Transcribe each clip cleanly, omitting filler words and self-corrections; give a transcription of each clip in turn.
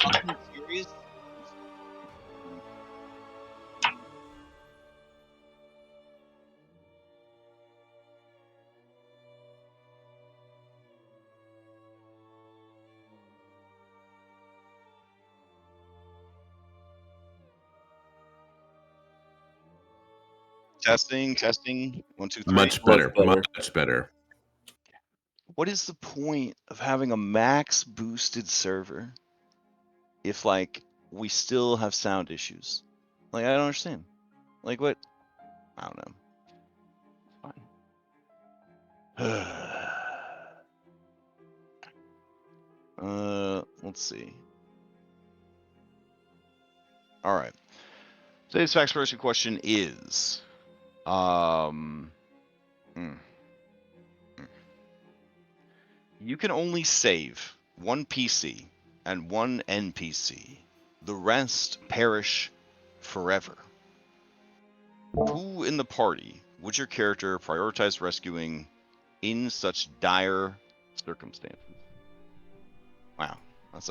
Fucking serious? Testing. 1, 2, 3. Much better. Much better. What is the point of having a max boosted server if like we still have sound issues? Like I don't understand. Like what? I don't know. Fine. Let's see. All right. Today's facts person question is, you can only save one PC and one NPC. The rest perish forever. Who in the party would your character prioritize rescuing in such dire circumstances? Wow, that's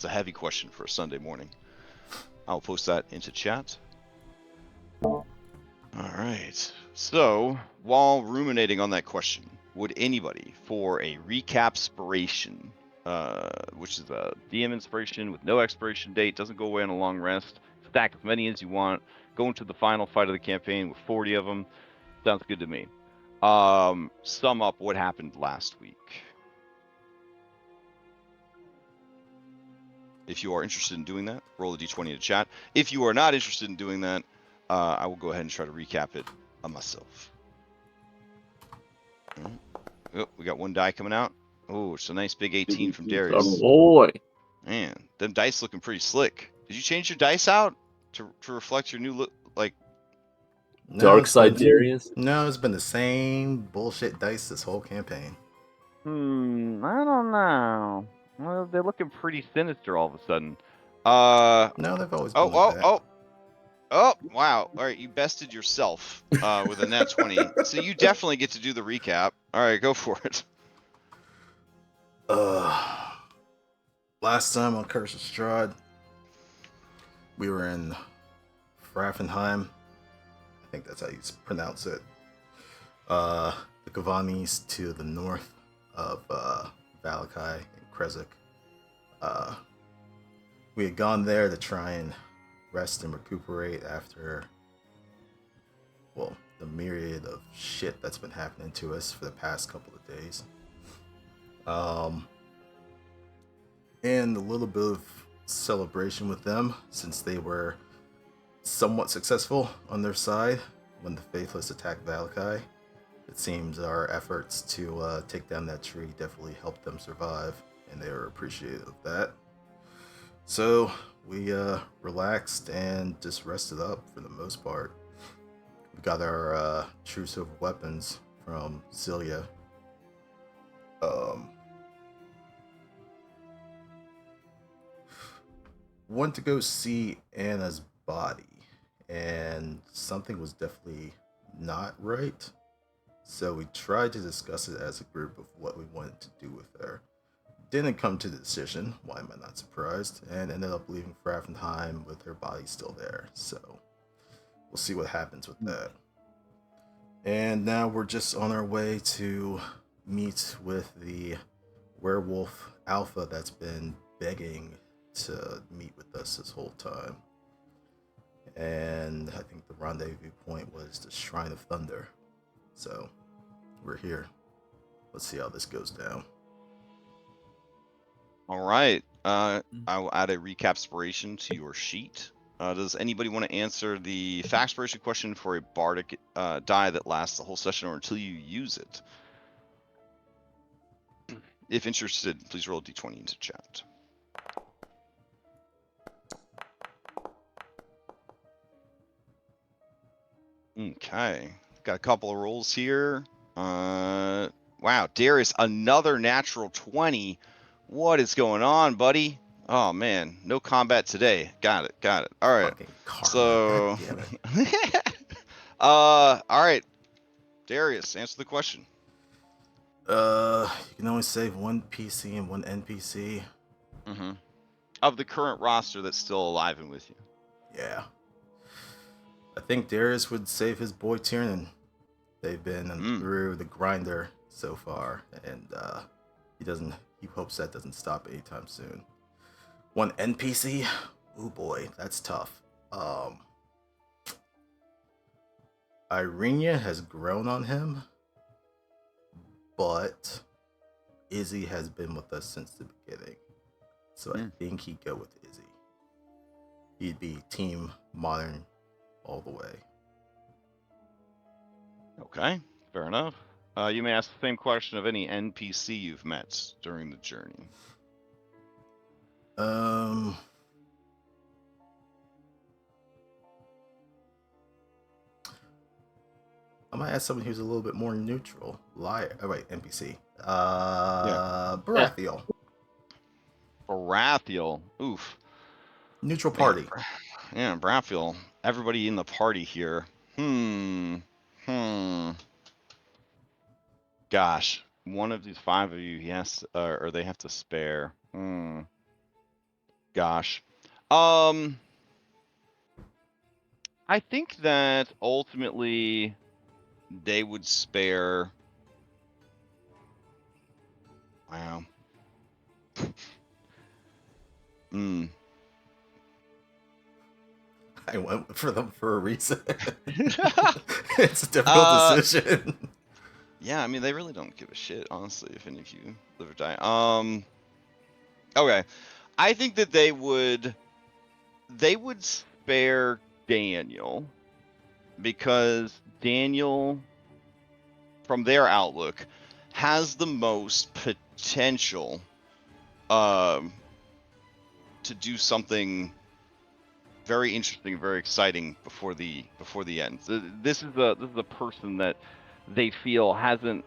a heavy question for a Sunday morning. I'll post that into chat. All right. So, while ruminating on that question, would anybody, for a recap inspiration, which is a DM inspiration with no expiration date, doesn't go away on a long rest, stack as many as you want, go into the final fight of the campaign with 40 of them, sounds good to me. Sum up what happened last week. If you are interested in doing that, roll a d20 in the chat. If you are not interested in doing that, I will go ahead and try to recap it myself. Oh, we got one die coming out. Oh, it's a nice big 18 from Darius. Oh boy. Man, them dice looking pretty slick. Did you change your dice out to reflect your new look? Like Dark side Darius? No, it's been the same bullshit dice this whole campaign. I don't know. Well, they're looking pretty sinister all of a sudden. No, they've always been like that. Oh, wow. All right, you bested yourself with a nat 20. So you definitely get to do the recap. All right, go for it. Last time on Curse of Strahd, we were in Frafenheim. I think that's how you pronounce it. The Kavanis to the north of Valakai and Krezuk. We had gone there to try and rest and recuperate after, well, the myriad of shit that's been happening to us for the past couple of days. And a little bit of celebration with them, since they were somewhat successful on their side when the Faithless attacked Valakai. It seems our efforts to take down that tree definitely helped them survive, and they were appreciative of that. So we relaxed and just rested up for the most part. We got our true silver weapons from Celia. Went to go see Anna's body, and something was definitely not right. So we tried to discuss it as a group of what we wanted to do with her. Didn't come to the decision, why am I not surprised, and ended up leaving Frafenheim with her body still there. So we'll see what happens with that. And now we're just on our way to meet with the werewolf alpha that's been begging to meet with us this whole time. And I think the rendezvous point was the Shrine of Thunder. So we're here. Let's see how this goes down. All right. I will add a recap inspiration to your sheet. Does anybody want to answer the fact inspiration question for a bardic die that lasts the whole session or until you use it? If interested, please roll a d20 into chat. Okay. Got a couple of rolls here. Wow, Darius, another natural 20. What is going on, buddy? Oh man, no combat today. Got it. All right. Fucking karma, So God damn it. All right, Darius, answer the question. You can only save one PC and one NPC. Mm-hmm. Of the current roster that's still alive and with you. Yeah. I think Darius would save his boy Tiernan. They've been through the grinder so far, and he hopes that doesn't stop anytime soon. One NPC? Oh boy, that's tough. Irenia has grown on him, but Izzy has been with us since the beginning. So I think he'd go with Izzy. He'd be team modern all the way. Okay, fair enough. You may ask the same question of any NPC you've met during the journey. I might ask someone who's a little bit more neutral. Oh wait, NPC. Baratheon. Baratheon. Oof. Neutral party. Yeah, Baratheon. Everybody in the party here. Gosh, one of these 5 of you, yes, or they have to spare. Gosh. I think that ultimately they would spare. Wow. I went for them for a reason. It's a difficult decision. Yeah, I mean, they really don't give a shit, honestly, if any of you live or die. Okay. I think that they would spare Daniel, because Daniel, from their outlook, has the most potential to do something very interesting, very exciting before the end. This is a person that they feel hasn't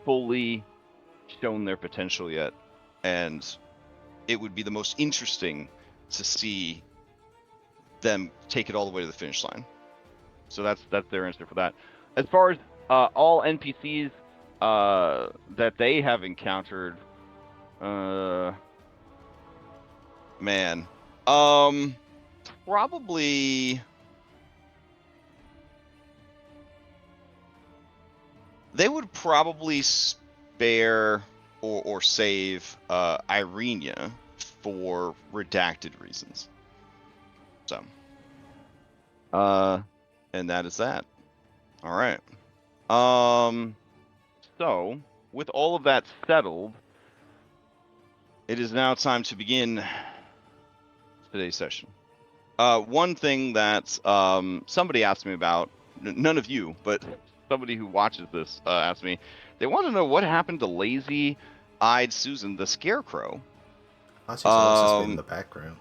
fully shown their potential yet, and it would be the most interesting to see them take it all the way to the finish line. So that's their answer for that. As far as all NPCs that they have encountered, man, probably they would probably spare or save Irenia for redacted reasons. So, and that is that. All right. So, with all of that settled, it is now time to begin today's session. One thing that somebody asked me about, none of you, but somebody who watches this asked me, they want to know what happened to lazy-eyed Susan the Scarecrow. I thought she's always just been in the background.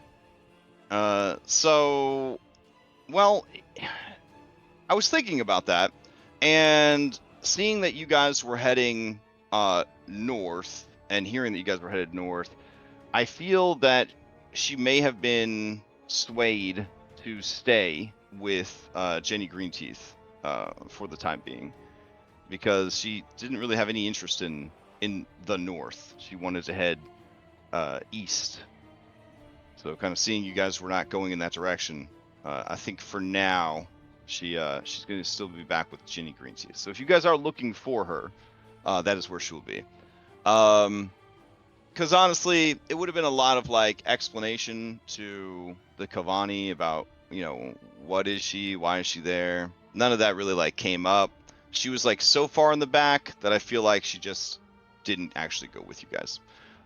So, well, I was thinking about that, and seeing that you guys were heading north, and hearing that you guys were headed north, I feel that she may have been swayed to stay with Jenny Greenteeth for the time being, because she didn't really have any interest in the north. She wanted to head east. So kind of seeing you guys were not going in that direction, I think for now she's going to still be back with Jenny Greenteeth. So if you guys are looking for her, that is where she will be. Because honestly, it would have been a lot of like explanation to the Cavani about, what is she, why is she there? None of that really like came up. She was like so far in the back that I feel like she just didn't actually go with you guys.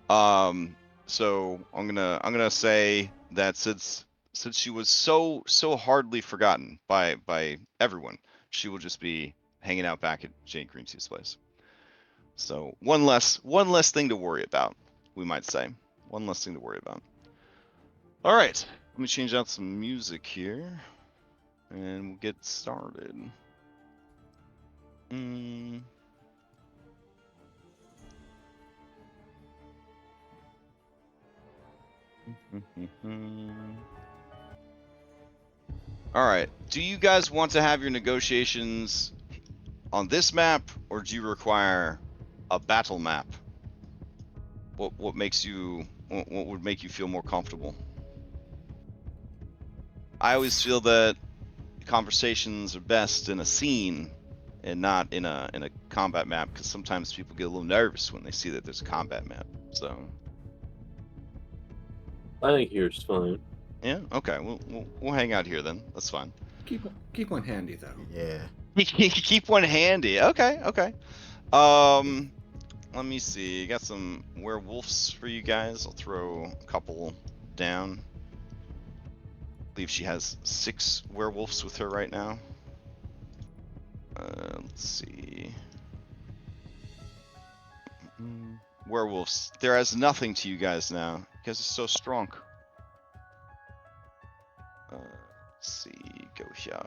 So I'm gonna say that since she was so hardly forgotten by everyone, she will just be hanging out back at Jane Greenteeth's place. So one less thing to worry about, we might say. One less thing to worry about. All right, let me change out some music here, and we'll get started. All right. Do you guys want to have your negotiations on this map, or do you require a battle map? What would make you feel more comfortable? I always feel that conversations are best in a scene and not in a combat map, because sometimes people get a little nervous when they see that there's a combat map. So I think here's fine. yeah, okay, we'll hang out here then. That's fine. Keep one handy though. Yeah. Keep one handy. Okay. Let me see. Got some werewolves for you guys. I'll throw a couple down. I believe she has 6 werewolves with her right now. Let's see. Werewolves. They're as nothing to you guys now. You guys are so strong. Let's see. Go here.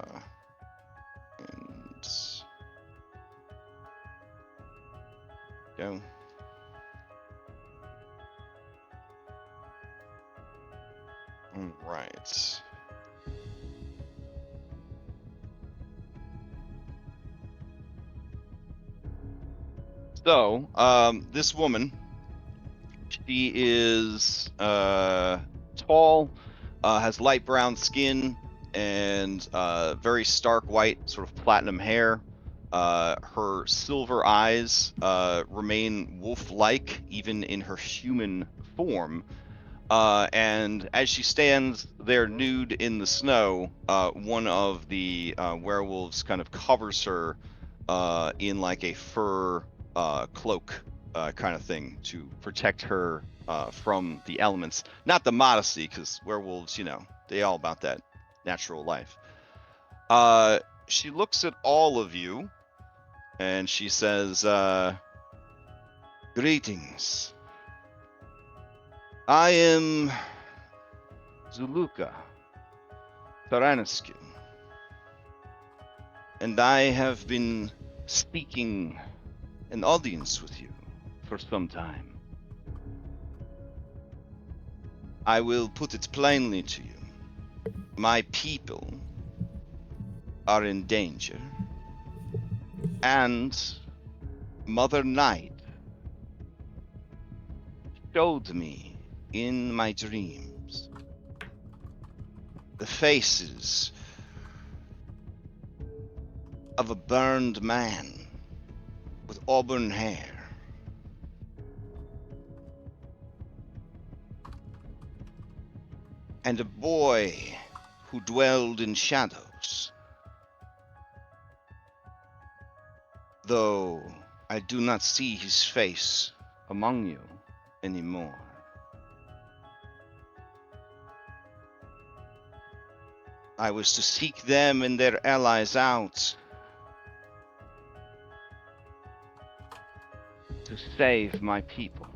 And go. Alright. So, this woman, she is tall, has light brown skin, and very stark white, sort of platinum hair. Her silver eyes remain wolf-like, even in her human form. And as she stands there nude in the snow, one of the werewolves kind of covers her in like a fur cloak kind of thing to protect her from the elements. Not the modesty, because werewolves, you know, they all about that natural life. She looks at all of you and she says, "Greetings. I am Zuluka Taranescu, and I have been seeking an audience with you for some time. I will put it plainly to you. My people are in danger, and Mother Night showed me in my dreams the faces of a burned man with auburn hair. And a boy who dwelled in shadows. Though I do not see his face among you anymore. I was to seek them and their allies out to save my people.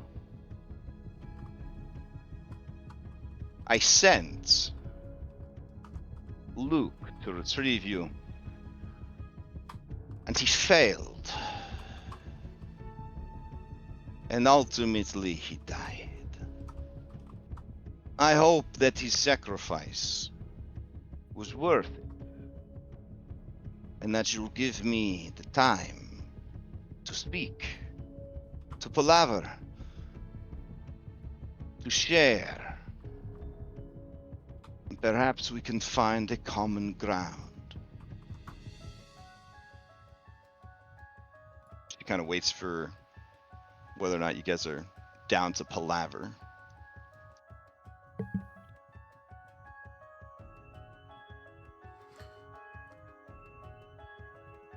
I sent Luke to retrieve you, and he failed. And ultimately he died. I hope that his sacrifice was worth it, and that you'll give me the time to speak, to palaver, to share. And perhaps we can find a common ground." She kind of waits for whether or not you guys are down to palaver.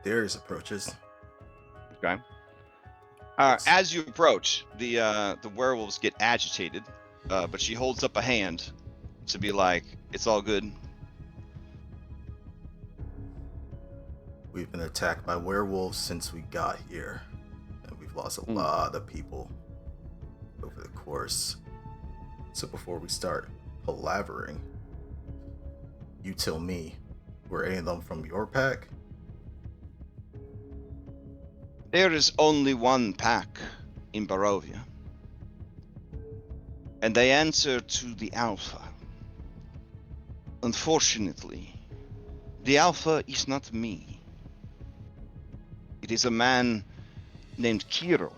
Darius approaches. Okay. As you approach, the werewolves get agitated, but she holds up a hand to be like, "It's all good." We've been attacked by werewolves since we got here, and we've lost a lot of people over the course. So before we start palavering, you tell me, were any of them from your pack? There is only one pack in Barovia, and they answer to the Alpha. Unfortunately, The Alpha is not me. It is a man named Kiro.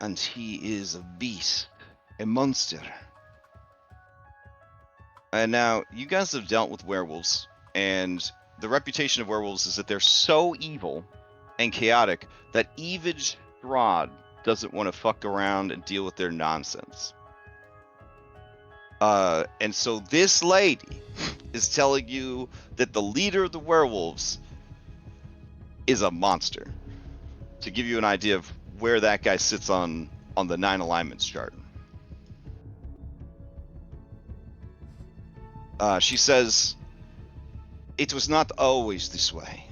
And he is a beast, a monster. And now, you guys have dealt with werewolves, and the reputation of werewolves is that they're so evil and chaotic that even Strahd doesn't want to fuck around and deal with their nonsense. And so this lady is telling you that the leader of the werewolves is a monster. To give you an idea of where that guy sits on the 9 alignments chart. She says, it was not always this way.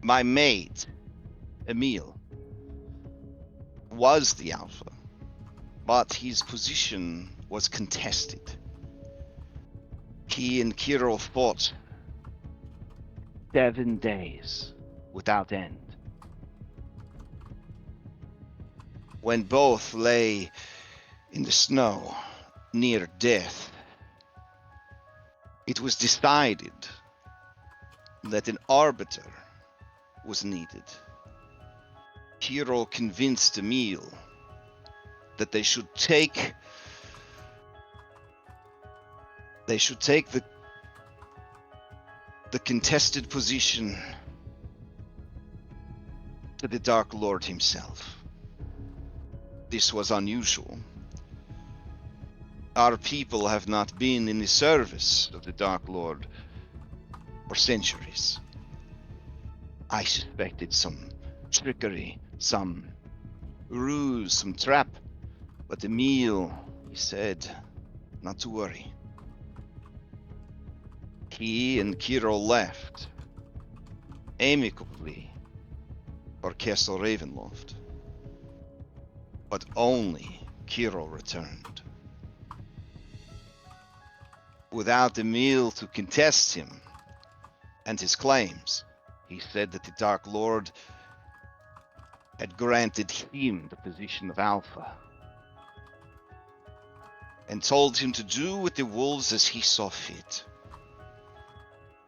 My mate, Emil, was the Alpha, but his position was contested. He and Kiro fought 7 days without end. When both lay in the snow near death, it was decided that an arbiter was needed. Kiro convinced Emil that they should take the contested position to the Dark Lord himself. This was unusual. Our people have not been in the service of the Dark Lord for centuries. I suspected some trickery, some ruse, some trap, but Emil, he said, not to worry. He and Kiro left, amicably, for Castle Ravenloft. But only Kiro returned. Without Emil to contest him and his claims, he said that the Dark Lord had granted him the position of Alpha and told him to do with the wolves as he saw fit.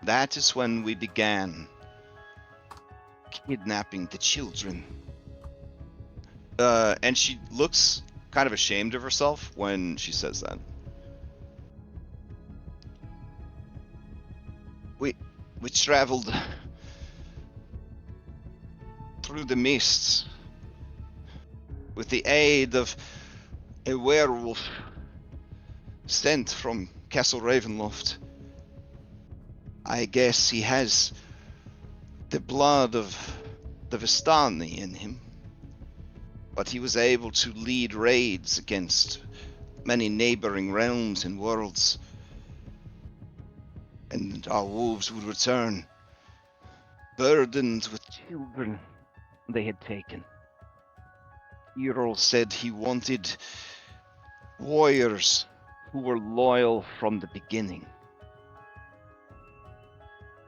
That is when we began kidnapping the children. And she looks kind of ashamed of herself when she says that. We traveled through the mists with the aid of a werewolf sent from Castle Ravenloft. I guess he has the blood of the Vistani in him, but he was able to lead raids against many neighboring realms and worlds. And our wolves would return, burdened with children they had taken. Earl said he wanted warriors who were loyal from the beginning.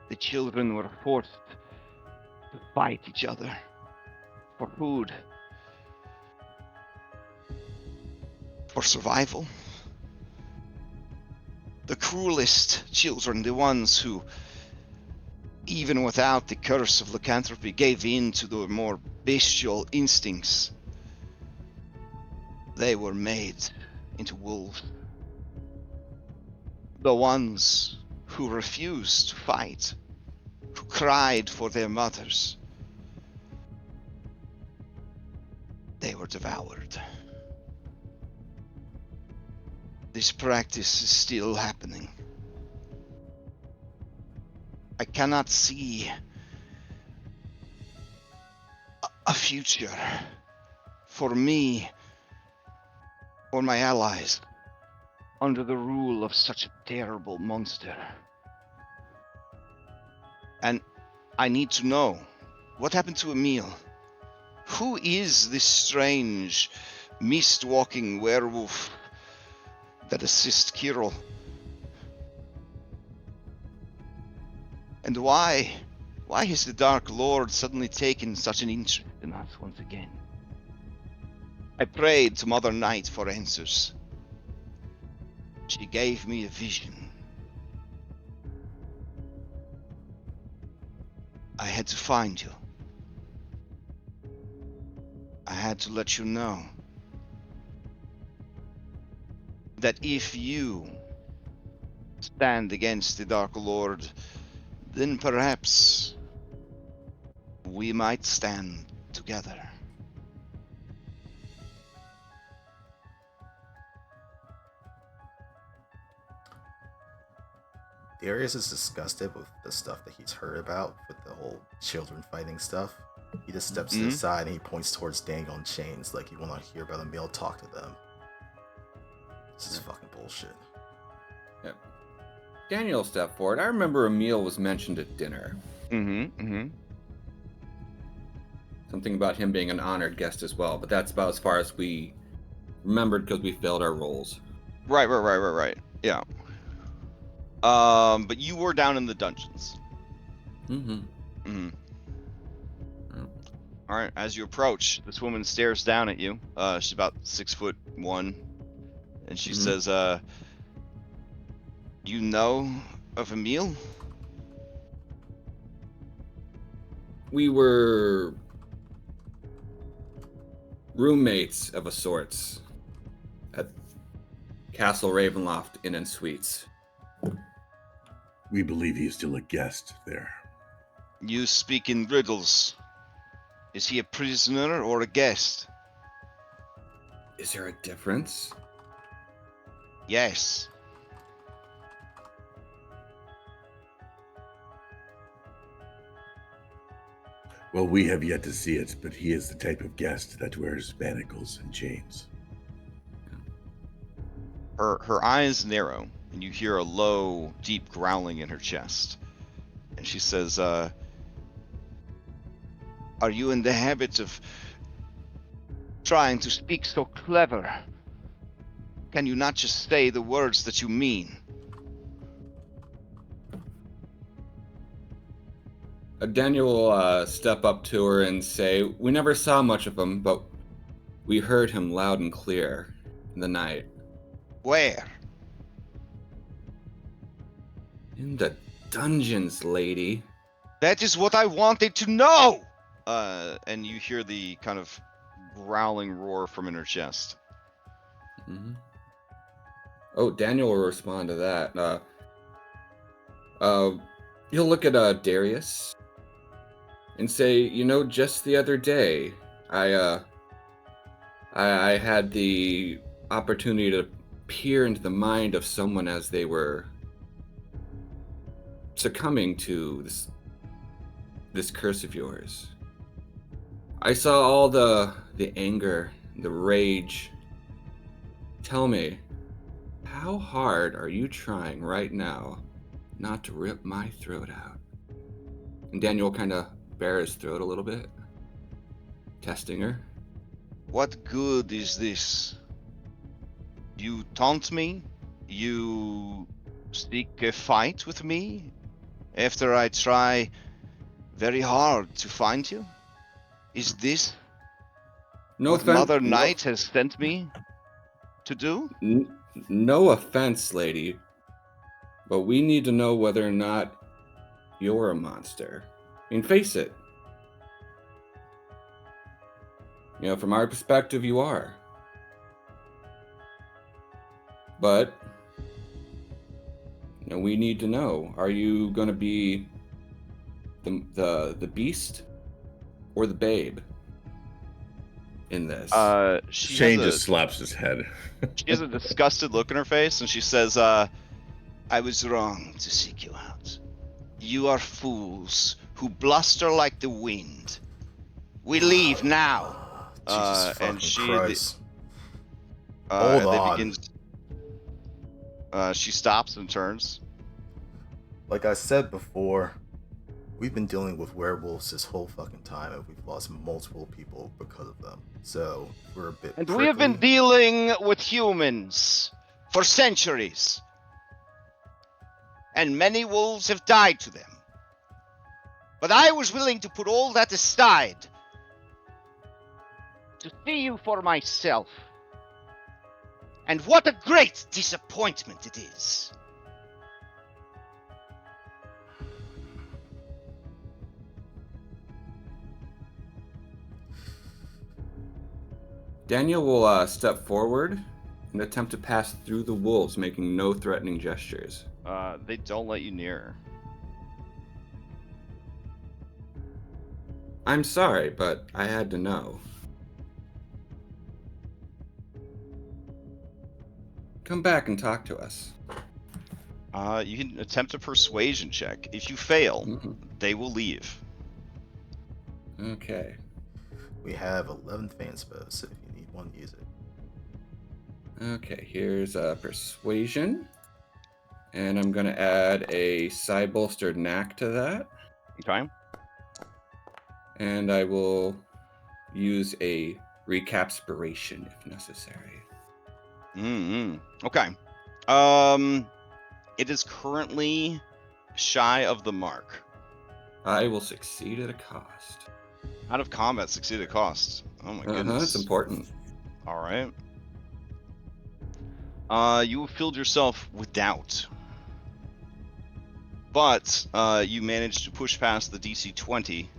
The children were forced to fight each other for food, for survival. The cruelest children, the ones who, even without the curse of lycanthropy, gave in to the more bestial instincts, they were made into wolves. The ones who refused to fight, who cried for their mothers, they were devoured. This practice is still happening. I cannot see a future for me or my allies under the rule of such a terrible monster. And I need to know, what happened to Emil? Who is this strange, mist-walking werewolf that assists Kiro? And why has the Dark Lord suddenly taken such an interest in us once again? I prayed to Mother Night for answers. She gave me a vision. had to find you. I had to let you know that if you stand against the Dark Lord, then perhaps we might stand together. Darius is disgusted with the stuff that he's heard about with the whole children fighting stuff. He just steps to the side and he points towards Daniel on chains like he will not hear about a meal talk to them. This is fucking bullshit. Yep. Daniel stepped forward. I remember Emil was mentioned at dinner. Something about him being an honored guest as well, but that's about as far as we remembered because we failed our roles. Right. Yeah. But you were down in the dungeons. All right. As you approach, this woman stares down at you. She's about 6'1", and she says, "You know of Emil?" We were roommates of a sorts at Castle Ravenloft Inn and Suites. We believe he is still a guest there. You speak in riddles. Is he a prisoner or a guest? Is there a difference? Yes. Well, we have yet to see it, but he is the type of guest that wears manacles and chains. Her eyes narrow, and you hear a low, deep growling in her chest. And she says, "Are you in the habit of trying to speak so clever? Can you not just say the words that you mean?" Daniel will step up to her and say, "We never saw much of him, but we heard him loud and clear in the night." Where? In the dungeons, lady. That is what I wanted to know! And you hear the kind of growling roar from in her chest. Oh, Daniel will respond to that. He'll look at Darius and say, "You know, just the other day, I had the opportunity to peer into the mind of someone as they were succumbing to this curse of yours. I saw all the anger, the rage. Tell me, how hard are you trying right now not to rip my throat out?" And Daniel kind of bare his throat a little bit, testing her. What good is this? You taunt me? You seek a fight with me? After I try very hard to find you? Is this No what offense, Mother Night has sent me to do? No offense, lady, but we need to know whether or not you're a monster. I mean, face it. You know, from our perspective, you are. But, you know, we need to know, are you going to be the beast or the babe in this? Shane just slaps his head. She has a disgusted look in her face, and she says, "I was wrong to seek you out. You are fools who bluster like the wind. We leave now." Jesus And fucking Christ. Hold and they on. begin. She stops and turns. Like I said before, we've been dealing with werewolves this whole fucking time, and we've lost multiple people because of them. So we're a bit. And we have been prickly. dealing with humans for centuries. And many wolves have died to them. But I was willing to put all that aside to see you for myself. And what a great disappointment it is. Daniel will step forward and attempt to pass through the wolves, making no threatening gestures. They don't let you near. I'm sorry, but I had to know. Come back and talk to us. You can attempt a persuasion check. If you fail, Mhm. they will leave. Okay. We have 11 fan spells, so if you need one, use it. Okay, here's a persuasion. And I'm going to add a side bolstered knack to that. Okay. And I will use a recapspiration if necessary. Okay. It is currently shy of the mark. I will succeed at a cost. Out of combat, succeed at cost. Oh my It's goodness. important. All right. You have filled yourself with doubt. But you managed to push past the DC 20.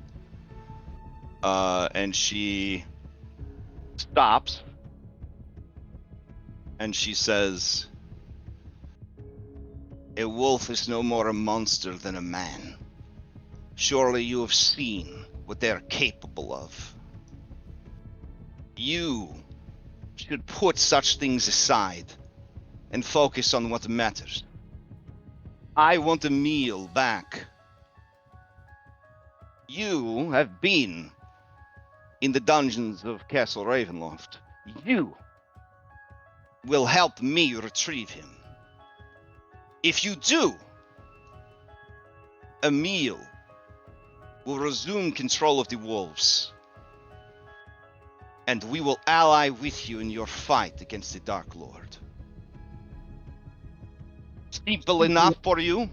And she stops. And she says, "A wolf is no more a monster than a man. Surely you have seen what they are capable of. You should put such things aside and focus on what matters. I want a meal back. You have been in the dungeons of Castle Ravenloft. You will help me retrieve him. If you do, Emil will resume control of the wolves, and we will ally with you in your fight against the Dark Lord. Simple enough for you?"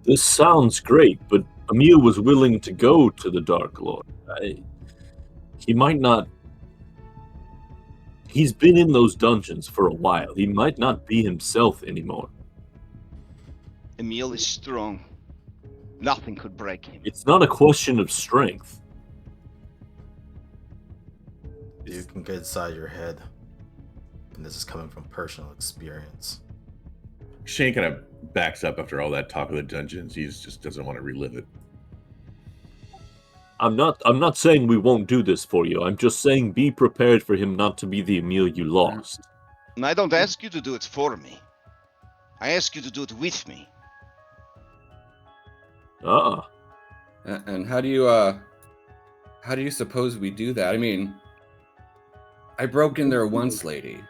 This sounds great, but Emil was willing to go to the Dark Lord. He might not. He's been in those dungeons for a while. He might not be himself anymore. Emil is strong. Nothing could break him. It's not a question of strength. You can get inside your head. And this is coming from personal experience. Shane kind of backs up after all that talk of the dungeons. He just doesn't want to relive it. I'm not saying we won't do this for you. I'm just saying be prepared for him not to be the Emil you lost. And I don't ask you to do it for me. I ask you to do it with me. Ah. And how do you suppose we do that? I mean, I broke in there once, lady.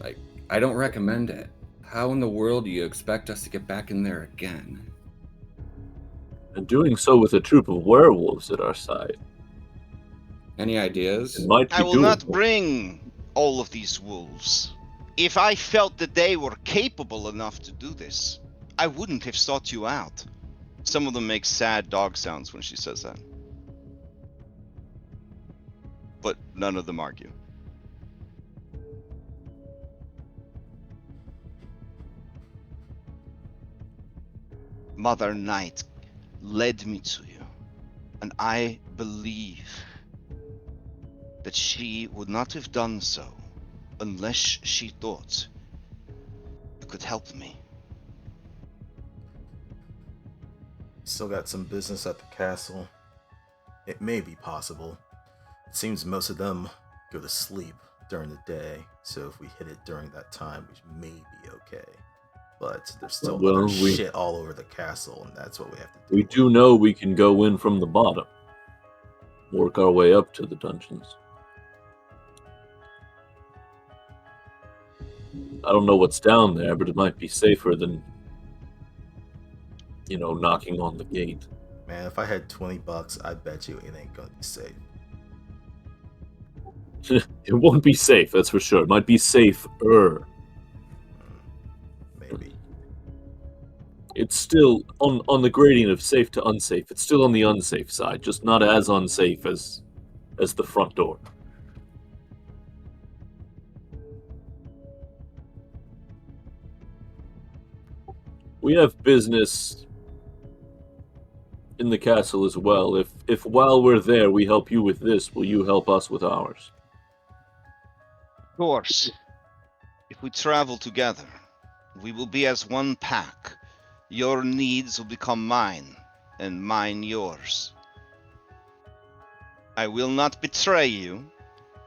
Like, I don't recommend it. How in the world do you expect us to get back in there again? And doing so with a troop of werewolves at our side. Any ideas? It might be I will not doable. bring all of these wolves. If I felt that they were capable enough to do this, I wouldn't have sought you out. Some of them make sad dog sounds when she says that. But none of them argue. Mother Night led me to you, and I believe that she would not have done so unless she thought you could help me. Still got some business at the castle. It may be possible. It seems most of them go to sleep during the day, so if we hit it during that time, we may be okay. But there's still other shit all over the castle, and that's what we have to do. We do know we can go in from the bottom. Work our way up to the dungeons. I don't know what's down there, but it might be safer than, knocking on the gate. Man, if I had $20, I bet you it ain't gonna be safe. It won't be safe, that's for sure. It might be safer. Maybe. It's still on the gradient of safe to unsafe. It's still on the unsafe side, just not as unsafe as the front door. We have business in the castle as well. If while we're there we help you with this, will you help us with ours? Of course, if we travel together, we will be as one pack. Your needs will become mine, and mine yours. I will not betray you,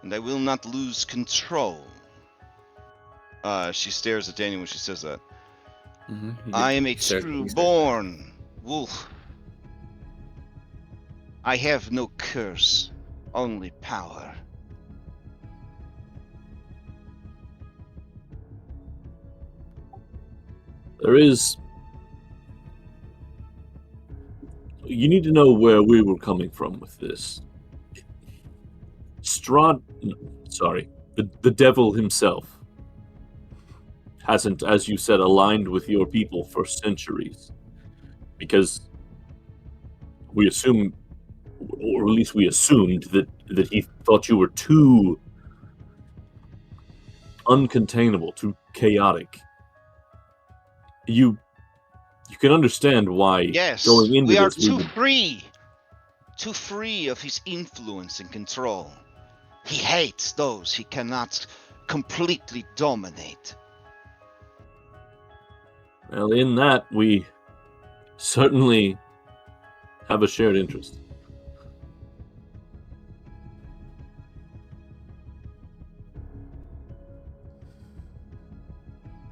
and I will not lose control. She stares at Daniel when she says that. I am a true born wolf. I have no curse, only power. There is... You need to know where we were coming from with this. Strahd... Sorry. The devil himself hasn't, as you said, aligned with your people for centuries. Because we assume, or at least we assumed, that he thought you were too uncontainable, too chaotic. You can understand why Yes, going into we are this we would... too free of his influence and control. He hates those he cannot completely dominate. Well, in that, we certainly have a shared interest.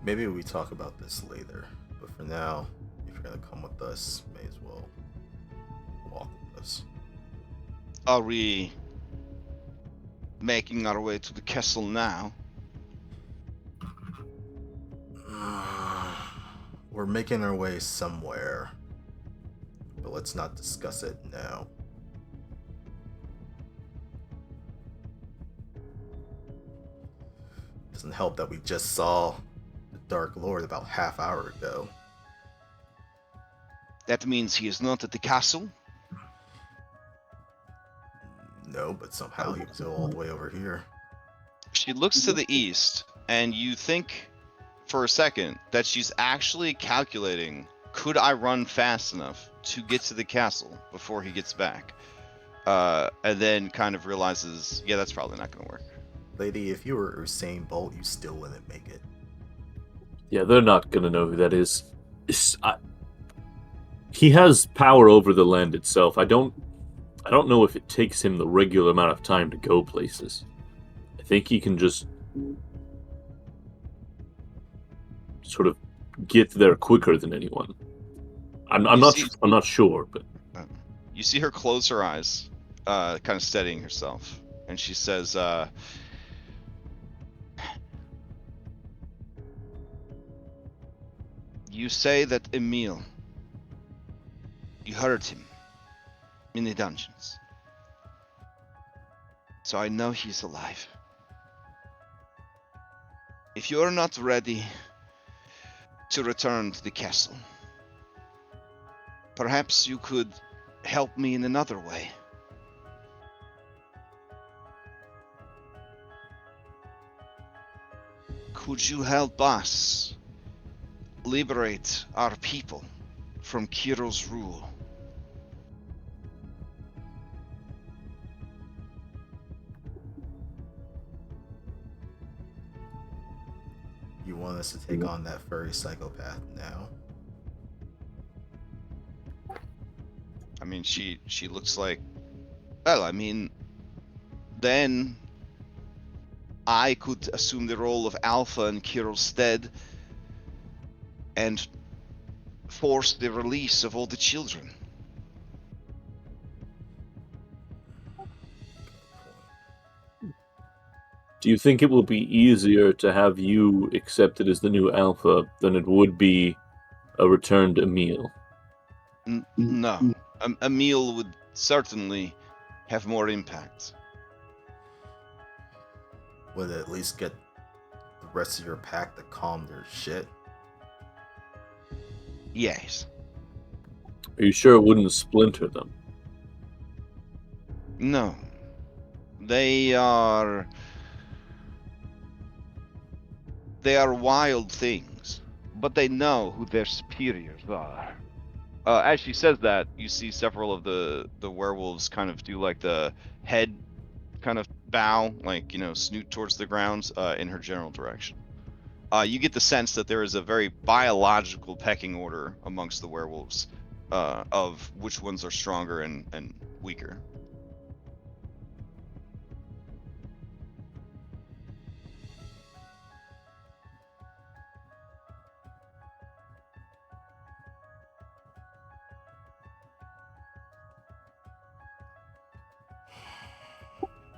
Maybe we talk about this later, but for now, if you're gonna come with us, may as well walk with us. Are we making our way to the castle now? We're making our way somewhere, but let's not discuss it now. Doesn't help that we just saw the Dark Lord about half hour ago. That means he is not at the castle? No, but somehow he was all the way over here. She looks to the east, and you think for a second that she's actually calculating, could I run fast enough to get to the castle before he gets back? And then kind of realizes, yeah, that's probably not going to work. Lady, if you were Usain Bolt, you still wouldn't make it. Yeah, they're not going to know who that is. He has power over the land itself. I don't know if it takes him the regular amount of time to go places. I think he can just sort of get there quicker than anyone. I'm not sure, but you see her close her eyes, kind of steadying herself, and she says, "You say that Emil, you hurt him in the dungeons, so I know he's alive. If you're not ready to return to the castle, perhaps you could help me in another way. Could you help us liberate our people from Kiro's rule?" You want us to take on that furry psychopath now? I mean, she looks like, well, I mean, then I could assume the role of Alpha in Kiro's stead and force the release of all the children. do you think it will be easier to have you accepted as the new Alpha than it would be a returned Emil? No. Emil would certainly have more impact. Would it at least get the rest of your pack to calm their shit? Yes. Are you sure it wouldn't splinter them? No. They are wild things, but they know who their superiors are. As she says that, you see several of the werewolves kind of do like the head kind of bow, like, you know, snoot towards the ground in her general direction. You get the sense that there is a very biological pecking order amongst the werewolves of which ones are stronger and weaker.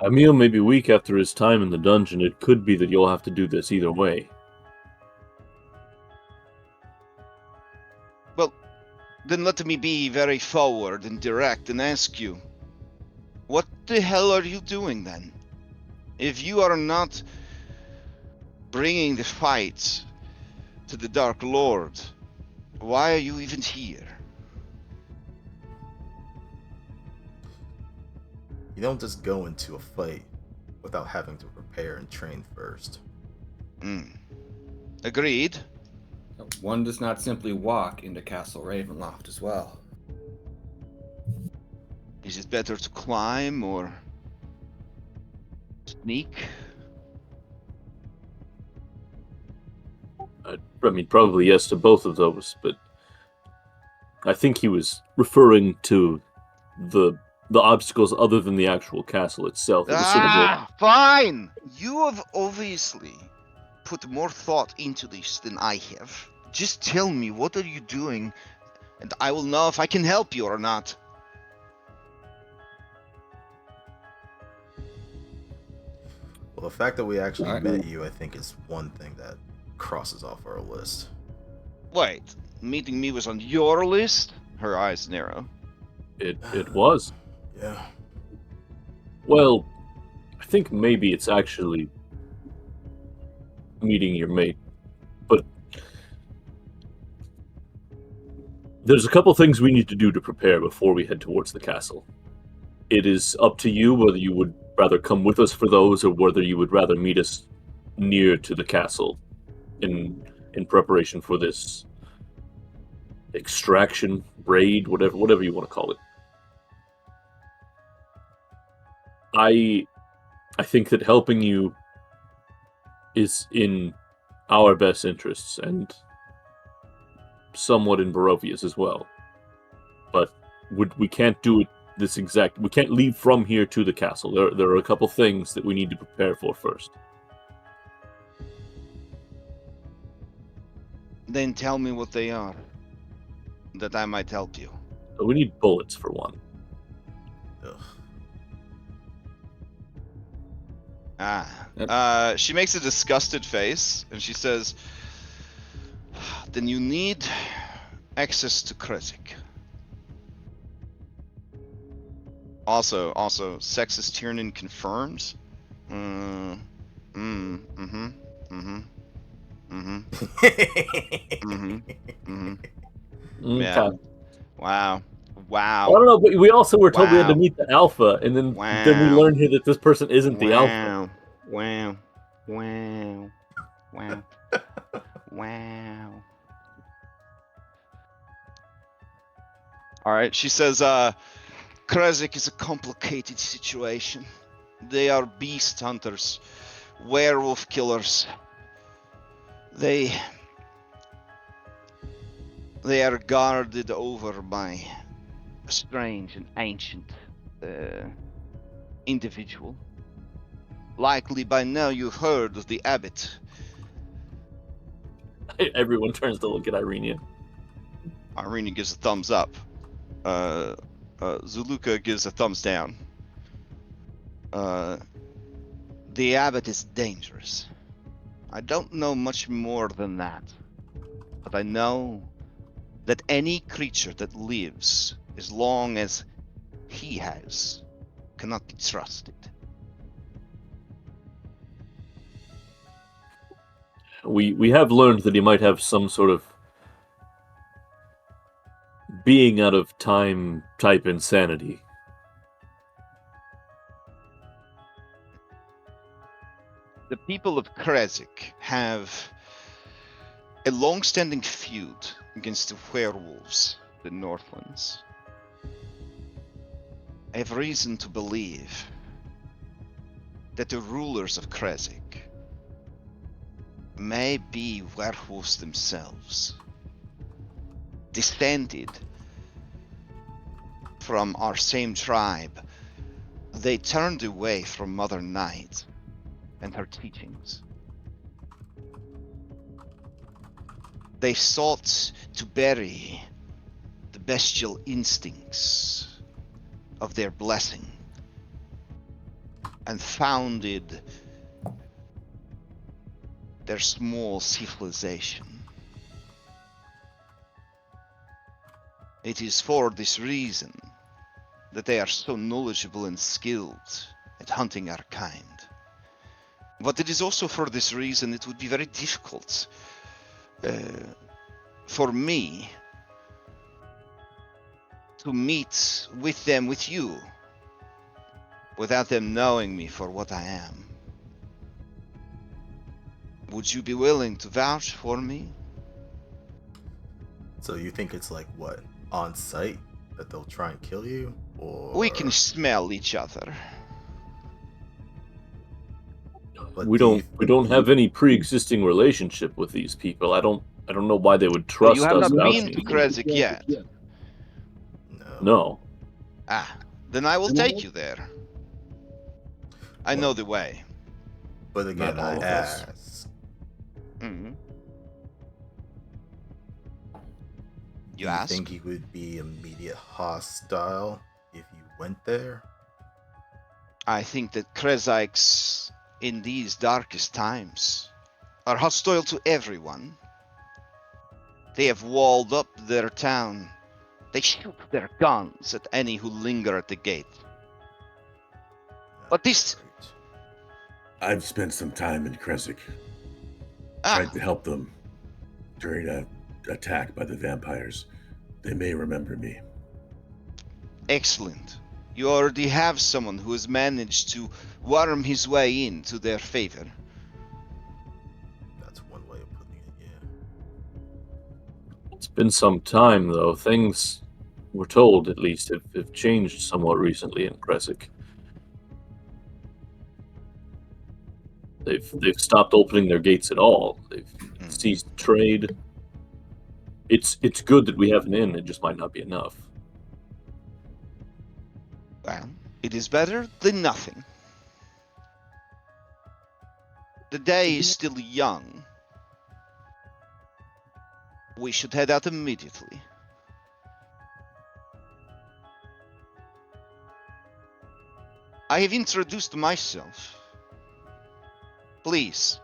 Emil may be weak after his time in the dungeon. It could be that you'll have to do this either way. Well, then let me be very forward and direct and ask you, what the hell are you doing then? If you are not bringing the fight to the Dark Lord, why are you even here? You don't just go into a fight without having to prepare and train first. Agreed. One does not simply walk into Castle Ravenloft as well. Is it better to climb or sneak? I mean, probably yes to both of those, but I think he was referring to the obstacles other than the actual castle itself. It was sort of Fine! You have obviously put more thought into this than I have. Just tell me, what are you doing, and I will know if I can help you or not. Well, the fact that we actually Alright. met you, I think, is one thing that crosses off our list. Wait, meeting me was on your list? Her eyes narrow. it was. Yeah. Well, I think maybe it's actually meeting your mate, but there's a couple things we need to do to prepare before we head towards the castle. It is up to you whether you would rather come with us for those or whether you would rather meet us near to the castle in preparation for this extraction, raid, whatever you want to call it. I think that helping you is in our best interests and somewhat in Barovia's as well. But we can't do it we can't leave from here to the castle. There are a couple things that we need to prepare for first. Then tell me what they are, that I might help you. So we need bullets for one. Ugh. She makes a disgusted face, and she says, then you need access to Krezik. Also, sexist Tiernan confirms. Yeah. Okay. Wow. I don't know, but we also were told we had to Wow. meet the alpha, and then we Wow. learned here that this person isn't the alpha. Wow. All right, she says, Krezik is a complicated situation. They are beast hunters, werewolf killers. They are guarded over by a strange and ancient individual. Likely by now you've heard of the abbot. Everyone turns to look at Irene. Irene gives a thumbs up. Zuluka gives a thumbs down. The abbot is dangerous. I don't know much more than that, but I know that any creature that lives as long as he has cannot be trusted. We have learned that he might have some sort of being out of time type insanity. The people of Krezik have a long-standing feud against the werewolves the Northlands. I have reason to believe that the rulers of Krezk may be werewolves themselves, descended from our same tribe. They turned away from Mother Night and her teachings. They sought to bury the bestial instincts of their blessing and founded their small civilization. It is for this reason that they are so knowledgeable and skilled at hunting our kind. But it is also for this reason it would be very difficult for me to meet with them, with you, without them knowing me for what I am. Would you be willing to vouch for me? So you think it's like what, on site that they'll try and kill you, or We can smell each other. But We do don't have any pre-existing relationship with these people. I don't know why they would Oh, trust you have us not vouching been to for them. Krezk yet. No. No. Ah, then I will take you there. I know the way. But again, Not all I of us. ask. Mhm. Do You you ask? think he would be immediate hostile if you went there? I think that Kreziks in these darkest times are hostile to everyone. They have walled up their town. They shoot their guns at any who linger at the gate. But this... Right. I've spent some time in Krezk. Ah, Tried to help them during an attack by the vampires. They may remember me. excellent. You already have someone who has managed to worm his way into their favor. That's one way of putting it, yeah. It's been some time, though. Things, we're told at least, have changed somewhat recently in Krezk. They've stopped opening their gates at all. They've ceased trade. It's good that we have an inn. It just might not be enough. Well, it is better than nothing. The day is still young. We should head out immediately. I have introduced myself. Please.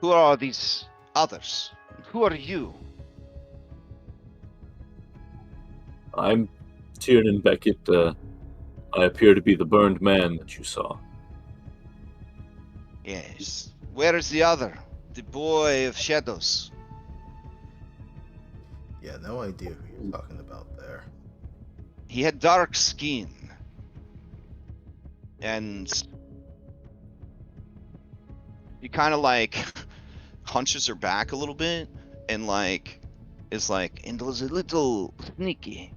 Who are these others? Who are you? I'm Tiernan Beckett. I appear to be the burned man that you saw. Yes. Where is the other? The boy of shadows. Yeah, no idea who you're talking about there. He had dark skin. And he kind of like hunches her back a little bit and like is like, and was a little sneaky.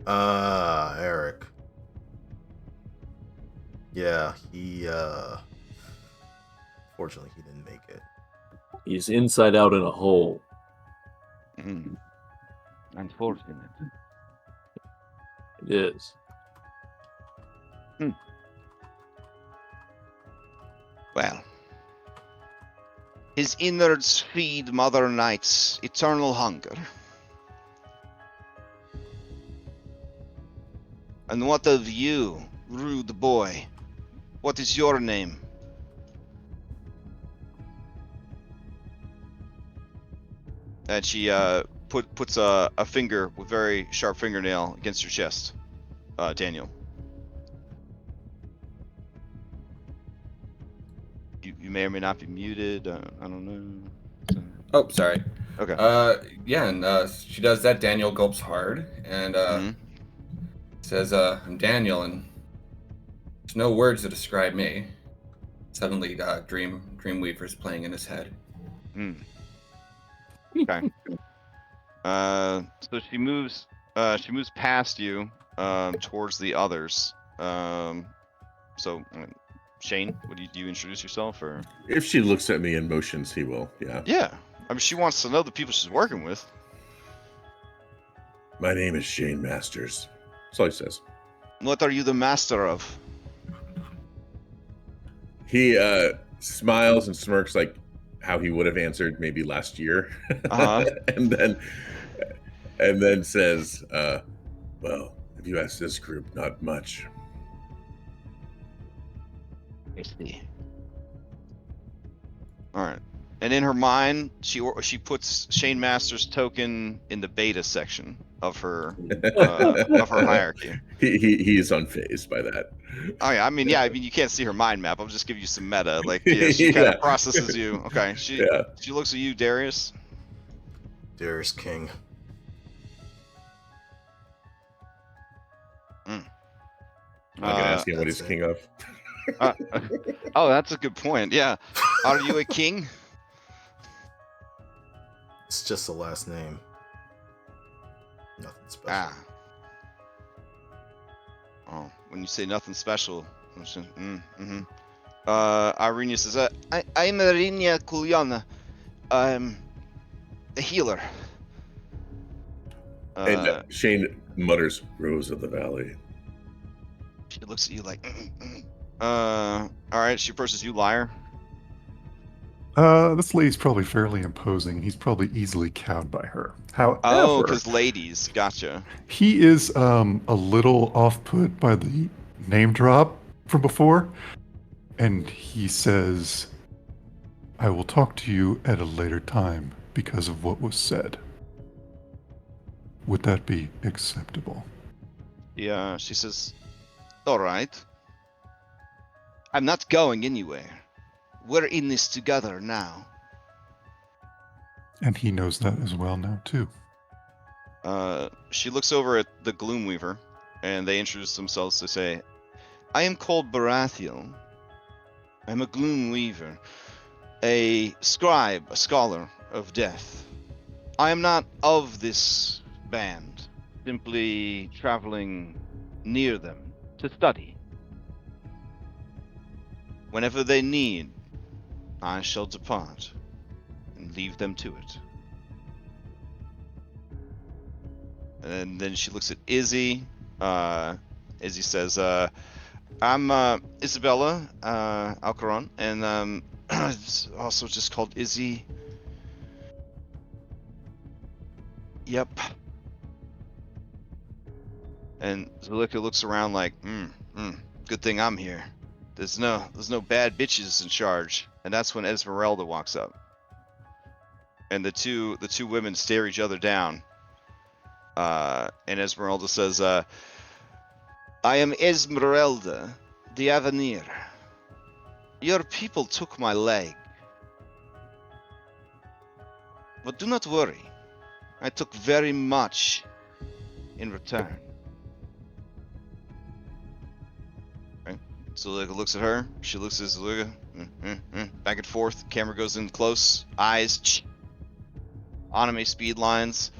Eric. Yeah, fortunately he didn't make it. He's inside out in a hole. Unfortunate. It is. Well, his innards feed Mother Night's eternal hunger. And what of you, rude boy? What is your name? And she puts a finger with very sharp fingernail against your chest, Daniel. You may or may not be muted. I don't know. So... Oh, sorry. Okay. Yeah, and she does that. Daniel gulps hard and says, I'm Daniel, and there's no words to describe me. Suddenly, Dreamweaver's playing in his head. Okay. So she moves past you, towards the others. So Shane, do you introduce yourself or? If she looks at me and motions, he will. Yeah. Yeah, I mean she wants to know the people she's working with. My name is Shane Masters. That's all he says. What are you the master of? He smiles and smirks like how he would have answered maybe last year, Uh-huh. and then says, "Well, if you ask this group, not much." I see. All right. And in her mind, she puts Shane Masters' token in the beta section of her hierarchy. He's unfazed by that. Oh yeah, I mean you can't see her mind map. I'll just give you some meta. Like she kind of Yeah. processes you. Okay, she looks at you, Darius. Darius King. I'm not gonna ask him what That's he's it. king of. Oh, that's a good point. Yeah, are you a king? It's just the last name. Nothing special. Ah. Oh, when you say nothing special, Irenia says, I'm Irenia Kulyana. I'm a healer. And Shane mutters, "Rose of the Valley." She looks at you like, all right, she approaches you, liar. This lady's probably fairly imposing. He's probably easily cowed by her. Oh, However, because ladies, gotcha. he is a little off-put by the name drop from before, and he says, "I will talk to you at a later time because of what was said." Would that be acceptable? Yeah, she says, all right. I'm not going anywhere. We're in this together now. And he knows that as well now, too. She looks over at the Gloomweaver, and they introduce themselves to say, I am called Baratheon. I'm a Gloomweaver, a scribe, a scholar of death. I am not of this band, simply traveling near them to study. Whenever they need, I shall depart and leave them to it. And then she looks at Izzy. Izzy says, I'm Isabella Alcaron, and it's also just called Izzy. Yep. And Zalika looks around like, good thing I'm here. There's no bad bitches in charge. And that's when Esmeralda walks up. And the two women stare each other down. And Esmeralda says, I am Esmeralda, the Avenir. Your people took my leg. But do not worry. I took very much in return. Okay. Zalika looks at her. She looks at Zalika. Back and forth. Camera goes in close. Eyes. Anime speed lines.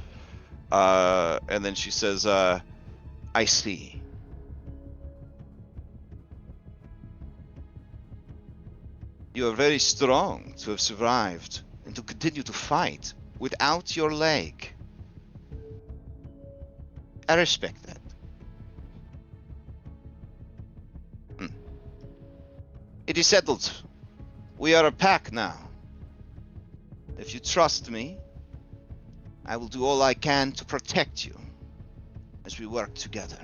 And then she says, I see. You are very strong to have survived and to continue to fight without your leg. I respect that. It is settled. We are a pack now. If you trust me, I will do all I can to protect you as we work together.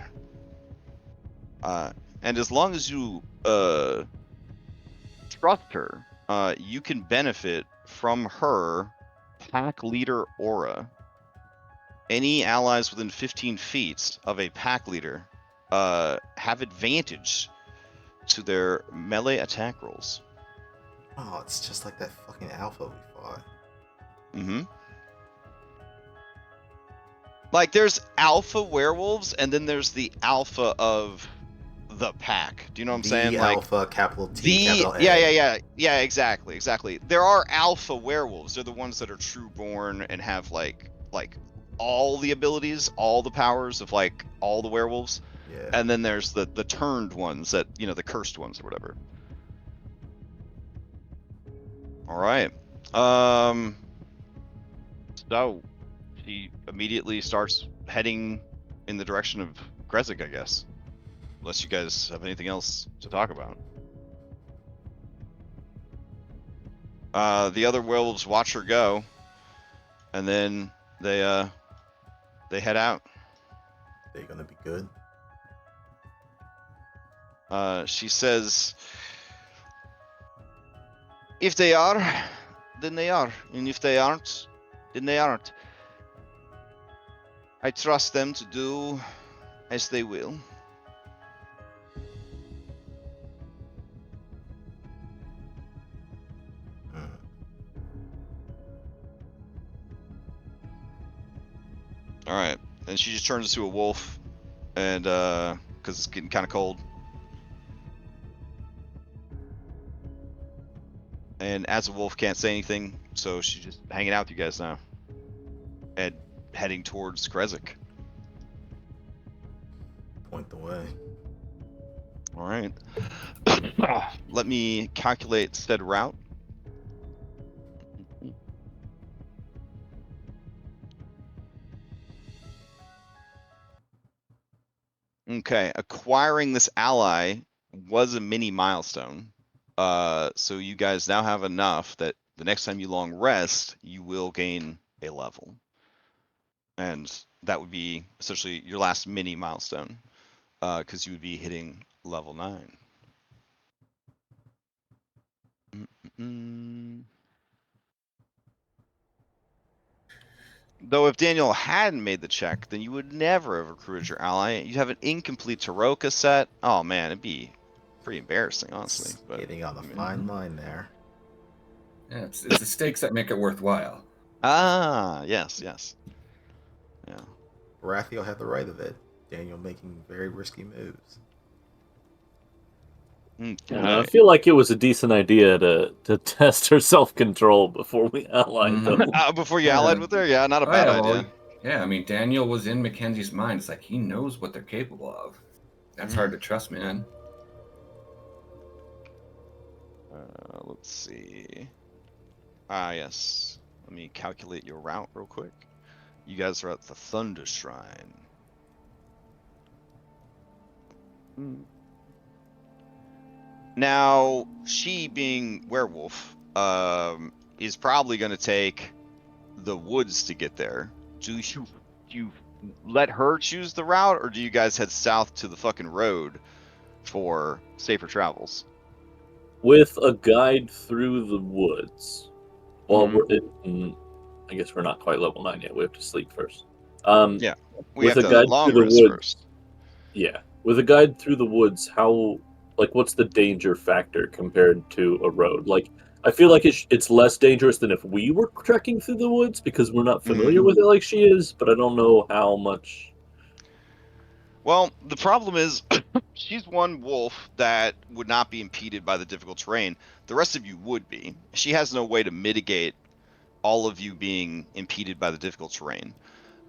And as long as you trust her, you can benefit from her pack leader aura. Any allies within 15 feet of a pack leader have advantage to their melee attack rolls. Oh, it's just like that fucking alpha we fought. Like, there's alpha werewolves, and then there's the alpha of the pack. Do you know what I'm saying? The Like, alpha, capital T, capital A. yeah, exactly. There are alpha werewolves. They're the ones that are true born and have like all the abilities, all the powers of like all the werewolves, Yeah. and then there's the turned ones that the cursed ones or whatever. All right. So she immediately starts heading in the direction of Grezzik, I guess. Unless you guys have anything else to talk about. The other werewolves watch her go, and then they head out. They gonna be good? She says, if they are, then they are. And if they aren't, then they aren't. I trust them to do as they will. Hmm. All right. And she just turns into a wolf, and because it's getting kind of cold. And as a wolf, can't say anything, so she's just hanging out with you guys now, and heading towards Grezzik. Point the way. All right. Let me calculate said route. Okay, acquiring this ally was a mini milestone. So you guys now have enough that the next time you long rest, you will gain a level. And that would be essentially your last mini milestone, because you would be hitting level 9. Though if Daniel hadn't made the check, then you would never have recruited your ally. You'd have an incomplete Taroka set. Oh man, it'd be pretty embarrassing, honestly. But Hitting on a I mean- fine line there. Yeah, it's the stakes that make it worthwhile. Ah, yes. Yeah. Raphael had the right of it. Daniel making very risky moves. I feel like it was a decent idea to test her self-control before we allied them. Before you allied with her, yeah, not a bad idea. Well, yeah, I mean, Daniel was in Mackenzie's mind. It's like he knows what they're capable of. That's hard to trust, man. Let's see. Yes. Let me calculate your route real quick. You guys are at the Thunder Shrine. Now, she being werewolf, is probably going to take the woods to get there. Do you let her choose the route, or do you guys head south to the fucking road for safer travels? With a guide through the woods. Well, Mhm. I guess we're not quite level 9 yet. We have to sleep first. Yeah, we with have a to guide long through the rest woods. first. Yeah, with a guide through the woods, what's the danger factor compared to a road? Like, I feel like it's less dangerous than if we were trekking through the woods because we're not familiar with it like she is, but I don't know how much. Well, the problem is she's one wolf that would not be impeded by the difficult terrain. The rest of you would be. She has no way to mitigate all of you being impeded by the difficult terrain.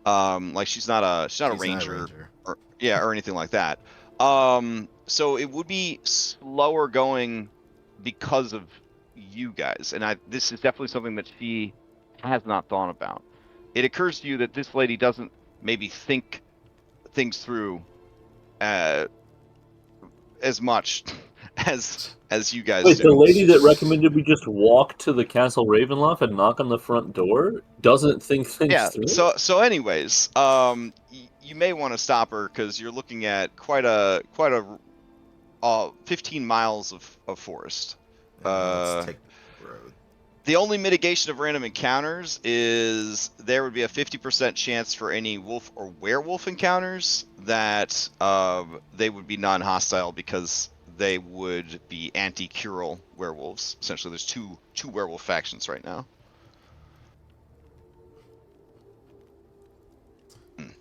Like she's not a ranger, or anything like that. So it would be slower going because of you guys, and this is definitely something that she has not thought about. It occurs to you that this lady doesn't maybe think things through as much as you guys Wait, do. the lady that recommended we just walk to the Castle Ravenloft and knock on the front door doesn't think things through? So anyways, you may want to stop her because you're looking at quite a 15 miles of forest. Let's take the road. The only mitigation of random encounters is there would be a 50% chance for any wolf or werewolf encounters that they would be non-hostile because they would be anti-cural werewolves. Essentially, there's two werewolf factions right now.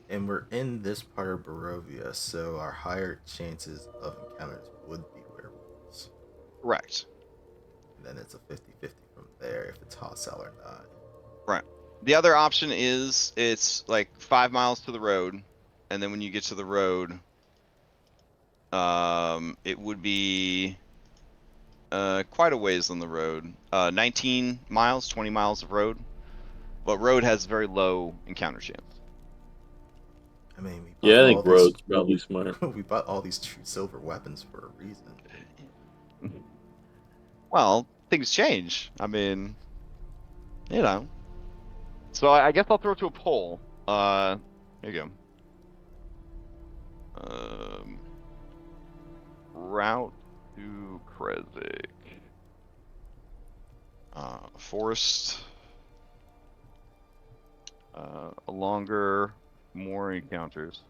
And we're in this part of Barovia, so our higher chances of encounters would be werewolves. Correct. And then it's a 50-50 from there if it's hostile or not. Right. The other option is it's like 5 miles to the road, and then when you get to the road, it would be quite a ways on the road. 19 miles, 20 miles of road, but road has very low encounter chance. I mean, we bought Yeah, I all think road's probably smart. we bought all these true silver weapons for a reason. Well, things change. I mean, you know. So I guess I'll throw it to a poll. Here you go. Route to Krezk. Forest. Longer, more encounters.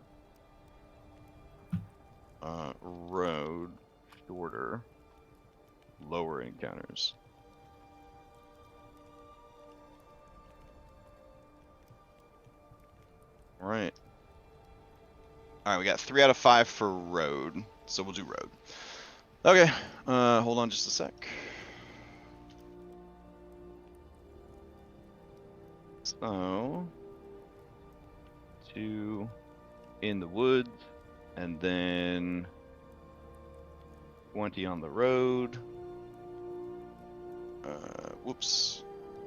Road, shorter, lower encounters. All right. All right, we got 3 out of 5 for road, so we'll do road. Okay, hold on just a sec. So, 2 in the woods, and then 20 on the road. Whoops,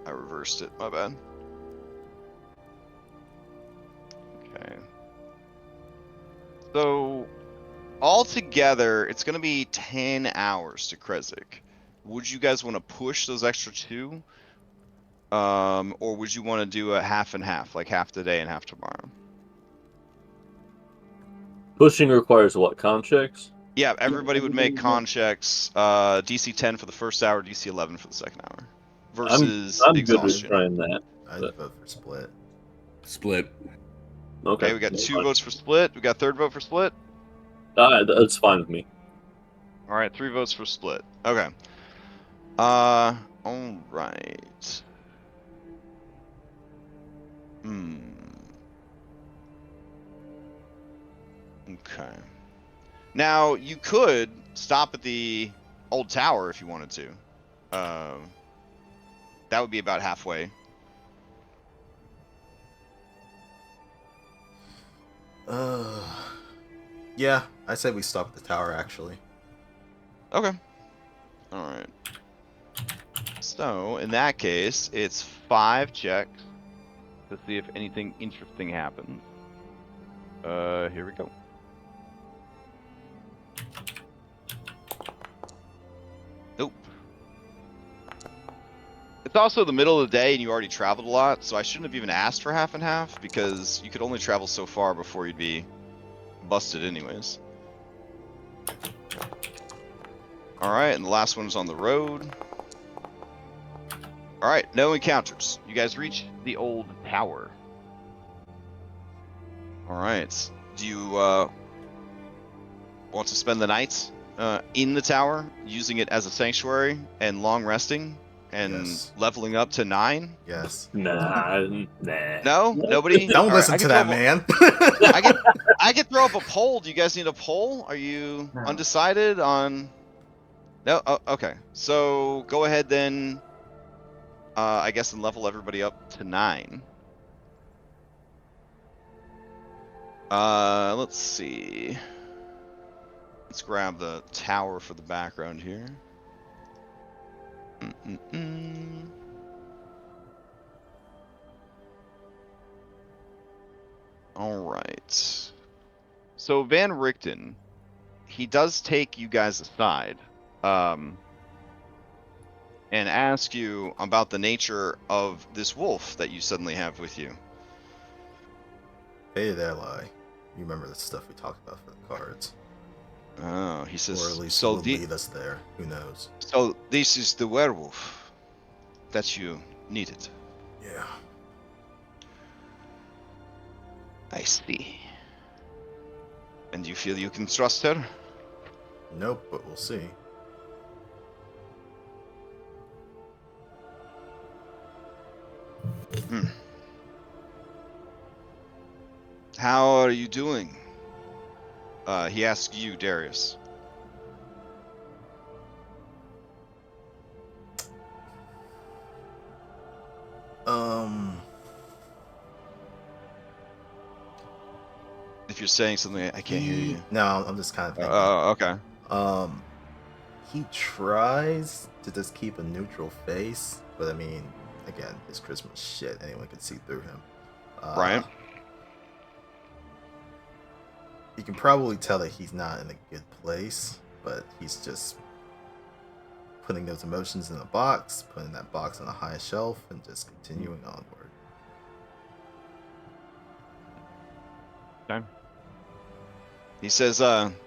I reversed it, my bad. Okay. So, altogether, it's going to be 10 hours to Krezk. Would you guys want to push those extra 2? Or would you want to do a half and half, like half today and half tomorrow? Pushing requires what? Con checks? Yeah, everybody would make con checks. DC 10 for the first hour, DC 11 for the second hour. Versus I'm good with exhaustion. trying that. I'd But- vote for split. Split. Okay, we got 2 votes for split. We got third vote for split. That's fine with me. All right, 3 votes for split. Okay. All right. Okay. Now you could stop at the old tower if you wanted to. That would be about halfway. Yeah, I say we stop at the tower actually. Okay. All right. So in that case, it's 5 checks to see if anything interesting happens. Here we go. Nope. It's also the middle of the day and you already traveled a lot, so I shouldn't have even asked for half and half because you could only travel so far before you'd be busted anyways. Alright, and the last one is on the road. Alright, no encounters. You guys reach the old tower. Alright, do you want to spend the night in the tower, using it as a sanctuary and long resting and Yes. leveling up to 9? Yes. Nah. No? Nobody? Don't All right, listen I to can that throw up man. I could throw up a poll. Do you guys need a poll? Are you undecided on? No. Oh, okay. So go ahead then. I guess and level everybody up to 9. Let's see. Let's grab the tower for the background here. All right. So Van Richten, he does take you guys aside, and ask you about the nature of this wolf that you suddenly have with you. Hey there, lie. You remember the stuff we talked about for the cards. Oh, he says. Or at least So will lead us there. Who knows? So this is the werewolf that you needed. Yeah. I see. And you feel you can trust her? Nope, but we'll see. How are you doing? He asks you, Darius. if you're saying something, I can't hear you. No, I'm just kind of thinking. Okay. He tries to just keep a neutral face, but I mean, again, his Christmas shit, anyone can see through him. Right. You can probably tell that he's not in a good place, but he's just putting those emotions in a box, putting that box on a high shelf, and just continuing onward. Okay. He says,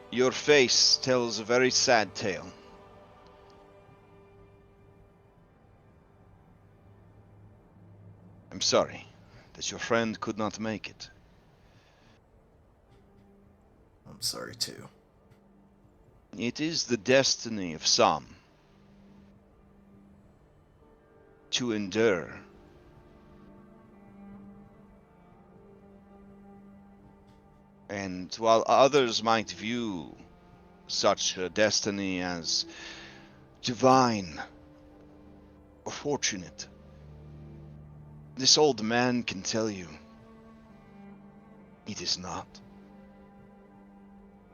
your face tells a very sad tale. I'm sorry that your friend could not make it. I'm sorry too. It is the destiny of some to endure. And while others might view such a destiny as divine or fortunate, this old man can tell you it is not.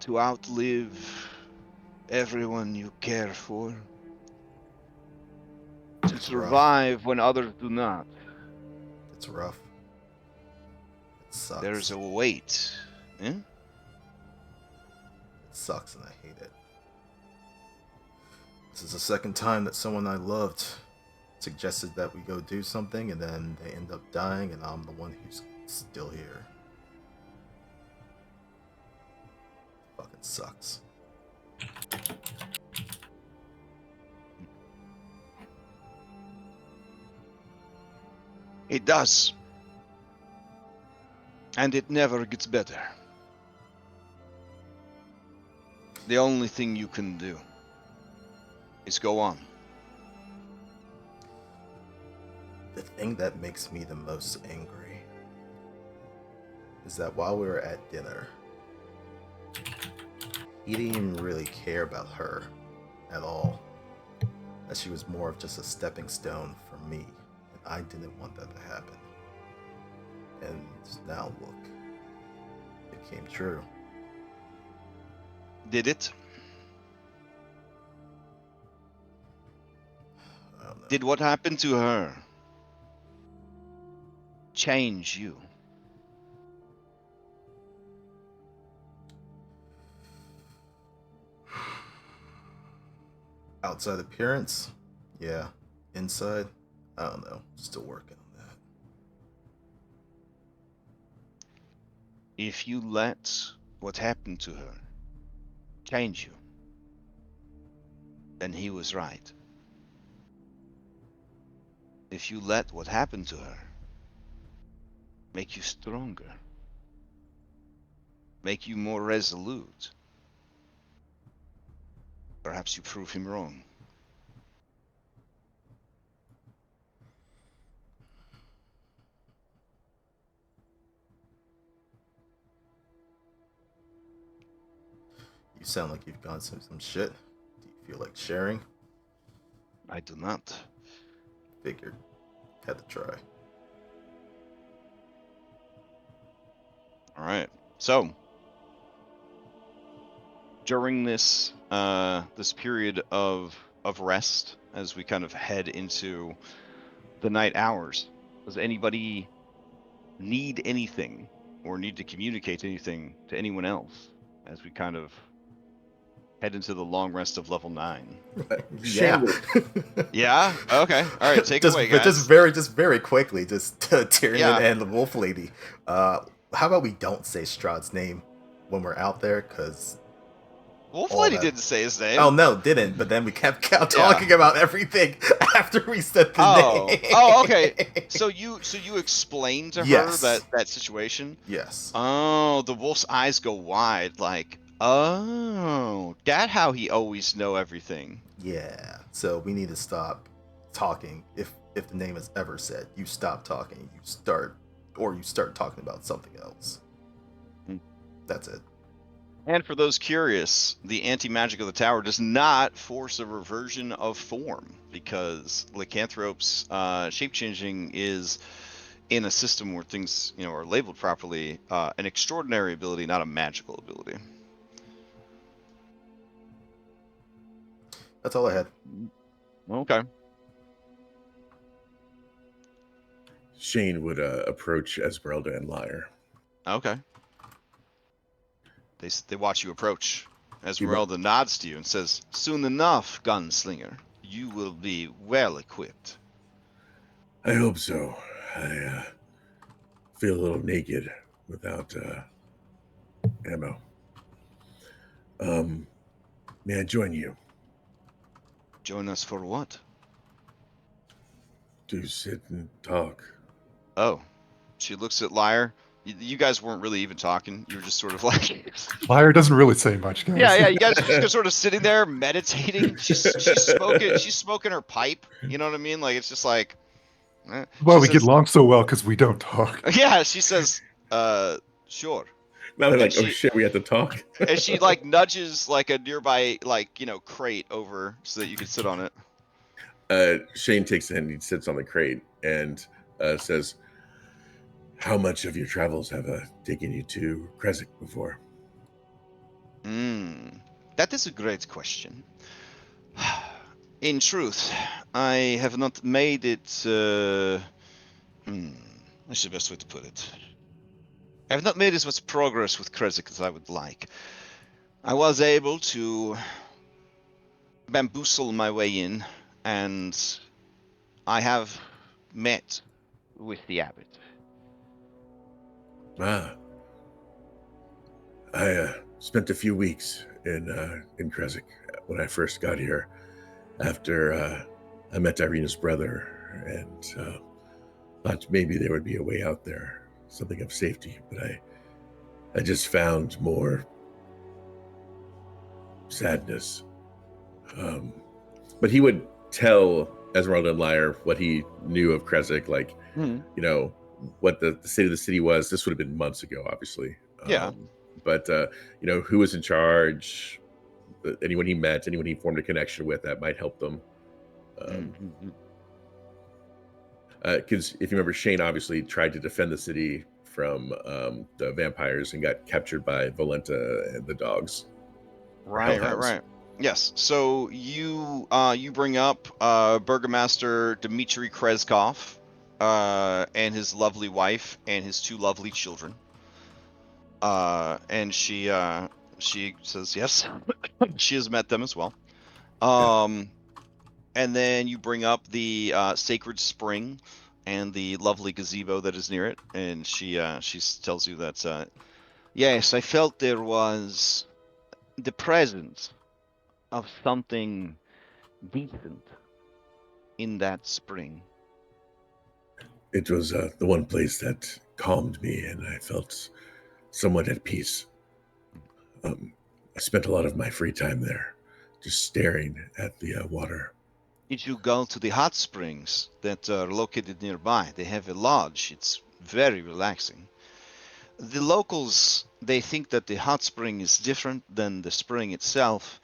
To outlive everyone you care for, to It's survive when others do not, It's rough. It sucks. there's a weight. Eh? It sucks and I hate it. This is the second time that someone I loved suggested that we go do something and then they end up dying and I'm the one who's still here. Fucking sucks. It does. And it never gets better. The only thing you can do is go on. The thing that makes me the most angry is that while we were at dinner, he didn't even really care about her at all. That she was more of just a stepping stone for me, and I didn't want that to happen. And now look, it came true. Did it? I don't know. Did what happened to her change you? Outside appearance? Yeah. Inside? I don't know. Still working on that. If you let what happened to her change you, then he was right. If you let what happened to her make you stronger, make you more resolute, perhaps you prove him wrong. You sound like you've gone through some shit. Do you feel like sharing? I do not. Figured. Had to try. All right. So during this this period of rest, as we kind of head into the night hours, does anybody need anything or need to communicate anything to anyone else as we kind of head into the long rest of level 9? Yeah. Yeah. Okay. All right. Take it away, But guys. just very quickly, just Tyrion Yeah. and the Wolf Lady. How about we don't say Strahd's name when we're out there? Because Wolf all Lady that- didn't say his name. oh no, didn't. But then we kept talking about everything after we said the name. Oh, okay. So you explained to Yes. her that situation. Yes. Oh, the wolf's eyes go wide, like, oh, that how he always know everything. Yeah. So we need to stop talking. If the name is ever said, you stop talking. You start talking about something else. Hmm. That's it. And for those curious, the anti-magic of the tower does not force a reversion of form, because Lycanthrope's shape-changing is in a system where things, are labeled properly, an extraordinary ability, not a magical ability. That's all I had. Okay. Shane would approach Esmeralda and Lyre. Okay. They watch you approach. You Esmeralda nods to you and says, "Soon enough, gunslinger. You will be well equipped." I hope so. I feel a little naked without ammo. May I join you Join us for what? to sit and talk? Oh. She looks at Lyre. You guys weren't really even talking. You were just sort of like, Lyre doesn't really say much, guys. yeah. You guys are just sort of sitting there meditating. She's smoking her pipe. You know what I mean? Like it's just like. Well, She we get says, along so well because we don't talk. yeah. She says, sure. Now they're And like, oh shit, we have to talk. And she like nudges like a nearby crate over so that you can sit on it. Shane takes it and he sits on the crate and says, "How much of your travels have taken you to Kresik before?" That is a great question. In truth, I have not made it. That's the best way to put it. I have not made as much progress with Kresik as I would like. I was able to bamboozle my way in, and I have met with the abbot. I spent a few weeks in Kresik when I first got here. After I met Irina's brother, and thought maybe there would be a way out there, something of safety. But I just found more sadness. But he would tell Esmeralda and Lyre what he knew of Kresik, like what the state of the city was. This would have been months ago, obviously. Yeah. But who was in charge, anyone he met, anyone he formed a connection with that might help them. Because if you remember, Shane obviously tried to defend the city from the vampires and got captured by Volenta and the dogs. Right. Yes. So you bring up Burgomaster Dmitry Kreskov and his lovely wife and his two lovely children. And she says yes. She has met them as well. And then you bring up the sacred spring and the lovely gazebo that is near it, and she tells you that yes, I felt there was the presence of something decent in that spring. It was the one place that calmed me, and I felt somewhat at peace. I spent a lot of my free time there, just staring at the water. Did you go to the hot springs that are located nearby? They have a lodge. It's very relaxing. The locals, they think that the hot spring is different than the spring itself,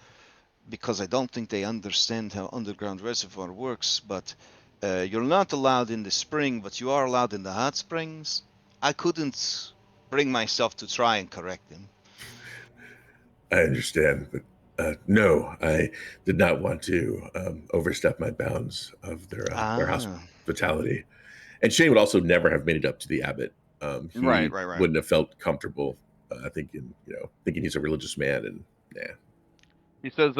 because I don't think they understand how underground reservoir works, but you're not allowed in the spring, but you are allowed in the hot springs. I couldn't bring myself to try and correct them. I understand, but no, I did not want to overstep my bounds of their hospitality. And Shane would also never have made it up to the abbot. He Right. wouldn't have felt comfortable thinking he's a religious man, and He says,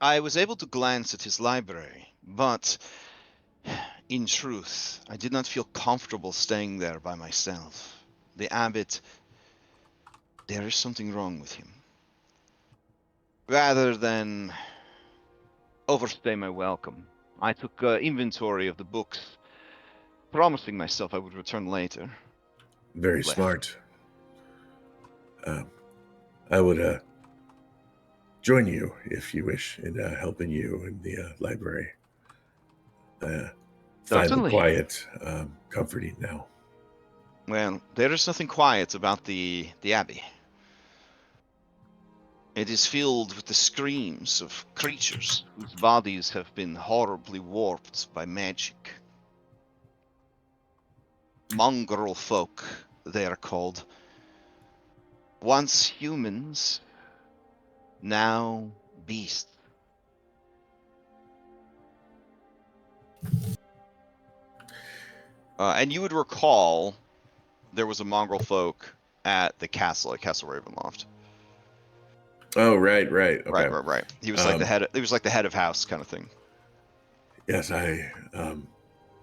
I was able to glance at his library, but in truth, I did not feel comfortable staying there by myself. The abbot, there is something wrong with him. Rather than overstay my welcome, I took inventory of the books, promising myself I would return later. Very smart. I would join you if you wish in helping you in the library. Find the quiet comforting now. Well, there is nothing quiet about the abbey. It is filled with the screams of creatures whose bodies have been horribly warped by magic. mongrel folk, they are called. Once humans, now beasts. And you would recall there was a mongrel folk at the castle, at Castle Ravenloft. Oh, right. Okay. Right. He was like the head. He was like the head of house kind of thing. Yes, I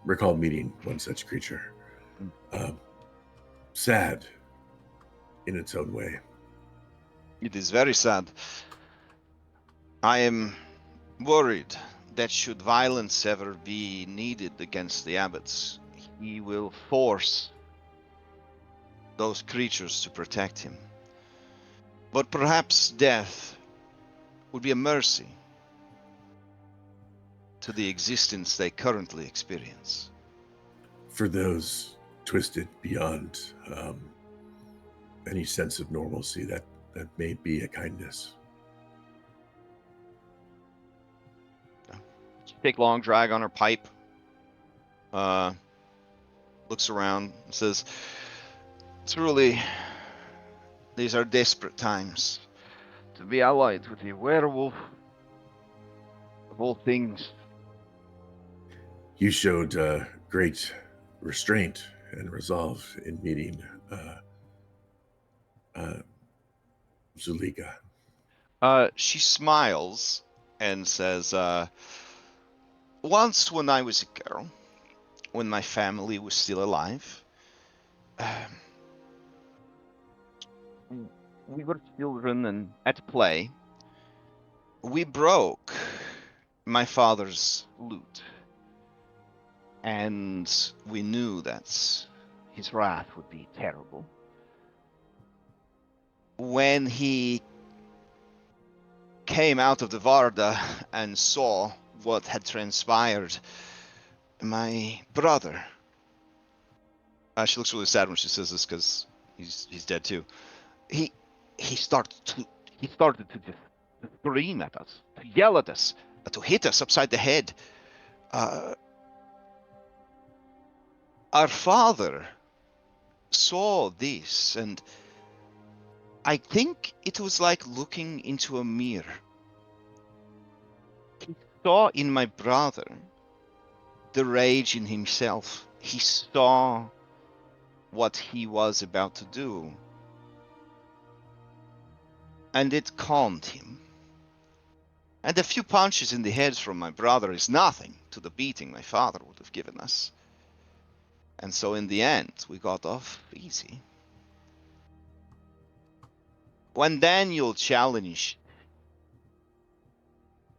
recall meeting one such creature. Sad in its own way. It is very sad. I am worried that should violence ever be needed against the abbots, he will force those creatures to protect him. But perhaps death would be a mercy to the existence they currently experience. For those twisted beyond any sense of normalcy, that may be a kindness. Take long drag on her pipe. Looks around and says, "Truly, these are desperate times. To be allied with a werewolf, of all things." You showed great restraint and resolve in meeting Zulika. She smiles and says, "Once when I was a girl, when my family was still alive, we were children and at play. We broke my father's lute, and we knew that his wrath would be terrible. When he came out of the Varda and saw what had transpired, my brother," she looks really sad when she says this because he's dead too. He started to just scream at us, to yell at us, to hit us upside the head. Our father saw this, and I think it was like looking into a mirror. He saw in my brother the rage in himself. He saw what he was about to do, and it calmed him. And a few punches in the head from my brother is nothing to the beating my father would have given us. And so in the end, we got off easy. When Daniel challenged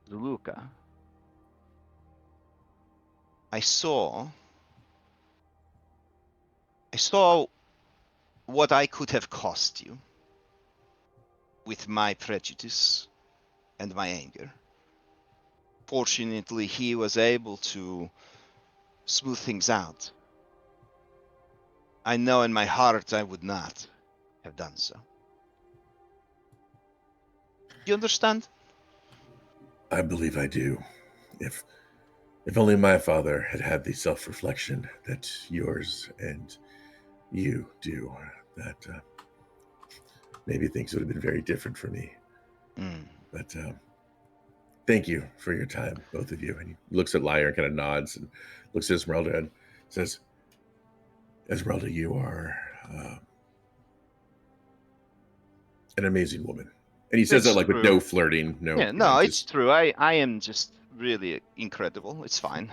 Luca, I saw what I could have cost you with my prejudice and my anger. Fortunately, he was able to smooth things out. I know in my heart I would not have done so. You understand? I believe I do. If only my father had had the self-reflection that yours and you do, that maybe things would have been very different for me. But thank you for your time, both of you. And he looks at Lyre and kind of nods and looks at Esmeralda and says, "Esmeralda, you are an amazing woman." And he says It's that like true. with no flirting, no. Yeah, no, it's true. I am just really incredible. It's fine.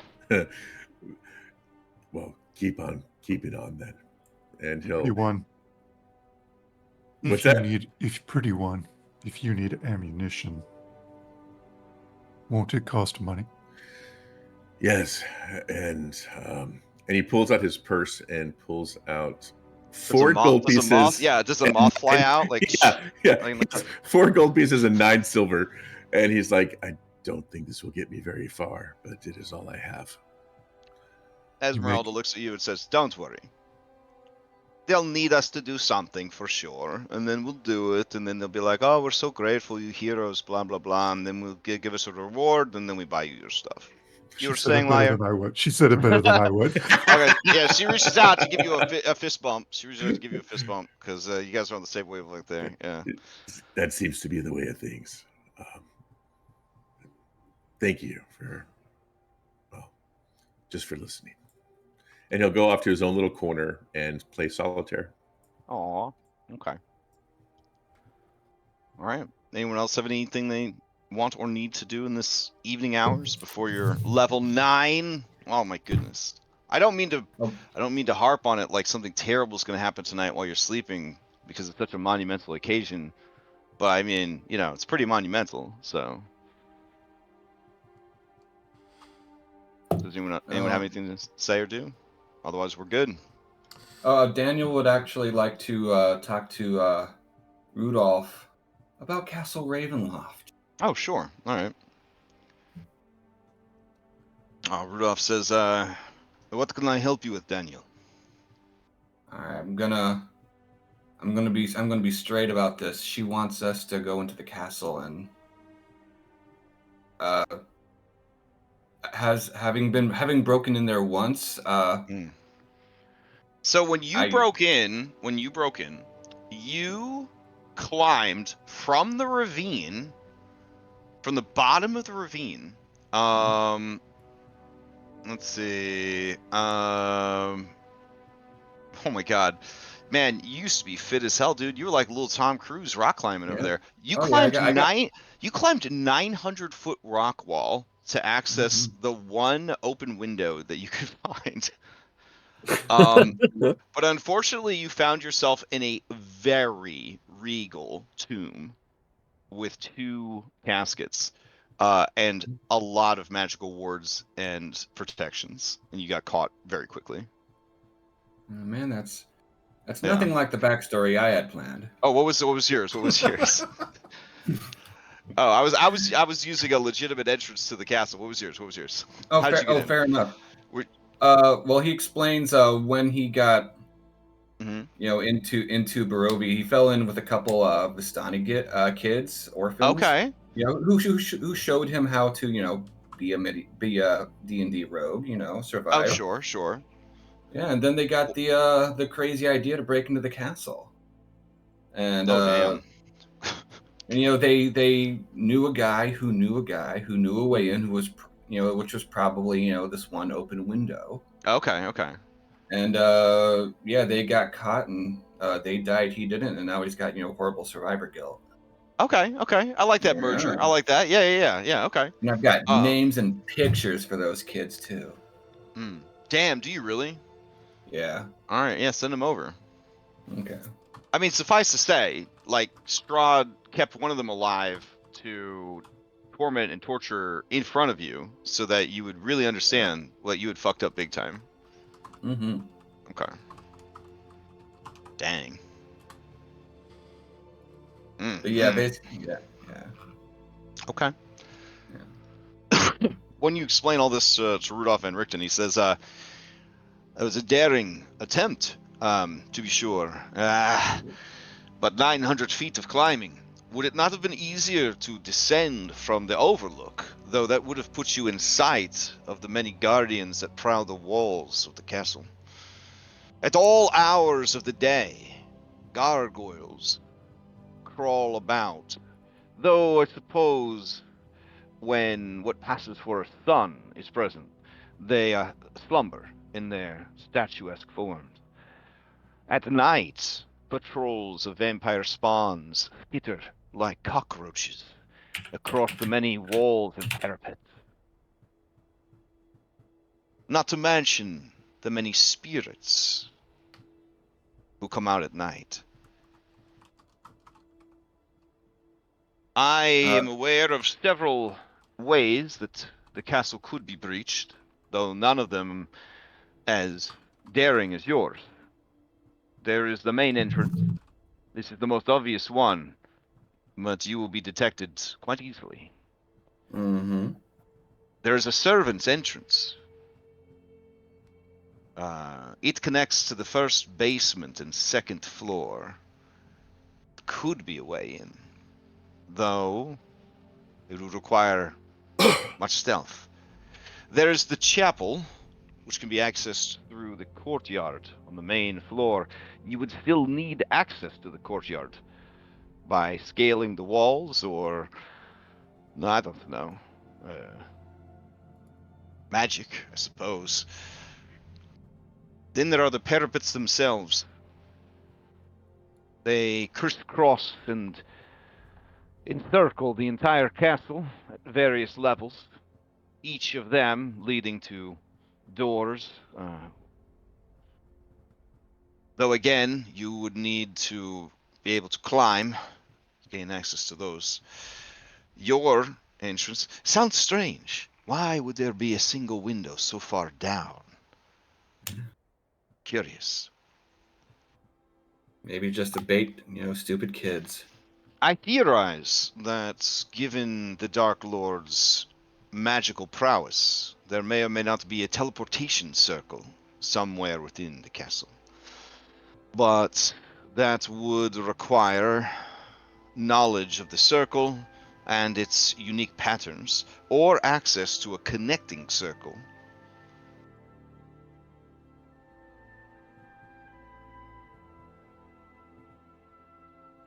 Well, keep on keeping on then, and he'll. Pretty one. What's If you that? need, if pretty one, if you need ammunition, won't it cost money? Yes, and he pulls out his purse and pulls out 4 gold pieces. Does a moth fly out? Like yeah, like 4 gold pieces and 9 silver, and he's like, "I don't think this will get me very far, but it is all I have." Esmeralda looks at you and says, "Don't worry. They'll need us to do something for sure, and then we'll do it, and then they'll be like, oh, we're so grateful, you heroes, blah, blah, blah, and then we'll give us a reward, and then we buy you your stuff." You were She said it saying, better Liar? than I would. She said it better than I would. Okay, yeah, she reaches out to give you a fist bump. She reaches out to give you a fist bump because you guys are on the same wavelength there. Yeah. That seems to be the way of things. Thank you for, well, just for listening. And he'll go off to his own little corner and play solitaire. Aw. Okay. All right. Anyone else have anything they want or need to do in this evening hours before your level 9? Oh my goodness. I don't mean to harp on it like something terrible is going to happen tonight while you're sleeping because it's such a monumental occasion. But I mean, it's pretty monumental. So, does anyone have anything to say or do? Otherwise, we're good. Daniel would actually like to talk to Rudolph about Castle Ravenloft. Oh, sure. All right. Rudolph says, "What can I help you with, Daniel?" All right, I'm gonna be straight about this. She wants us to go into the castle and having broken in there once. So when you broke in, you climbed from the ravine, from the bottom of the ravine. Let's see. Oh my God, man, you used to be fit as hell, dude. You were like little Tom Cruise rock climbing over there. You climbed You climbed 900-foot rock wall to access the one open window that you could find. But unfortunately, you found yourself in a very regal tomb with 2 caskets and a lot of magical wards and protections, and you got caught very quickly. Oh, man, that's nothing like the backstory I had planned. Oh, what was yours? What was yours? Oh, I was using a legitimate entrance to the castle. What was yours? Oh, How did you get in? Fair enough. Well, he explains when he got into Barovia, he fell in with a couple of Vistani kids, orphans. Okay. Who showed him how to be a D&D rogue, survive. Oh, sure. Yeah, and then they got the crazy idea to break into the castle. And damn. and they knew a guy who knew a way in, who was which was probably this one open window. Okay. And they got caught and they died. He didn't, and now he's got horrible survivor guilt. Okay. I like that merger. I like that. Yeah. Okay. And I've got names and pictures for those kids too. Damn, do you really? Yeah. All right. Yeah, send them over. Okay. I mean, suffice to say, like, Strahd kept one of them alive to torment and torture in front of you so that you would really understand what you had fucked up big time. Mm-hmm. Okay. Dang. But yeah, basically, yeah. Okay. Yeah. When you explain all this to Rudolph and Richten, he says, it was a daring attempt, to be sure. But 900 feet of climbing. Would it not have been easier to descend from the overlook, though that would have put you in sight of the many guardians that prowl the walls of the castle? At all hours of the day, gargoyles crawl about, though I suppose when what passes for a sun is present, they slumber in their statuesque forms. At night, patrols of vampire spawns skitter like cockroaches across the many walls and parapets. Not to mention the many spirits who come out at night. I am aware of several ways that the castle could be breached, though none of them as daring as yours. There is the main entrance. This is the most obvious one, but you will be detected quite easily. Mm-hmm. There is a servant's entrance. It connects to the first basement and second floor. Could be a way in, though it would require much stealth. There's the chapel, which can be accessed through the courtyard on the main floor. You would still need access to the courtyard by scaling the walls or, no, I don't know, magic, I suppose. Then there are the parapets themselves. They crisscross and encircle the entire castle at various levels, each of them leading to doors. Though again, you would need to be able to climb to gain access to those. Your entrance sounds strange. Why would there be a single window so far down? Curious. Maybe just to bait, stupid kids. I theorize that given the Dark Lord's magical prowess, there may or may not be a teleportation circle somewhere within the castle. But that would require knowledge of the circle and its unique patterns, or access to a connecting circle.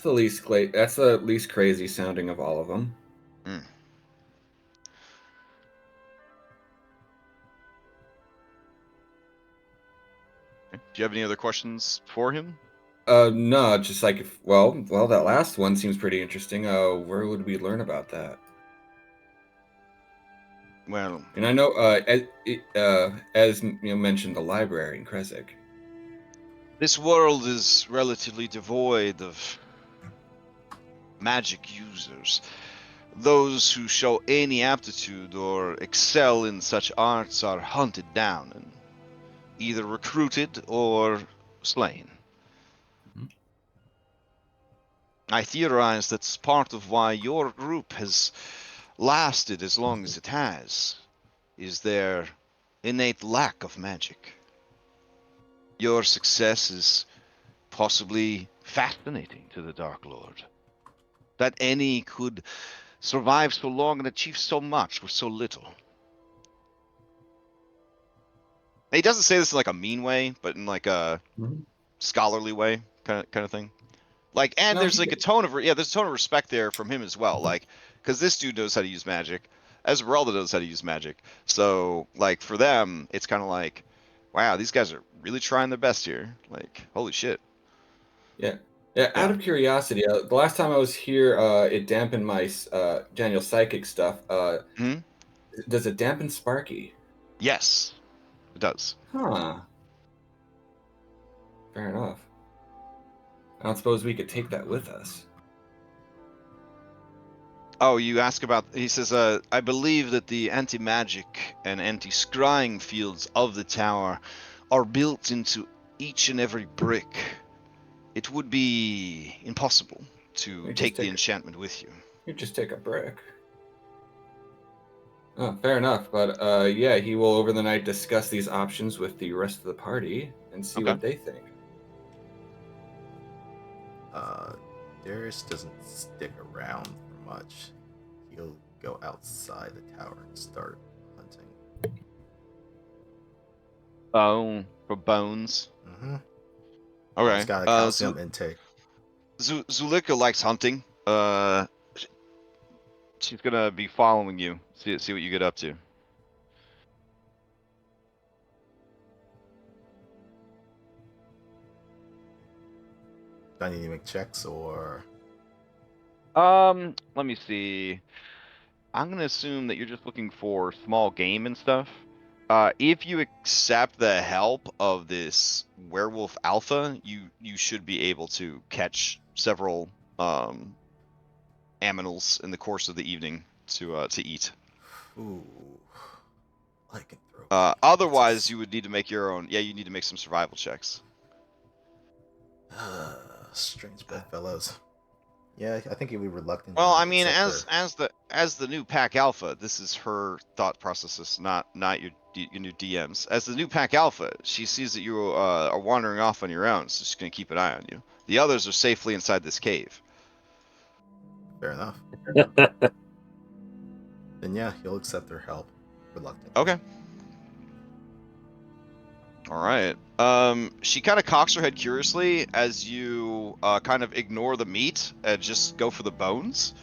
That's the least crazy sounding of all of them. Mm. Do you have any other questions for him? No, just like well, that last one seems pretty interesting. Where would we learn about that? Well, And I know, as mentioned, the library in Kresik. this world is relatively devoid of magic users. Those who show any aptitude or excel in such arts are hunted down and either recruited or slain. Mhm. I theorize that's part of why your group has lasted as long as it has, is their innate lack of magic. Your success is possibly fascinating to the Dark Lord. That any could survive so long and achieve so much with so little. He doesn't say this in like a mean way, but in like a scholarly way, kind of thing. Like, and No, there's like a tone of there's a tone of respect there from him as well. Like, because this dude knows how to use magic, Esmeralda knows how to use magic. So, like, for them, it's kind of like, wow, these guys are really trying their best here. Like, holy shit. Yeah. Out of curiosity, the last time I was here, it dampened my Daniel psychic stuff. Hmm? Does it dampen Sparky? Yes, it does. Huh. Fair enough. I don't suppose we could take that with us. Oh, you ask about, he says, I believe that the anti-magic and anti-scrying fields of the tower are built into each and every brick. It would be impossible to take the enchantment with you. You just take a brick. Oh, fair enough. But yeah, he will over the night discuss these options with the rest of the party and see what they think. Darius doesn't stick around for much. He'll go outside the tower and start hunting. Oh, for bones. Mm-hmm. Okay. He's got a calcium intake. Zulika likes hunting. She's gonna be following you. See what you get up to. Do I need to make checks or? Let me see. I'm gonna assume that you're just looking for small game and stuff. If you accept the help of this werewolf alpha, you should be able to catch several aminals in the course of the evening to eat. Ooh, I can throw. Otherwise, you would need to make your own. Yeah, you need to make some survival checks. Strange bedfellows. Yeah, I think he'd be reluctant. Well, I mean, as the new pack alpha, this is her thought processes, not your new DMs. As the new pack alpha, she sees that you are wandering off on your own, so she's gonna keep an eye on you. The others are safely inside this cave. Fair enough. Then yeah, he'll accept their help. reluctantly. Okay. All right. She kind of cocks her head curiously as you kind of ignore the meat and just go for the bones.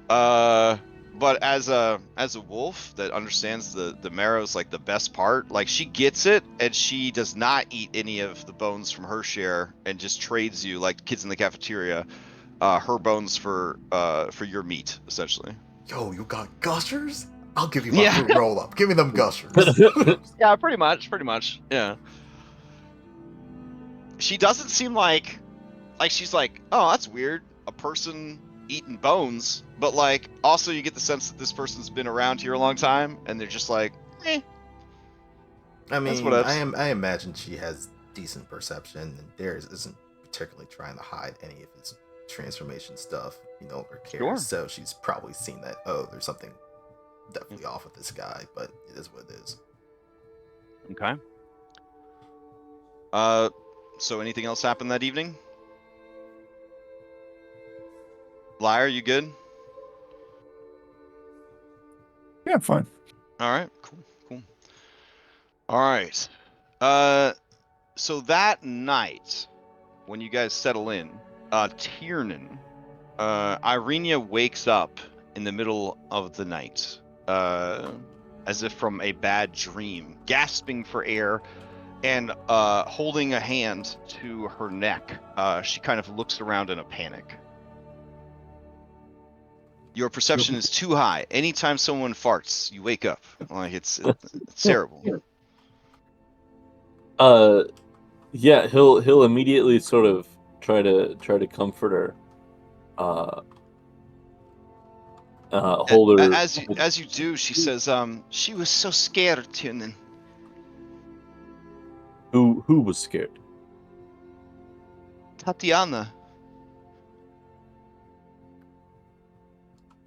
But as a wolf that understands the marrow's like the best part, like she gets it and she does not eat any of the bones from her share and just trades you like kids in the cafeteria, her bones for your meat essentially. Yo, you got gushers? I'll give you my Yeah. fruit roll up. Give me them gushers. Yeah, pretty much. Yeah. She doesn't seem like she's like, oh, that's weird, a person eating bones, but like also you get the sense that this person's been around here a long time and they're just like, eh, I that's mean, whatevs. I imagine she has decent perception, and Darius isn't particularly trying to hide any of his transformation stuff, or Sure. cares. So she's probably seen that, oh, there's something definitely off with this guy, but it is what it is. Okay. So anything else happened that evening? Liar, you good? Yeah, fine. All right, cool. All right. So that night, when you guys settle in, Tiernan, Irenia wakes up in the middle of the night, as if from a bad dream, gasping for air and holding a hand to her neck. She kind of looks around in a panic. Your perception is too high. Anytime someone farts, you wake up. Like it's terrible. Yeah, he'll immediately sort of try to comfort her. Hold her. As you do, she says, she was so scared, Tiernan. Who was scared? Tatiana.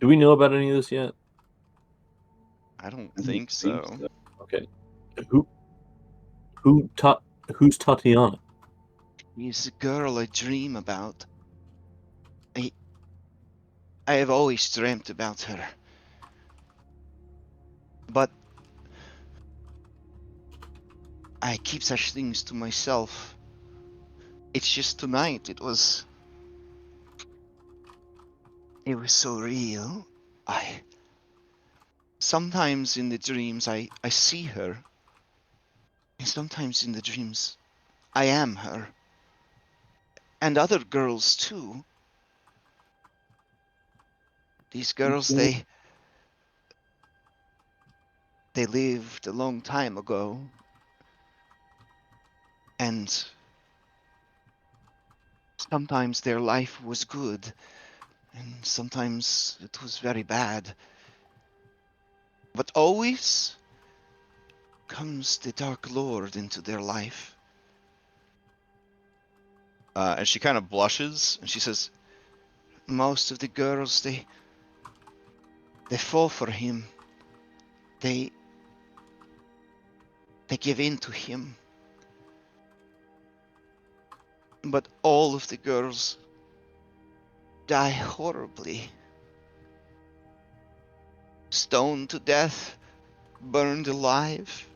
Do we know about any of this yet? I don't think so. Okay. Who's Tatiana? She's the girl I dream about. I have always dreamt about her. But I keep such things to myself. It's just tonight, it was so real. Sometimes in the dreams I see her. And sometimes in the dreams I am her. And other girls too. These girls, they lived a long time ago. And sometimes their life was good. And sometimes it was very bad. But always comes the Dark Lord into their life. And she kind of blushes and she says, most of the girls, they fall for him. They give in to him. But all of the girls die horribly. Stoned to death, burned alive,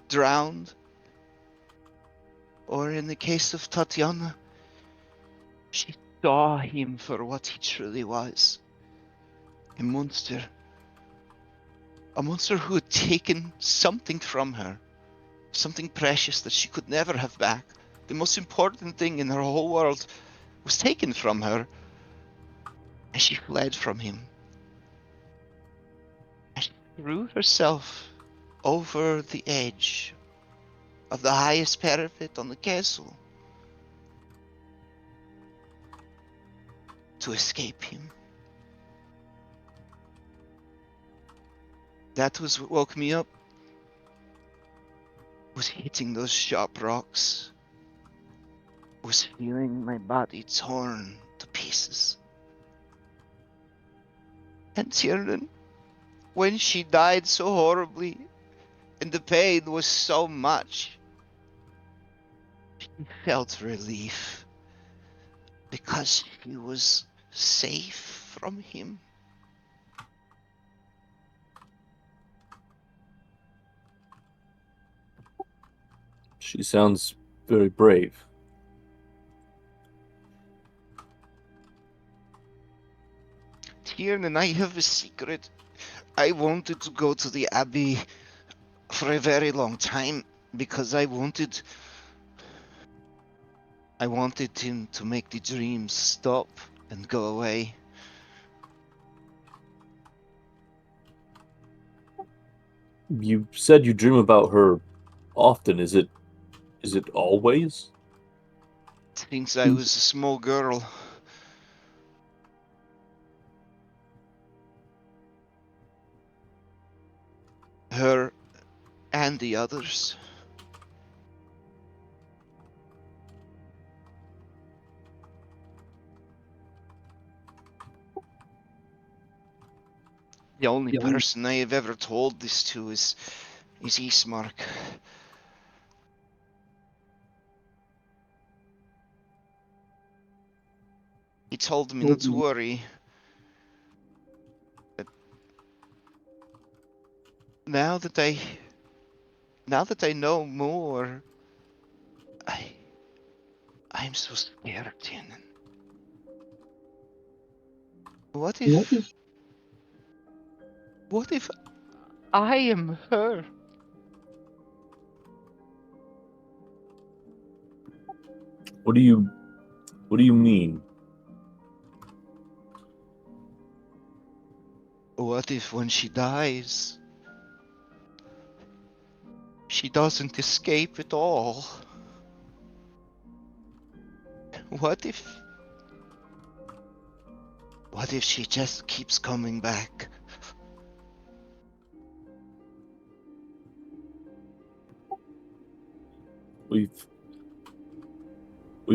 drowned. Or in the case of Tatiana, she saw him for what he truly was. A monster. A monster who had taken something from her. Something precious that she could never have back. The most important thing in her whole world was taken from her. And she fled from him. And she threw herself over the edge of the highest parapet on the castle to escape him. That was what woke me up. Was hitting those sharp rocks. Was feeling my body torn to pieces. And Tiernan, when she died so horribly, and the pain was so much, she felt relief. Because she was safe from him. She sounds very brave. Tiernan, I have a secret. I wanted to go to the Abbey for a very long time because I wanted him to make the dreams stop and go away. You said you dream about her often. Is it always? Since I was a small girl. Her and the others. The only person I have ever told this to is Ismark. He told me not to worry. But now that I know more, I'm so scared, Tiernan. What if I am her? What do you mean? What if when she dies, she doesn't escape at all? What if she just keeps coming back? We've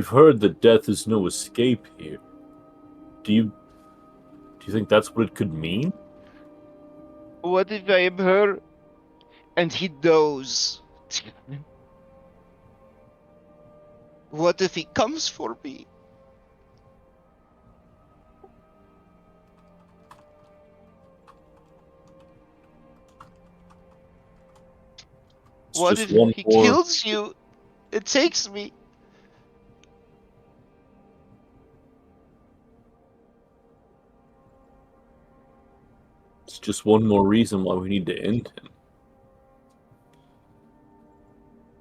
heard that death is no escape here. Do you think that's what it could mean? What if I am her and he knows? What if he comes for me? It's What just if one he more. kills you and takes me? It's just one more reason why we need to end him.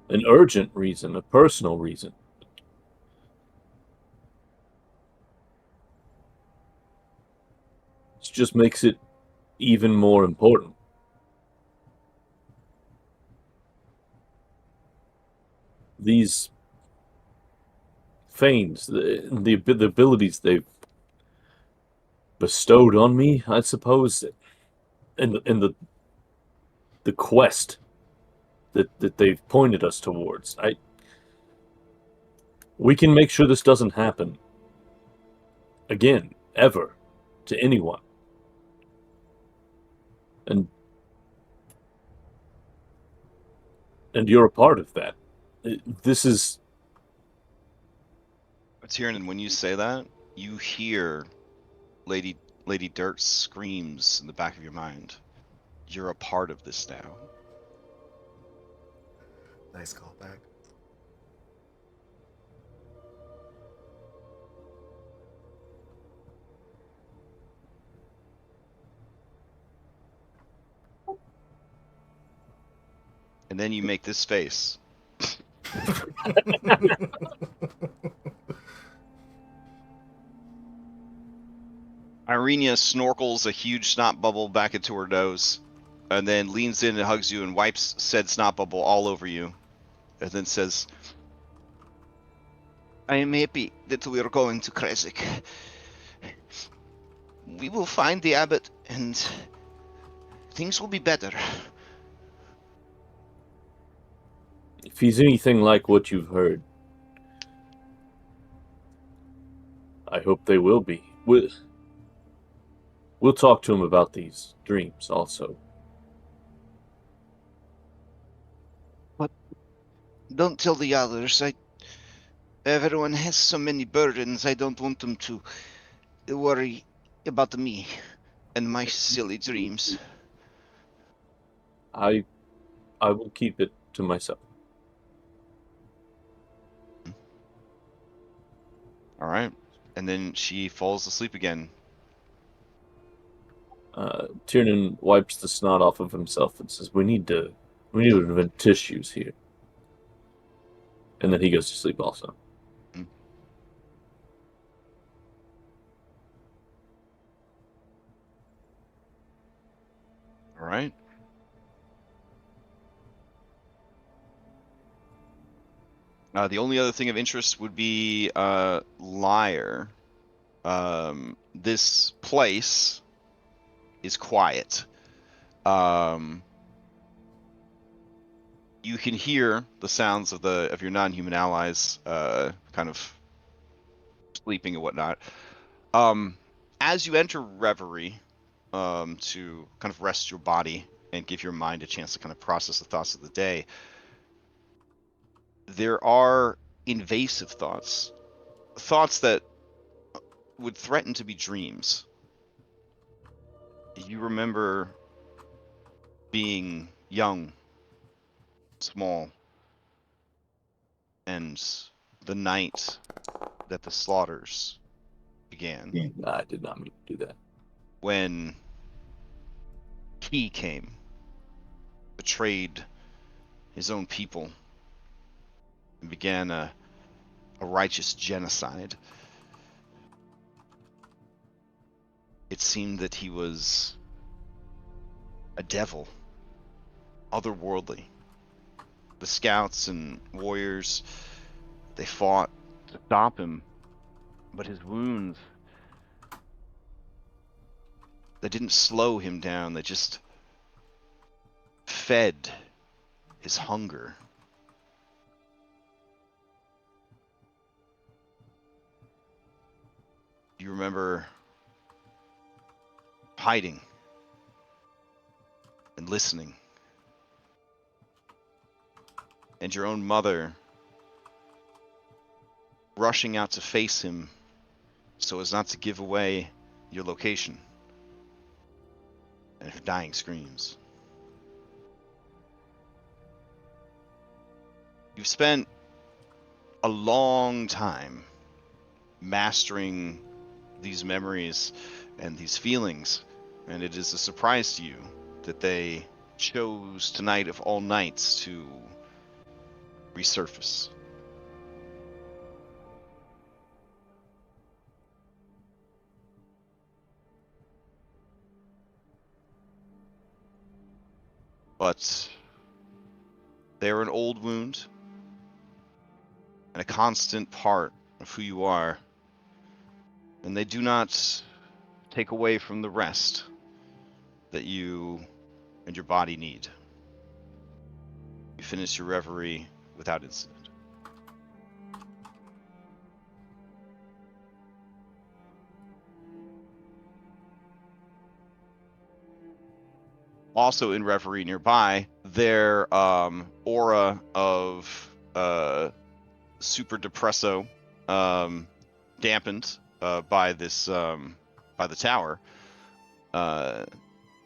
An urgent reason, a personal reason. It just makes it even more important. These Fanes, the abilities they've bestowed on me, I suppose, in the quest that they've pointed us towards. We can make sure this doesn't happen again, ever, to anyone. And you're a part of that. This is... Tiernan, when you say that, you hear Lady Dirt's screams in the back of your mind. You're a part of this now. Nice callback. And then you make this face. Irenia snorkels a huge snot bubble back into her nose, and then leans in and hugs you and wipes said snot bubble all over you, and then says, I am happy that we are going to Kresik. We will find the abbot, and things will be better. If he's anything like what you've heard, I hope they will be. We'll talk to him about these dreams also. But don't tell the others. Everyone has so many burdens. I don't want them to worry about me and my silly dreams. I will keep it to myself. All right. And then she falls asleep again. Tiernan wipes the snot off of himself and says, we need to invent tissues here. And then he goes to sleep also. All right. The only other thing of interest would be Lyre. This place is quiet. You can hear the sounds of your non-human allies kind of sleeping and whatnot. As you enter reverie, to kind of rest your body and give your mind a chance to kind of process the thoughts of the day, there are invasive thoughts that would threaten to be dreams. You remember being young, small, and the night that the slaughters began. I did not mean to do that. When he came, betrayed his own people, and began a righteous genocide. It seemed that he was a devil, otherworldly. The scouts and warriors, they fought to stop him, but his wounds, they didn't slow him down, they just fed his hunger. You remember hiding and listening, and your own mother rushing out to face him so as not to give away your location, and her dying screams. You've spent a long time mastering these memories and these feelings, and it is a surprise to you that they chose tonight of all nights to resurface. But they're an old wound and a constant part of who you are, and they do not take away from the rest that you and your body need. You finish your reverie without incident. Also in reverie nearby, their aura of super depresso, dampened by this by the tower.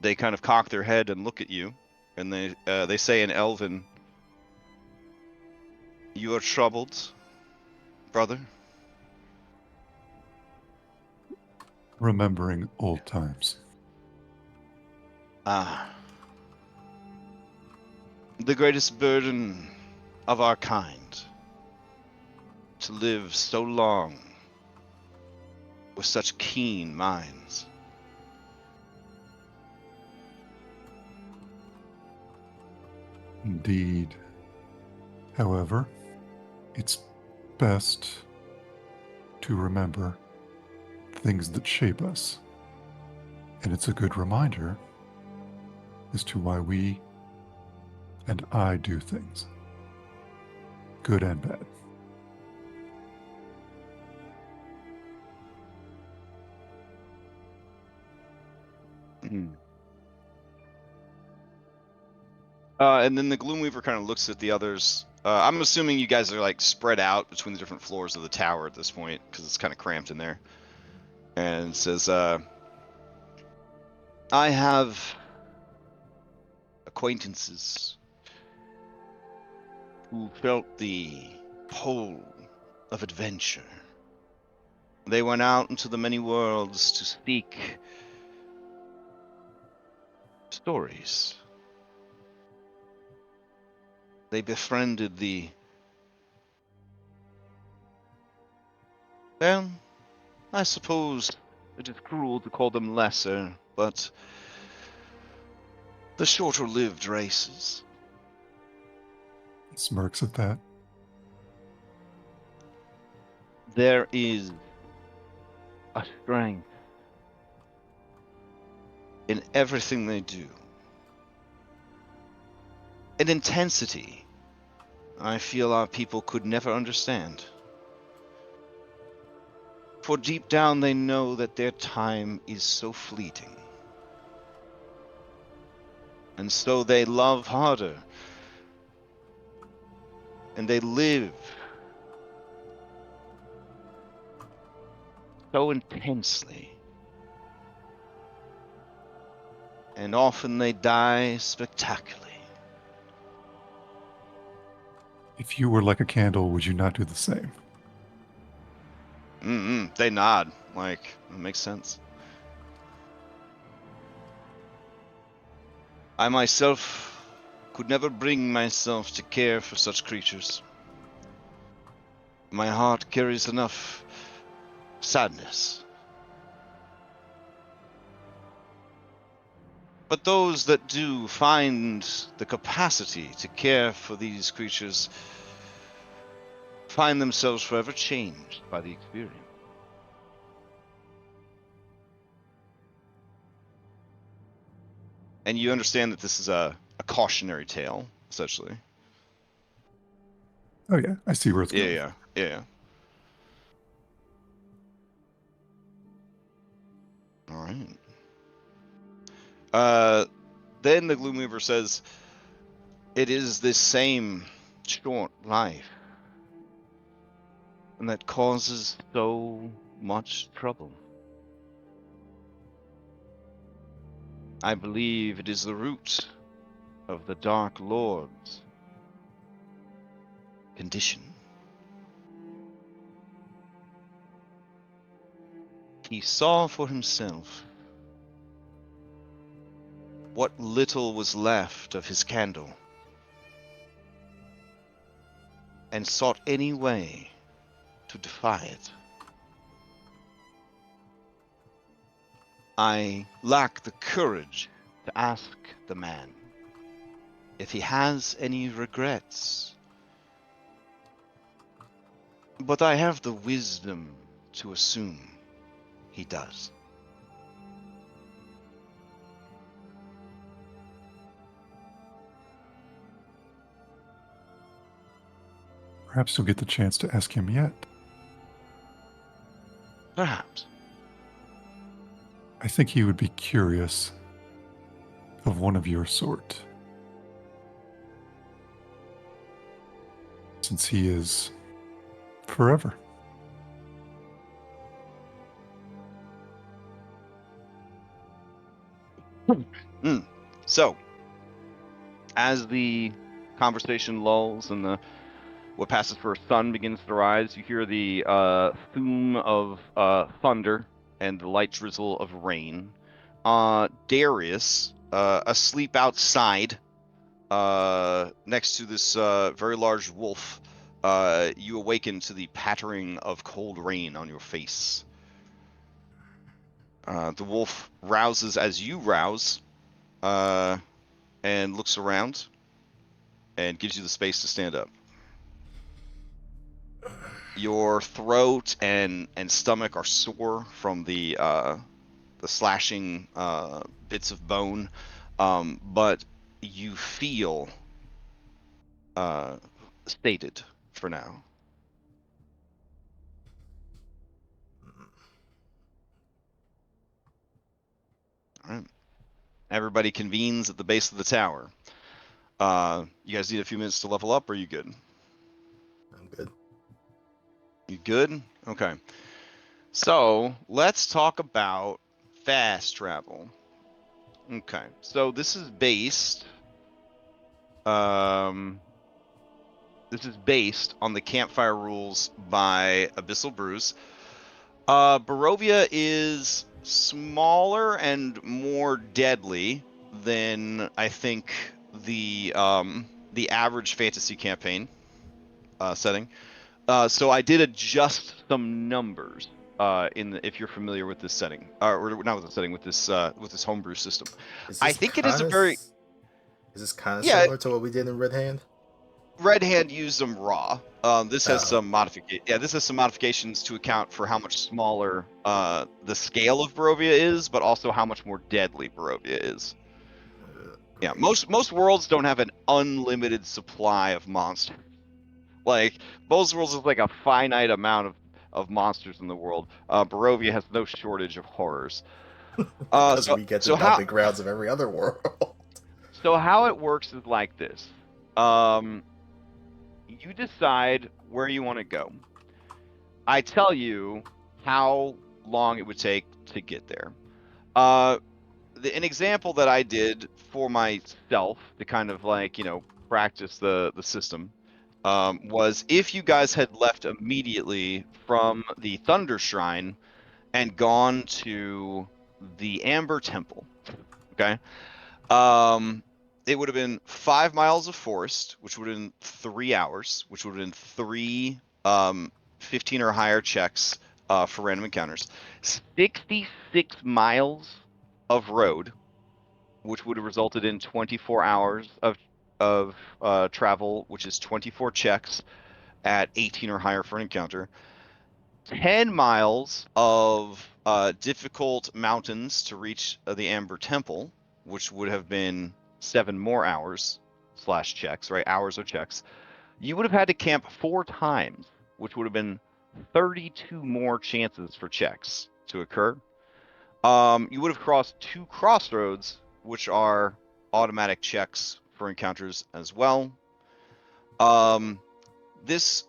They kind of cock their head and look at you, and they say in Elven, "You are troubled, brother?" Remembering old times. The greatest burden of our kind, to live so long with such keen minds. Indeed. However, it's best to remember things that shape us. And it's a good reminder as to why we and I do things, good and bad. And then the Gloomweaver kind of looks at the others. I'm assuming you guys are like spread out between the different floors of the tower at this point, because it's kind of cramped in there. And says, I have acquaintances who felt the pull of adventure, They went out into the many worlds to seek stories. They befriended the... Well, I suppose it is cruel to call them lesser, but the shorter-lived races. Smirks at that. There is a strength in everything they do. An intensity I feel our people could never understand. For deep down they know that their time is so fleeting. And so they love harder. And they live so intensely. And often they die spectacularly. If you were like a candle, would you not do the same? They nod. Like, it makes sense. I myself could never bring myself to care for such creatures. My heart carries enough sadness. But those that do find the capacity to care for these creatures find themselves forever changed by the experience. And you understand that this is a cautionary tale, essentially. Oh yeah, I see where it's going. Yeah. All right. Then the Gloomweaver says, "It is this same short life, and that causes so much trouble. I believe it is the root of the Dark Lord's condition. He saw for himself what little was left of his candle, and sought any way to defy it. I lack the courage to ask the man if he has any regrets, but I have the wisdom to assume he does." Perhaps you'll get the chance to ask him yet. Perhaps. I think he would be curious of one of your sort. Since he is forever. So, as the conversation lulls and what passes for a sun begins to rise, you hear the boom of thunder and the light drizzle of rain. Darius, asleep outside, next to this very large wolf, you awaken to the pattering of cold rain on your face. The wolf rouses as you rouse, and looks around, and gives you the space to stand up. Your throat and stomach are sore from the slashing bits of bone, but you feel sated for now. All right. Everybody convenes at the base of the tower. You guys need a few minutes to level up, or are you good? I'm good. You good? Okay. So let's talk about fast travel. Okay. So this is based on the campfire rules by Abyssal Brews. Barovia is smaller and more deadly than I think the average fantasy campaign setting. So I did adjust some numbers if you're familiar with this setting, or not with the setting, with this homebrew system. I think it is a very Is this kind of yeah. similar to what we did in Red Hand? Red Hand used them raw. This has Oh, some modifications to account for how much smaller the scale of Barovia is, but also how much more deadly Barovia is. Yeah, great. most worlds don't have an unlimited supply of monsters. Like most worlds is like a finite amount of monsters in the world. Barovia has no shortage of horrors. Because So we get the so how dumping grounds of every other world. so how it works is like this. You decide where you want to go. I tell you how long it would take to get there. Uh, an example that I did for myself to kind of like, practice the system was if you guys had left immediately from the Thunder Shrine and gone to the Amber Temple, okay? It would have been 5 miles of forest, which would have been 3 hours, which would have been three 15 or higher checks for random encounters. 66 miles of road, which would have resulted in 24 hours of travel, which is 24 checks at 18 or higher for an encounter. 10 miles of difficult mountains to reach the Amber Temple, which would have been 7 more hours / checks, right? Hours of checks. You would have had to camp 4 times, which would have been 32 more chances for checks to occur. You would have crossed 2 crossroads, which are automatic checks for encounters as well. This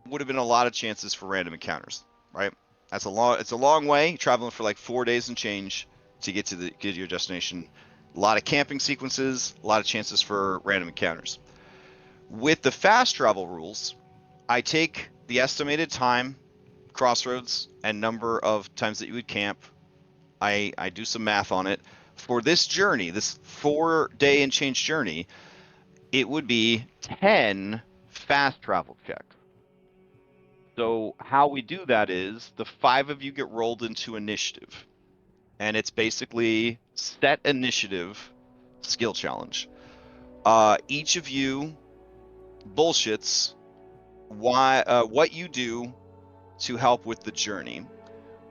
would have been a lot of chances for random encounters, right? It's a long way, traveling for like 4 days and change to get to your destination. A lot of camping sequences, a lot of chances for random encounters. With the fast travel rules, I take the estimated time, crossroads, and number of times that you would camp. I do some math on it. For this journey, this 4-day and change journey, it would be 10 fast travel checks. So how we do that is the 5 of you get rolled into initiative. And it's basically set initiative skill challenge. Each of you bullshits what you do to help with the journey.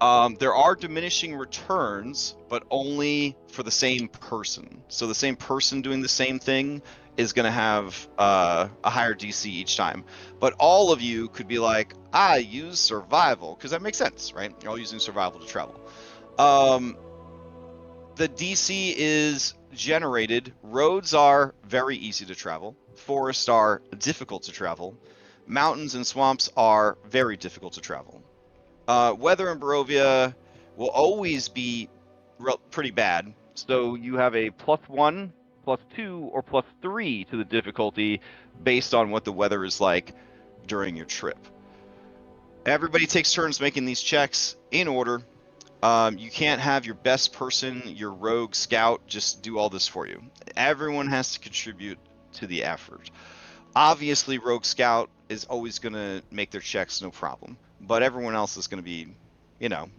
There are diminishing returns, but only for the same person. So the same person doing the same thing is going to have a higher DC each time. But all of you could be like, I use survival, because that makes sense, right? You're all using survival to travel. The DC is generated. Roads are very easy to travel. Forests are difficult to travel. Mountains and swamps are very difficult to travel. Weather in Barovia will always be pretty bad. So you have a +1, +2, or +3 to the difficulty based on what the weather is like during your trip. Everybody takes turns making these checks in order. You can't have your best person, your rogue scout, just do all this for you. Everyone has to contribute to the effort. Obviously, rogue scout is always going to make their checks no problem, but everyone else is going to be,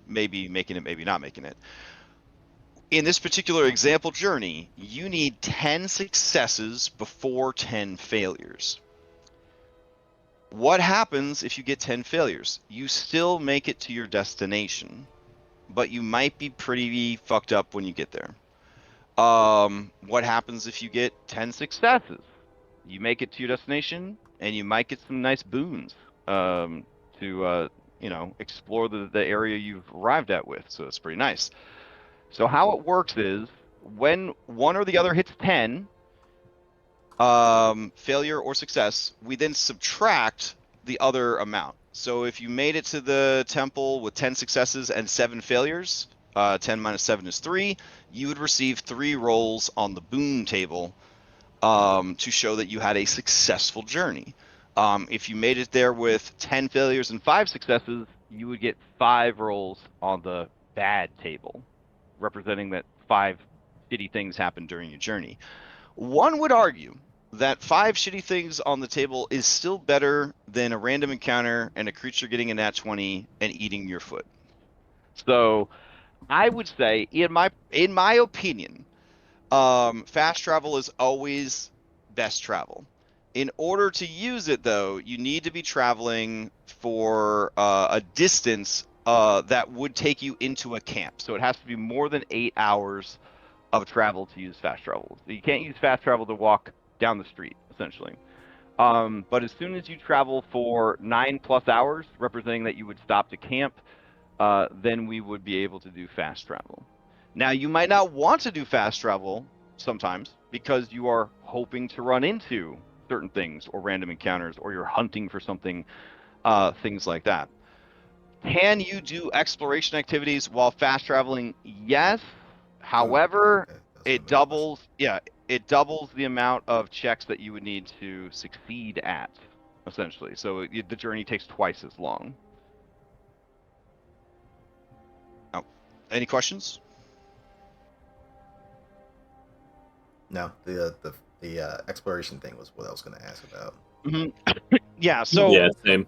maybe making it, maybe not making it. In this particular example journey, you need 10 successes before 10 failures. What happens if you get 10 failures? You still make it to your destination, but you might be pretty fucked up when you get there. What happens if you get 10 successes? You make it to your destination, and you might get some nice boons to explore the area you've arrived at with. So it's pretty nice. So how it works is when one or the other hits 10, failure or success, we then subtract the other amount. So if you made it to the temple with 10 successes and 7 failures, 10 minus 7 is 3, you would receive 3 rolls on the boon table to show that you had a successful journey. If you made it there with 10 failures and 5 successes, you would get 5 rolls on the bad table, representing that 5 shitty things happened during your journey. One would argue that 5 shitty things on the table is still better than a random encounter and a creature getting a nat 20 and eating your foot. So I would say, in my opinion, fast travel is always best travel. In order to use it, though, you need to be traveling for a distance that would take you into a camp. So it has to be more than 8 hours of travel to use fast travel. So you can't use fast travel to walk down the street, essentially. But as soon as you travel for 9+ hours, representing that you would stop to camp, then we would be able to do fast travel. Now, you might not want to do fast travel sometimes because you are hoping to run into certain things or random encounters, or you're hunting for something, things like that. Can you do exploration activities while fast traveling? Yes. However, Okay, that's it gonna be my question. doubles, yeah, it doubles the amount of checks that you would need to succeed at, essentially. So the journey takes twice as long. Oh, any questions? No, the exploration thing was what I was gonna ask about. Yeah. So Yeah, same.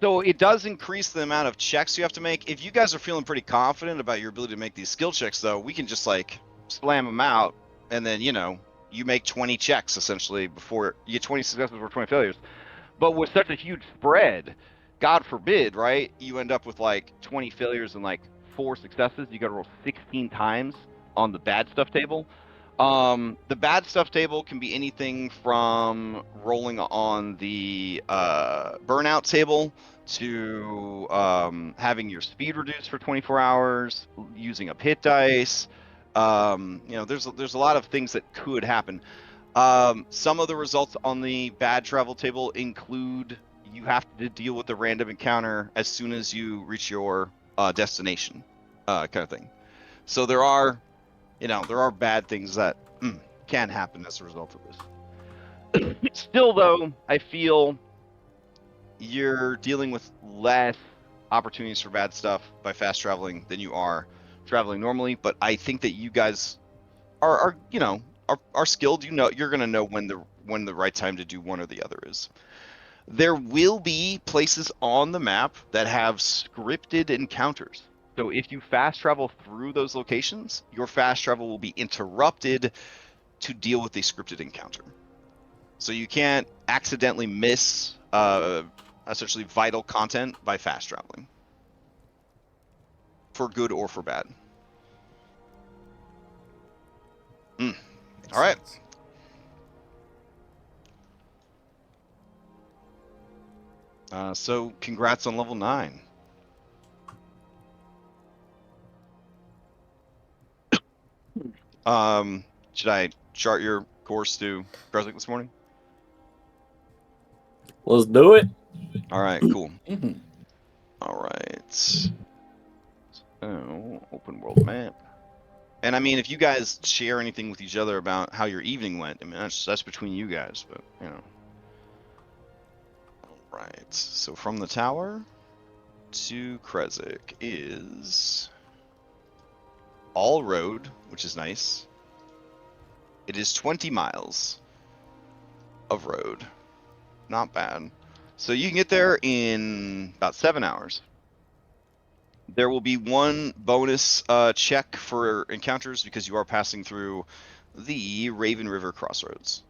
So it does increase the amount of checks you have to make. If you guys are feeling pretty confident about your ability to make these skill checks, though, we can just like slam them out, and then you make 20 checks essentially before you get 20 successes or 20 failures. But with such a huge spread, God forbid, right? You end up with like 20 failures and like 4 successes. You got to roll 16 times on the bad stuff table. The bad stuff table can be anything from rolling on the burnout table to having your speed reduced for 24 hours, using a pit dice. There's a lot of things that could happen. Some of the results on the bad travel table include you have to deal with the random encounter as soon as you reach your destination, kind of thing. So there are bad things that can happen as a result of this. Still, though, I feel you're dealing with less opportunities for bad stuff by fast traveling than you are traveling normally. But I think that you guys are skilled. You're gonna know when the right time to do one or the other is. There will be places on the map that have scripted encounters. So if you fast travel through those locations, your fast travel will be interrupted to deal with a scripted encounter. So you can't accidentally miss essentially vital content by fast traveling, for good or for bad. Makes All right. sense. So congrats on level 9. Should I chart your course to Kresnik this morning? Let's do it. All right, cool. Mhm. All right. So, open world map. And I mean, if you guys share anything with each other about how your evening went, I mean, that's between you guys, but All right. So from the tower to Kresnik is all road, which is nice. It is 20 miles of road. Not bad. So you can get there in about 7 hours. There will be one bonus check for encounters because you are passing through the Raven River Crossroads.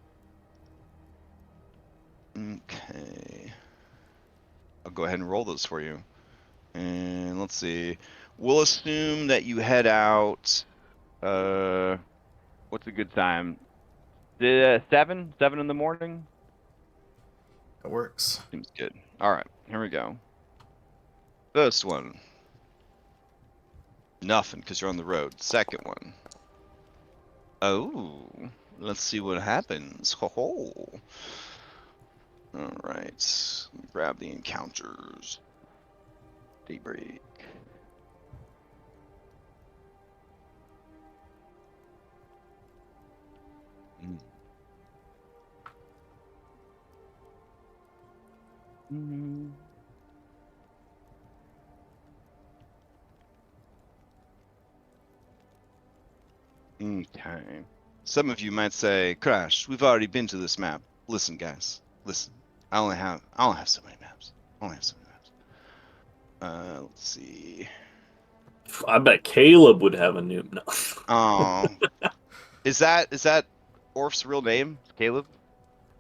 Okay. I'll go ahead and roll those for you. And let's see. We'll assume that you head out. What's a good time? 7 in the morning? It works. Seems good. All right, here we go. First one. Nothing, because you're on the road. Second one. Oh, let's see what happens. Ho ho. All right, let me grab the encounters. Daybreak. Okay. Some of you might say, Crash, we've already been to this map. Listen, guys. Listen. I only have so many maps. Let's see. I bet Caleb would have a new. No. Oh. Is that Orf's real name? Caleb?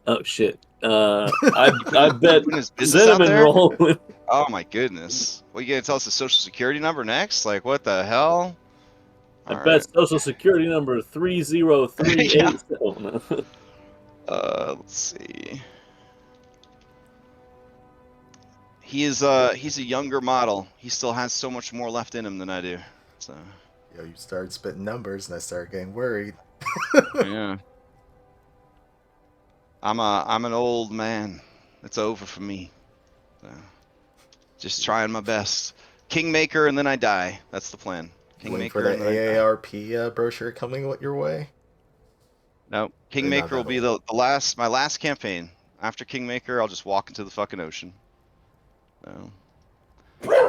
Oh shit. I bet Putting his business out cinnamon there? roll. Oh my goodness. What, you gonna tell us the social security number next? Like, what the hell? I All bet Social Security number 3038. Let's see. He's a younger model. He still has so much more left in him than I do. So Yo, you started spitting numbers, and I started getting worried. yeah. I'm an old man. It's over for me. So, just trying my best. Kingmaker and then I die. That's the plan. Waiting for Kingmaker that and then I die. AARP brochure coming your way. No, Kingmaker will be the my last campaign. After Kingmaker, I'll just walk into the fucking ocean. So.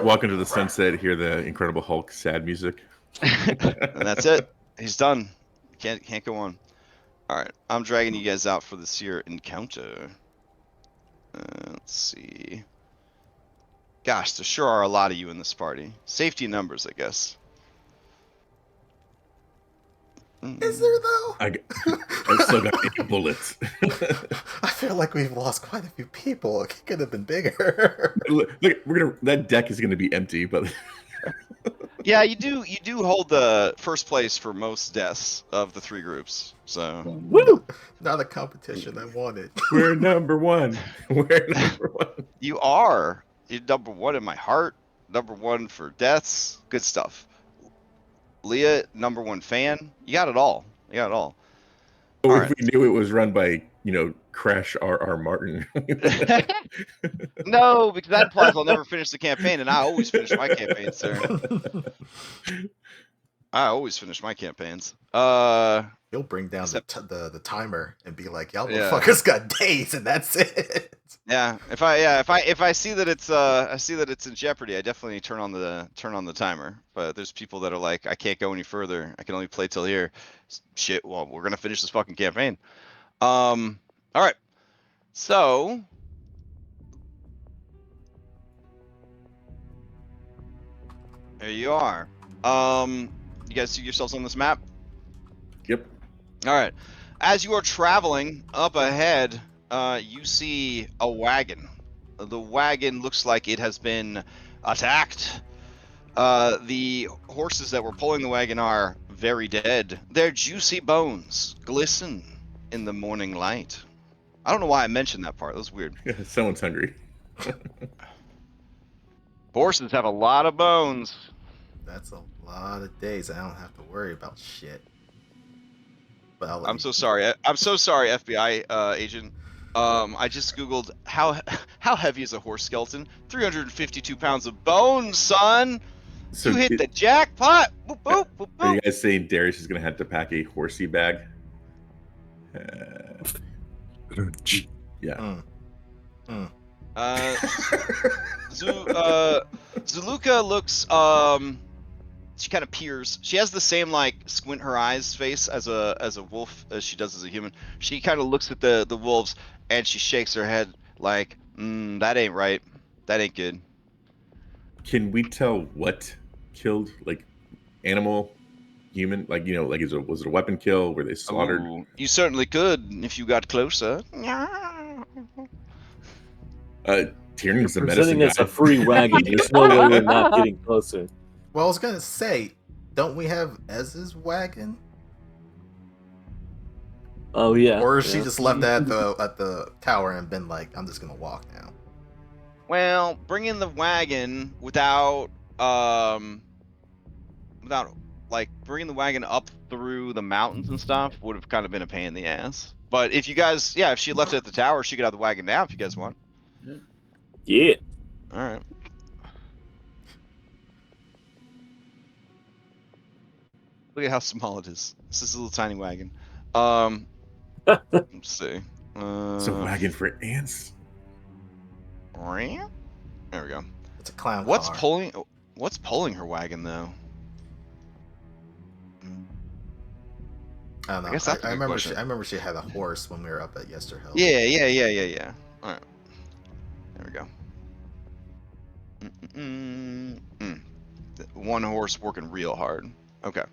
Walk into the sunset, hear the Incredible Hulk sad music. And that's it. He's done. Can't go on. All right, I'm dragging you guys out for this here encounter. Let's see. Gosh, there sure are a lot of you in this party. Safety in numbers, I guess. Is there though? I've still got 8 bullets. I feel like we've lost quite a few people. It could have been bigger. Look, that deck is gonna be empty, but Yeah, you do hold the first place for most deaths of the 3 groups. So Woo! Not a competition I wanted. we're number 1. We're number 1. you are. You're number 1 in my heart. Number 1 for deaths. Good stuff. Leah, number 1 fan. You got it all. All If right. we knew it was run by, Crash R.R. Martin. No, because that implies I'll never finish the campaign, and I always finish my campaigns, sir. I always finish my campaigns. You'll bring down the timer and be like, "Y'all motherfuckers got days, and that's it." Yeah, if I see that it's in jeopardy, I definitely turn on the timer. But there's people that are like, I can't go any further. I can only play till here. Shit. Well, we're gonna finish this fucking campaign. All right. So. There you are. You guys see yourselves on this map? Yep. All right. As you are traveling up ahead, you see a wagon. The wagon looks like it has been attacked. The horses that were pulling the wagon are very dead. Their juicy bones glisten in the morning light. I don't know why I mentioned that part. That was weird. Yeah, someone's hungry. Horses have a lot of bones. That's a lot of days. I don't have to worry about shit. But I'm so sorry. I'm so sorry, FBI agent. I just googled how heavy is a horse skeleton? 352 pounds of bones, son. So you hit the jackpot. Boop, boop, boop, boop. Are you guys saying Darius is gonna have to pack a horsey bag? Yeah. Zuluka looks she kind of peers. She has the same like squint her eyes face as a wolf as she does as a human. She kind of looks at the wolves and she shakes her head like, that ain't right. That ain't good. Can we tell what killed, like, animal, human? Like, was it a weapon kill? Were they slaughtered? Ooh, you certainly could if you got closer. Tyrion's the medicine Presenting us guy. a free wagon. There's no way we're not getting closer. Well, I was gonna say, don't we have Ez's wagon? Oh yeah. Or she just left that at the tower and been like, I'm just gonna walk now. Well, bringing the wagon without like bringing the wagon up through the mountains and stuff would have kind of been a pain in the ass. But if you guys, if she left it at the tower, she could have the wagon now if you guys want. Yeah. All right. Look at how small it is. This is a little tiny wagon. Let's see. It's a wagon for ants. There we go. It's a clown What's car. pulling her wagon though? I don't I know. guess that's a I good remember question. I remember she had a horse when we were up at Yesterhill. Yeah. All right. There we go. One horse working real hard. Okay.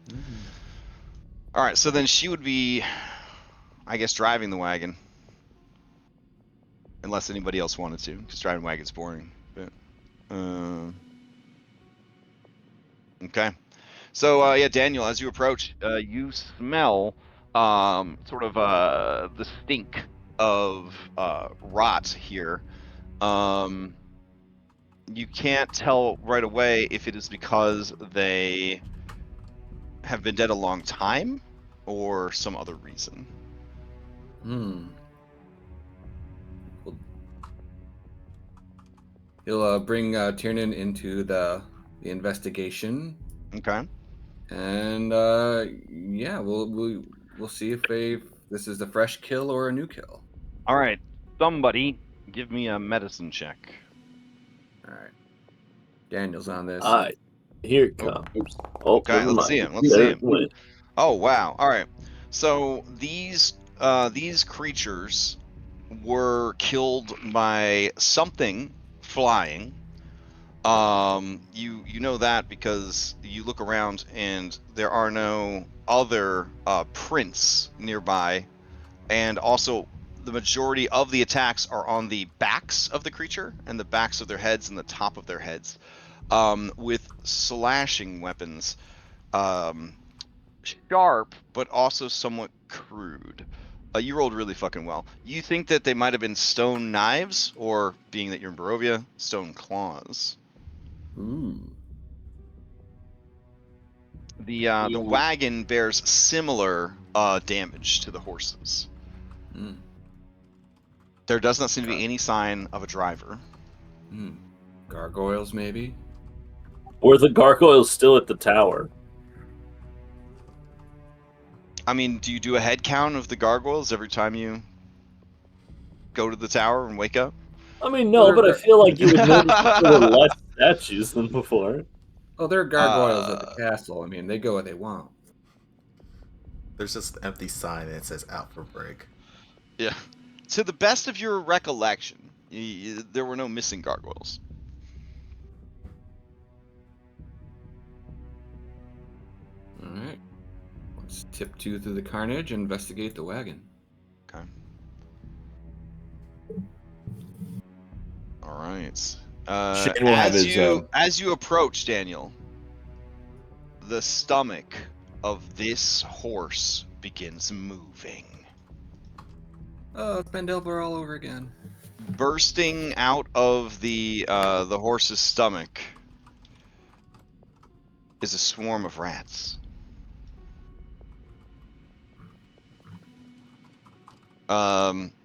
All right. So then she would be, I guess, driving the wagon, unless anybody else wanted to, because driving wagon's boring. But okay. So yeah, Daniel, as you approach, you smell sort of the stink of rot here. You can't tell right away if it is because they have been dead a long time or some other reason. Well, he'll bring Tiernan into the investigation, Okay. and yeah, we'll see if this is a fresh kill or a new kill. All right. Somebody give me a medicine check. All right, Daniel's on this. All right, here it comes. Oh, Okay, never let's mind. see him. Let's There see it him. went. Oh wow. All right. So these creatures were killed by something flying. You know that because you look around and there are no other prints nearby, and also the majority of the attacks are on the backs of the creature and the backs of their heads and the top of their heads, with slashing weapons, sharp but also somewhat crude. You rolled really fucking well. You think that they might have been stone knives, or being that you're in Barovia, stone claws. Ooh. The wagon bears similar damage to the horses. Mm. There does not seem to be any sign of a driver. Gargoyles, maybe? Were the gargoyles still at the tower? I mean, do you do a head count of the gargoyles every time you go to the tower and wake up? I mean, no, but I feel like you would notice that there were less statues than before. Oh, there are gargoyles at the castle. I mean, they go where they want. There's just an empty sign and it says out for break. Yeah. To the best of your recollection, there were no missing gargoyles. All right. Let's tiptoe through the carnage and investigate the wagon. Okay. All right. Shane will have his. As you approach, Daniel, the stomach of this horse begins moving. Oh, it's Bendelver all over again. Bursting out of the horse's stomach is a swarm of rats.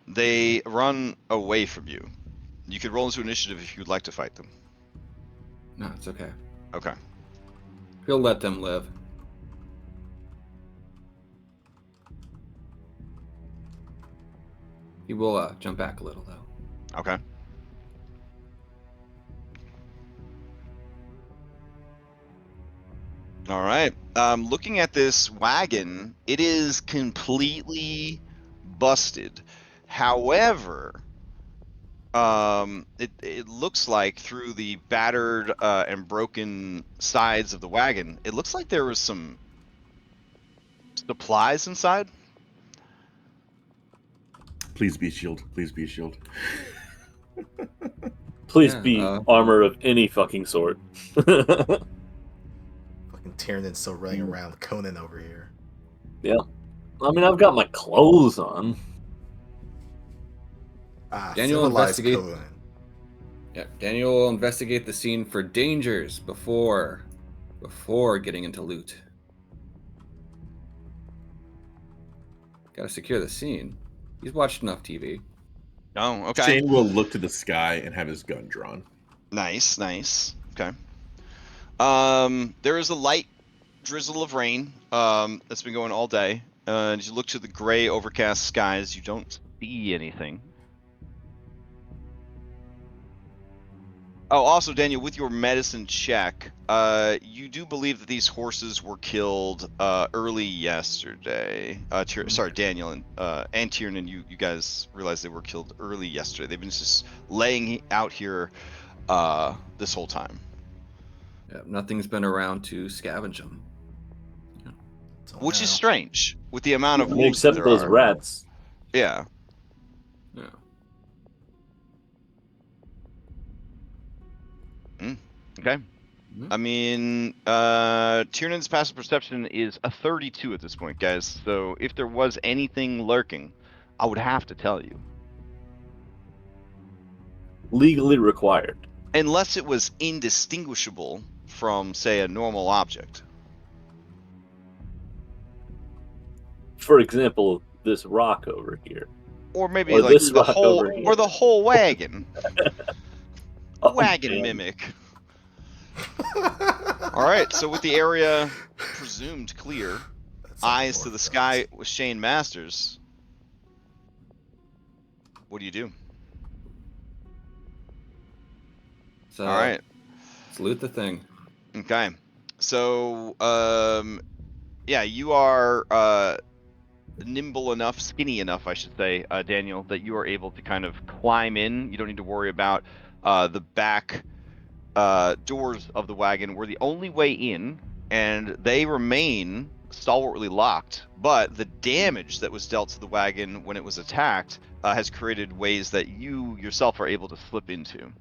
They run away from you. You could roll into initiative if you'd like to fight them. No, it's okay. Okay. He'll let them live. He will jump back a little, though. Okay. All right. Looking at this wagon, it is completely busted. However, it looks like through the battered and broken sides of the wagon, it looks like there was some supplies inside. Please be shield. Please be shield. Please Yeah, be armor of any fucking sort. Fucking Tiernan still running around Conan over here. Yeah. I mean, I've got my clothes on. Daniel civilized investigate. Conan. Yeah, Daniel will investigate the scene for dangers before getting into loot. Gotta secure the scene. He's watched enough TV. Oh, okay. Shane will look to the sky and have his gun drawn. Nice. Okay. There is a light drizzle of rain that's been going all day. As you look to the gray, overcast skies, you don't see anything. Oh, also, Daniel, with your medicine check, you do believe that these horses were killed early yesterday. Sorry, Daniel and Tiernan, you guys realize they were killed early yesterday. They've been just laying out here this whole time. Yeah, nothing's been around to scavenge them. Till Which is now. strange with the amount of wolves Except there those are. rats. Yeah. Yeah. Okay. Mhm. I mean, Tiernan's passive perception is a 32 at this point, guys. So if there was anything lurking, I would have to tell you. Legally required. Unless it was indistinguishable from, say, a normal object. For example, this rock over here. Or maybe Or like this the rock whole over here. or the whole wagon. Oh, Wagon man. mimic. Alright, so with the area presumed clear, That's some eyes to dwarf the guts. sky with Shane Masters. What do you do? So, Alright. let's loot the thing. Okay. So yeah, you are nimble enough, skinny enough, I should say, Daniel, that you are able to kind of climb in. You don't need to worry about the back doors of the wagon were the only way in, and they remain stalwartly locked. But the damage that was dealt to the wagon when it was attacked has created ways that you yourself are able to slip into.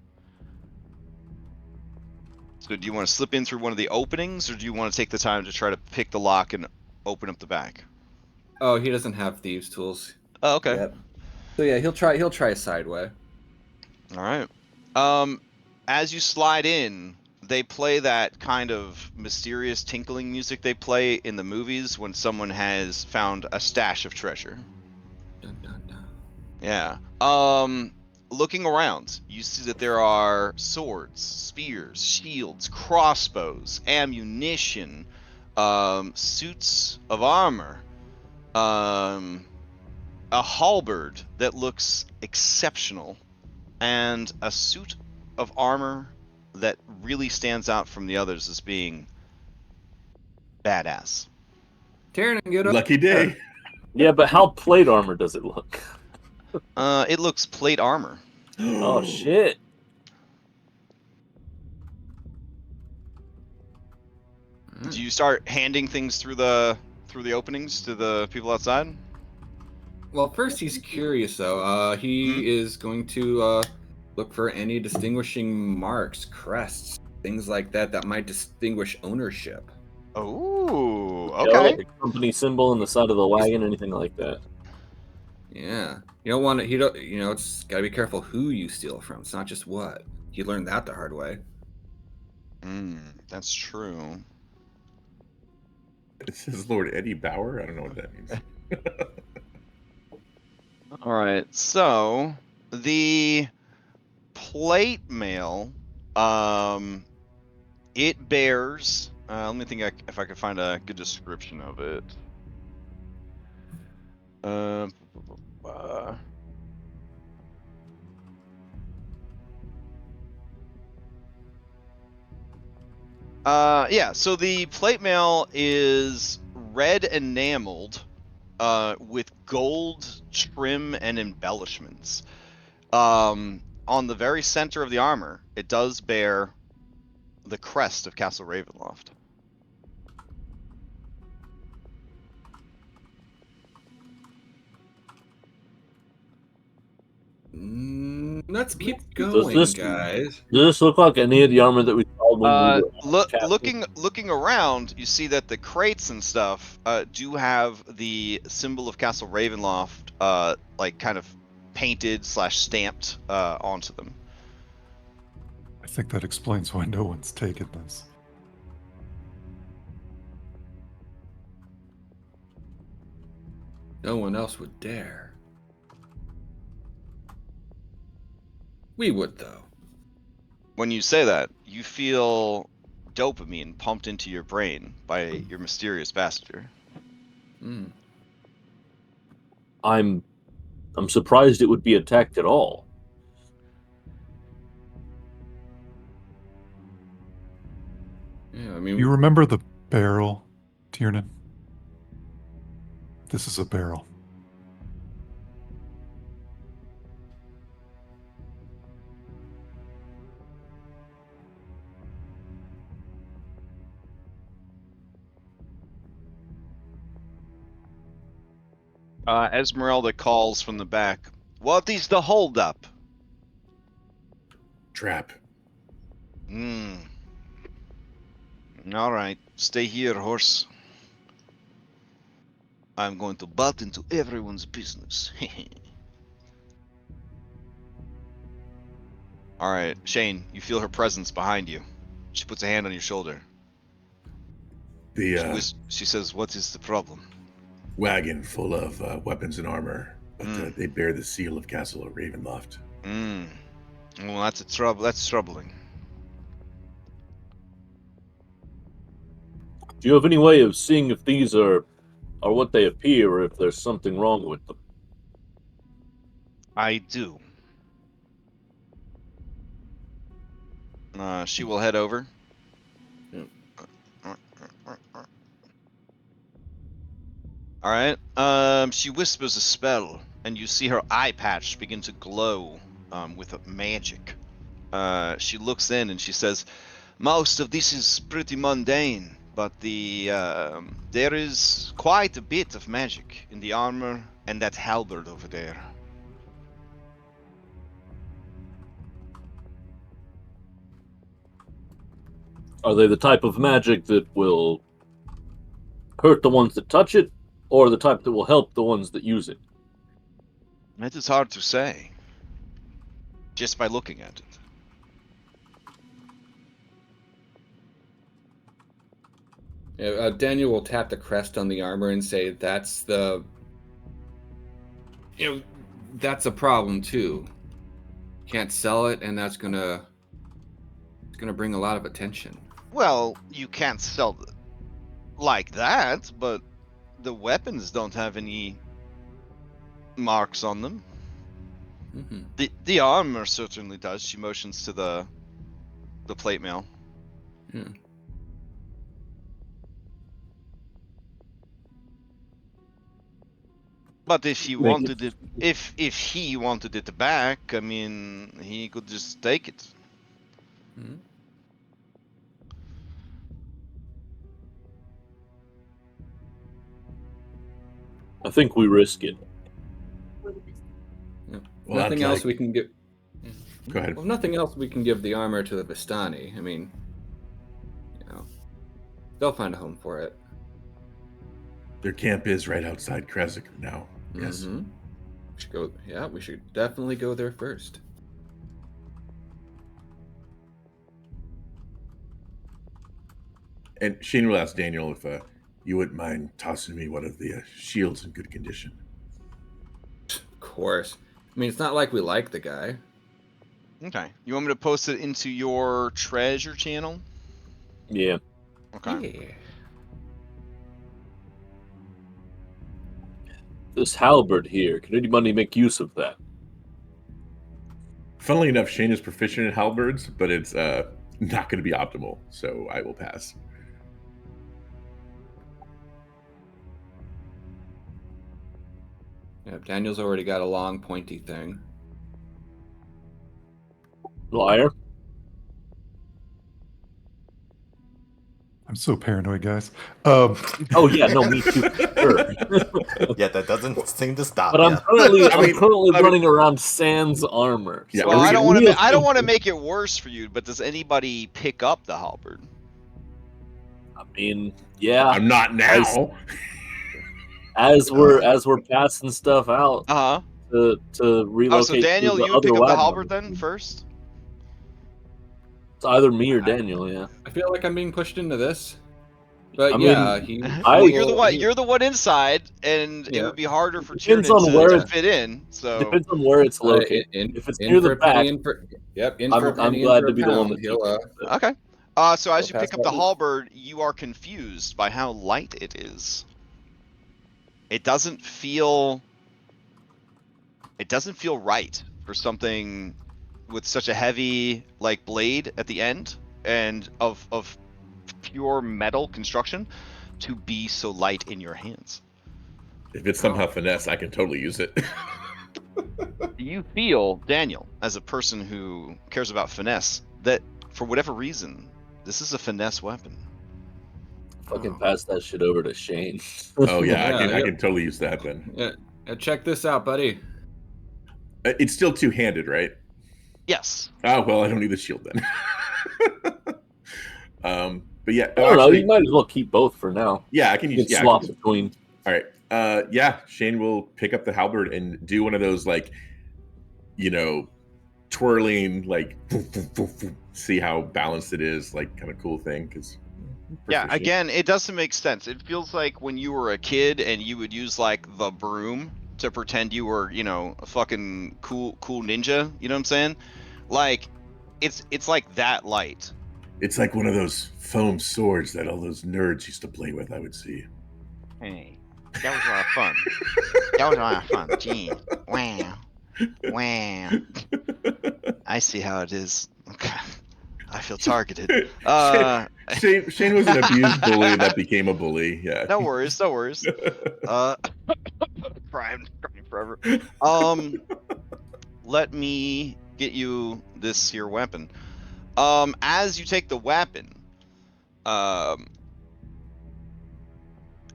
So do you want to slip in through one of the openings, or do you want to take the time to try to pick the lock and open up the back? Oh, he doesn't have thieves' tools. Oh, okay. Yet. So yeah, he'll try a sideway. All right. As you slide in, they play that kind of mysterious tinkling music they play in the movies when someone has found a stash of treasure. Dun, dun, dun. Yeah. Looking around, you see that there are swords, spears, shields, crossbows, ammunition, suits of armor, a halberd that looks exceptional, and a suit of armor that really stands out from the others as being badass. Tiernan, get up. Lucky day. Yeah, but how plate armor does it look? It looks plate armor. Oh shit. Alright. Do you start handing things through the openings to the people outside? Well, first he's curious though. He is going to look for any distinguishing marks, crests, things like that that might distinguish ownership. Oh, You know, okay. like a company symbol on the side of the wagon, anything like that. Yeah, you don't want to. You don't. You know, it's gotta be careful who you steal from. It's not just what. He learned that the hard way. That's true. It says Lord Eddie Bauer. I don't know what that means. All right. So the plate mail, it bears. Let me think if I could find a good description of it. Yeah. So the plate mail is red enameled, with gold trim and embellishments. On the very center of the armor, it does bear the crest of Castle Ravenloft. Let's keep going, this- guys. Does this look like any of the armor that we saw when we were at the castle? Looking around, you see that the crates and stuff do have the symbol of Castle Ravenloft, like kind of painted / stamped onto them. I think that explains why no one's taken this. No one else would dare. We would, though. When you say that, you feel dopamine pumped into your brain by your mysterious passenger. Mm. I'm surprised it would be attacked at all. Yeah, I mean, You remember the barrel, Tiernan? This is a barrel. Esmeralda calls from the back. What is the holdup? Trap. All right, stay here, horse. I'm going to butt into everyone's business. All right, Shane, you feel her presence behind you. She puts a hand on your shoulder. The She says, "What is the problem?" wagon full of weapons and armor, but they bear the seal of Castle of Ravenloft. Well, that's troubling. Do you have any way of seeing if these are what they appear, or if there's something wrong with them? I do. She will head over. All right. She whispers a spell, and you see her eye patch begin to glow with magic. She looks in and she says, "Most of this is pretty mundane, but there is quite a bit of magic in the armor and that halberd over there." Are they the type of magic that will hurt the ones that touch it, or the type that will help the ones that use it? It is hard to say, just by looking at it. Yeah, Daniel will tap the crest on the armor and say, "That's the, that's a problem too. Can't sell it, and it's gonna bring a lot of attention." Well, you can't sell it like that, but the weapons don't have any marks on them. Mm-hmm. The armor certainly does. She motions to the plate mail. Yeah. But if he wanted it, if he wanted it back, I mean, he could just take it. Mm-hmm. I think we risk it. Yeah. Well, Nothing else we can give. Go ahead. Well, nothing else we can give the armor to the Vistani. I mean, they'll find a home for it. Their camp is right outside Krezk now. Yes. Mm-hmm. We should go. Yeah, we should definitely go there first. And Shane will ask Daniel if you wouldn't mind tossing me one of the shields in good condition. Of course. I mean, it's not like we like the guy. Okay. You want me to post it into your treasure channel? Yeah. Okay. Yeah. This halberd here, can anybody make use of that? Funnily enough, Shane is proficient in halberds, but it's not going to be optimal, so I will pass. Yeah, Daniel's already got a long, pointy thing. Liar. I'm so paranoid, guys. Oh yeah, no, me too. Sure. Yeah, that doesn't seem to stop. But I'm ya. currently running around sans armor. Yeah, Well, I don't want to. I don't want to make it worse for you, but does anybody pick up the halberd? I mean, yeah. I'm not now. As we're passing stuff out to relocate. Oh, so Daniel, to the you would other pick up the wagon. halberd then first? It's either me or Daniel. Yeah. I feel like I'm being pushed into this. But I yeah, mean, You're the one inside, and it would be harder for Tiernan to fit in. So depends on where it's located. If it's near the back, I'm glad to be the one that. okay. So as you pick up the halberd, you are confused by how light it is. It doesn't feel right for something with such a heavy blade at the end and of pure metal construction to be so light in your hands. If it's somehow finesse, I can totally use it. You feel, Daniel, as a person who cares about finesse, that for whatever reason, this is a finesse weapon. Fucking pass that shit over to Shane. Oh yeah, Yeah, I yep. can totally use that then. Yeah, check this out, buddy. It's still two-handed, right? Yes. Oh well, I don't need the shield then. But yeah, I don't know. actually, You might as well keep both for now. yeah, I can You use. can Yeah, I swap can- between. all right. Yeah, Shane will pick up the halberd and do one of those like, twirling like, see how balanced it is, like kind of cool thing. Because Yeah, again, it doesn't make sense. It feels like when you were a kid and you would use like the broom to pretend you were, a fucking cool ninja. You know what I'm saying? Like, it's like that light. it's like one of those foam swords that all those nerds used to play with. I would see. Hey, that was a lot of fun. That was a lot of fun. Gee, wow. I see how it is. Okay. I feel targeted. Shane was an abused bully that became a bully. Yeah. No worries. Crying forever. Let me get you this here weapon. As you take the weapon,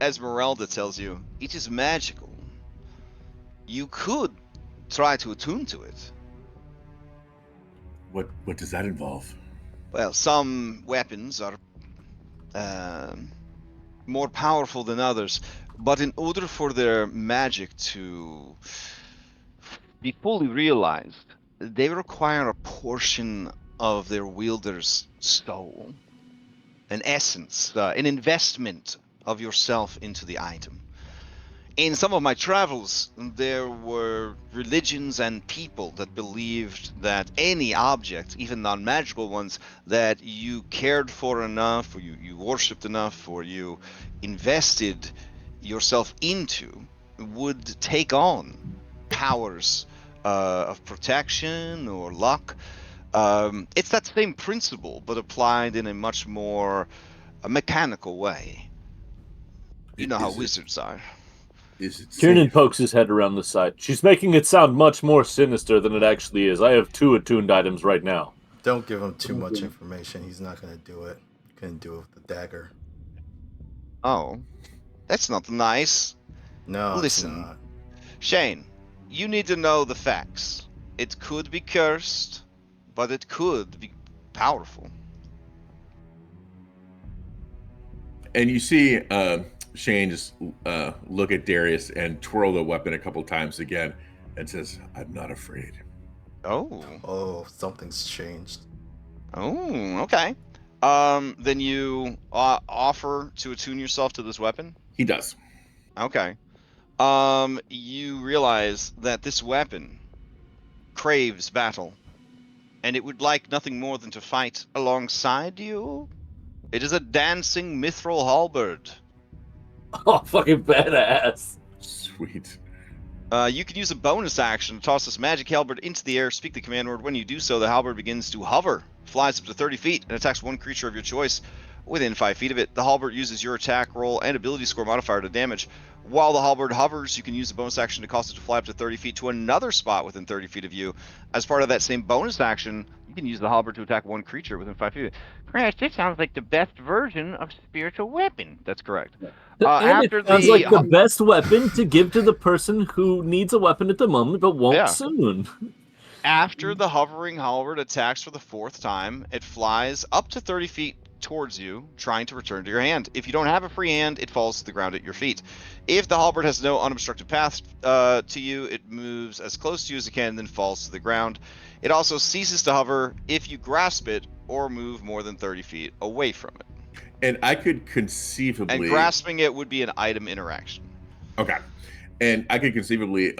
Esmeralda tells you it is magical. You could try to attune to it. What does that involve? Well, some weapons are more powerful than others, but in order for their magic to be fully realized, they require a portion of their wielder's soul, an essence, an investment of yourself into the item. In some of my travels, there were religions and people that believed that any object, even non-magical ones, that you cared for enough, or you worshipped enough, or you invested yourself into, would take on powers of protection or luck. It's that same principle, but applied in a much more mechanical way. You know how wizards are. Is it Kiernan safe? pokes his head around the side. She's making it sound much more sinister than it actually is. I have 2 attuned items right now. Don't give him too much information. He's not gonna do it. Couldn't do it with the dagger. Oh, that's not nice. No, Listen. it's not. Shane, you need to know the facts. It could be cursed, but it could be powerful. And you see Shane just look at Darius and twirl the weapon a couple times again and says, "I'm not afraid." Oh. Oh, something's changed. Oh, okay. Then you offer to attune yourself to this weapon? He does. Okay. You realize that this weapon craves battle, and it would like nothing more than to fight alongside you. It is a dancing mithril halberd. Oh, fucking badass. Sweet. You can use a bonus action to toss this magic halberd into the air. Speak the command word. When you do so, the halberd begins to hover, flies up to 30 feet, and attacks one creature of your choice within 5 feet of it. The halberd uses your attack roll and ability score modifier to damage. While the halberd hovers, you can use a bonus action to cause it to fly up to 30 feet to another spot within 30 feet of you. As part of that same bonus action, you can use the halberd to attack one creature within 5 feet. Chris, this sounds like the best version of spiritual weapon. That's correct. And it sounds like the best weapon to give to the person who needs a weapon at the moment but won't soon. After the hovering halberd attacks for the 4th time, it flies up to 30 feet towards you, trying to return to your hand. If you don't have a free hand, it falls to the ground at your feet. If the halberd has no unobstructed path to you, it moves as close to you as it can and then falls to the ground. It also ceases to hover if you grasp it or move more than 30 feet away from it. And I could conceivably... And grasping it would be an item interaction. Okay. And I could conceivably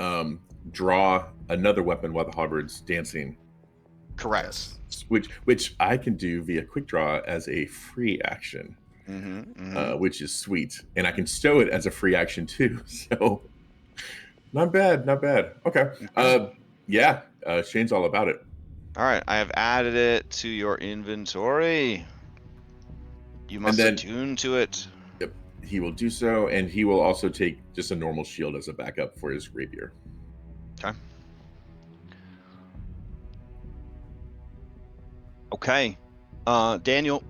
draw another weapon while the halberd's dancing. Correct. Which I can do via quick draw as a free action, which is sweet. And I can stow it as a free action too. So not bad. Okay. Shane's all about it. All right. I have added it to your inventory. You must then- attune to it. Yep, he will do so, and he will also take just a normal shield as a backup for his rapier. Okay. Daniel,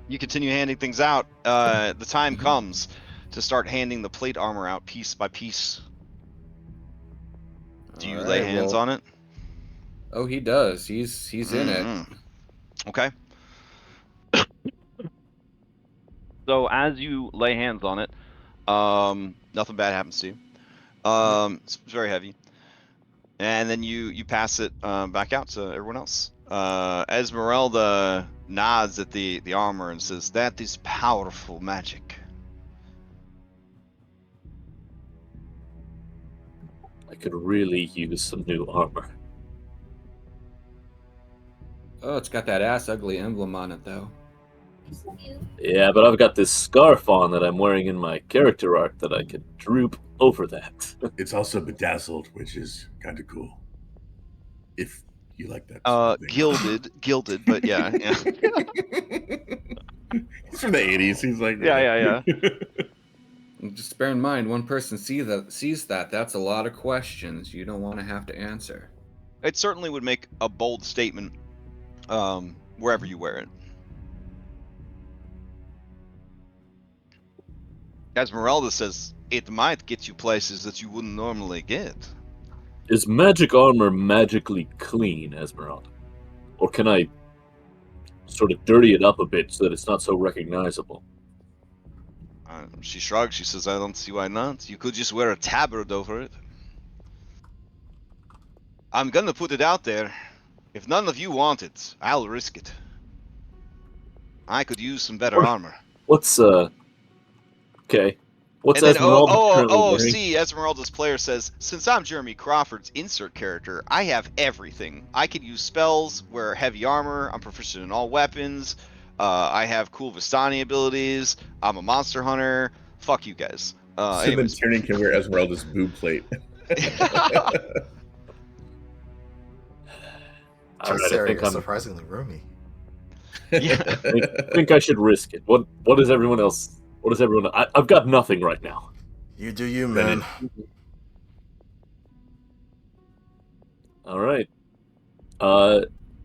you continue handing things out. The time comes to start handing the plate armor out piece by piece. Do you lay hands on it? Oh, he does. He's in it. Mhm. Okay. So as you lay hands on it, Nothing bad happens to you. It's very heavy. And then you pass it back out to everyone else. Esmeralda nods at the armor and says, "That is powerful magic." I could really use some new armor. Oh, it's got that ass ugly emblem on it, though. Yeah, but I've got this scarf on that I'm wearing in my character art that I could droop over that. It's also bedazzled, which is kind of cool. If you like that. Sort of thing. Gilded, but yeah. He's from the 80s. He's like, Yeah. Just bear in mind, one person sees that. That's a lot of questions you don't want to have to answer. It certainly would make a bold statement wherever you wear it. Esmeralda says, "It might get you places that you wouldn't normally get." Is magic armor magically clean, Esmeralda? Or can I sort of dirty it up a bit so that it's not so recognizable? She shrugs. She says, "I don't see why not. You could just wear a tabard over it." "I'm gonna put it out there. If none of you want it, I'll risk it. I could use some better armor." What's okay? What's And then Esmeralda currently wearing? OOC, Esmeralda's player says, "Since I'm Jeremy Crawford's insert character, I have everything. I can use spells, wear heavy armor, I'm proficient in all weapons, I have cool Vistani abilities, I'm a monster hunter. Fuck you guys." So then Anyways. Tyrion can wear Esmeralda's boob plate. All right, This I area think is I'm. surprisingly roomy. Yeah. I think I should risk it. What is everyone else? What is everyone? I've got nothing right now. You do you, man. All right.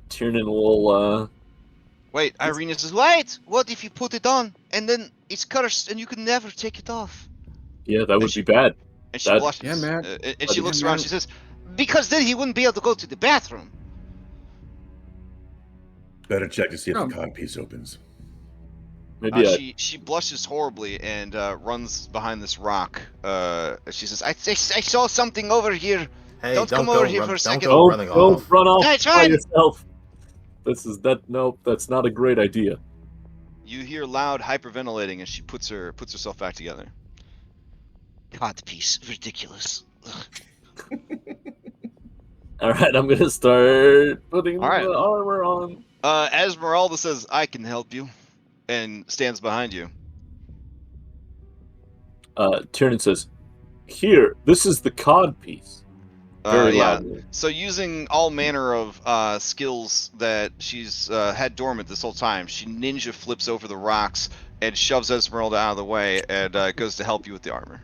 Tiernan will. Wait, Irina says, "Wait! What if you put it on, and then it's cursed, and you can never take it off?" Yeah, that would be bad. And she That- blushes. Yeah, man. And she Yeah, looks around, man. she says, "Because then he wouldn't be able to go to the bathroom." Better check to see if Oh. the cod piece opens. Maybe She blushes horribly and runs behind this rock. She says, I saw something over here. Hey, Don't don't come go over here run, for a don't second. go running don't off. run off Hey, by try it. yourself. Nope. That's not a great idea. You hear loud hyperventilating as she puts herself back together. God piece, ridiculous. All right, I'm gonna start putting All right. the armor on. Esmeralda says, "I can help you," and stands behind you. Tiernan says, "Here, this is the cod piece." Very Yeah. loudly. So using all manner of skills that she's had dormant this whole time, she ninja flips over the rocks and shoves Esmeralda out of the way and goes to help you with the armor.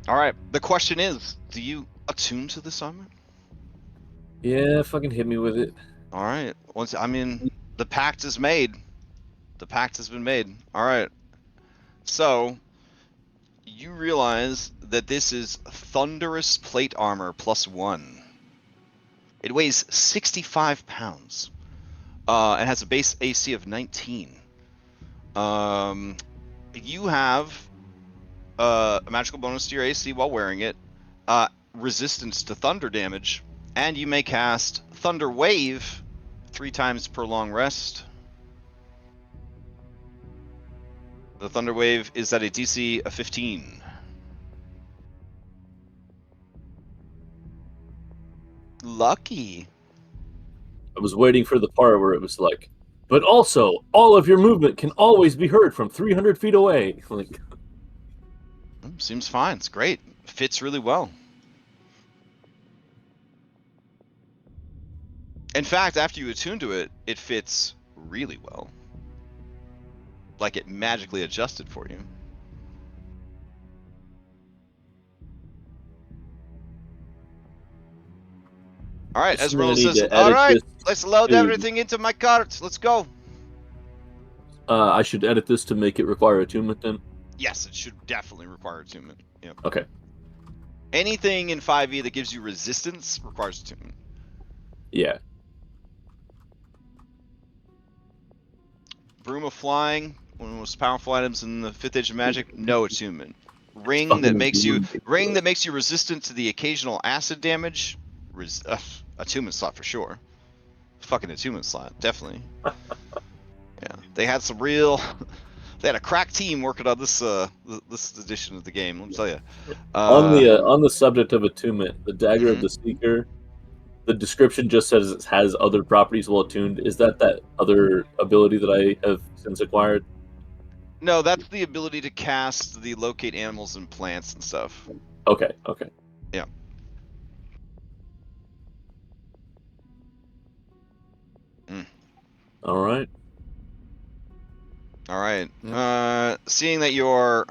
All right. The question is, do you attune to this armor? Yeah, fucking hit me with it. All right. The pact is made. The pact has been made. All right. So you realize that this is thunderous plate armor +1. It weighs 65 pounds. And has a base AC of 19. You have a magical bonus to your AC while wearing it, resistance to thunder damage, and you may cast Thunder Wave 3 times per long rest. The Thunder Wave is at a DC of 15. Lucky. I was waiting for the part where it was like, but also, all of your movement can always be heard from 300 feet away. Like, Seems fine. It's great. Fits really well. In fact, after you attune to it, it fits really well. Like it magically adjusted for you. All right, Just gonna Esmeralda need says, to all edit right, this let's load to- everything into my cart. Let's go. I should edit this to make it require attunement then? Yes, it should definitely require attunement. Yep. Okay. Anything in 5e that gives you resistance requires attunement. Yeah. Broom of Flying, one of the most powerful items in the 5th Age of Magic, no attunement. Ring fucking that makes you weird. resistant to the occasional acid damage, attunement slot for sure. Fucking attunement slot, definitely. Yeah, they had some real. They had a crack team working on this this edition of the game. Let me tell you. On the subject of attunement, the Dagger of Mhm. the Seeker, the description just says it has other properties well attuned. Is that other ability that I have since acquired? No, that's the ability to cast the locate animals and plants and stuff. Okay. Okay. Yeah. All right. All right. Yep. Seeing that you're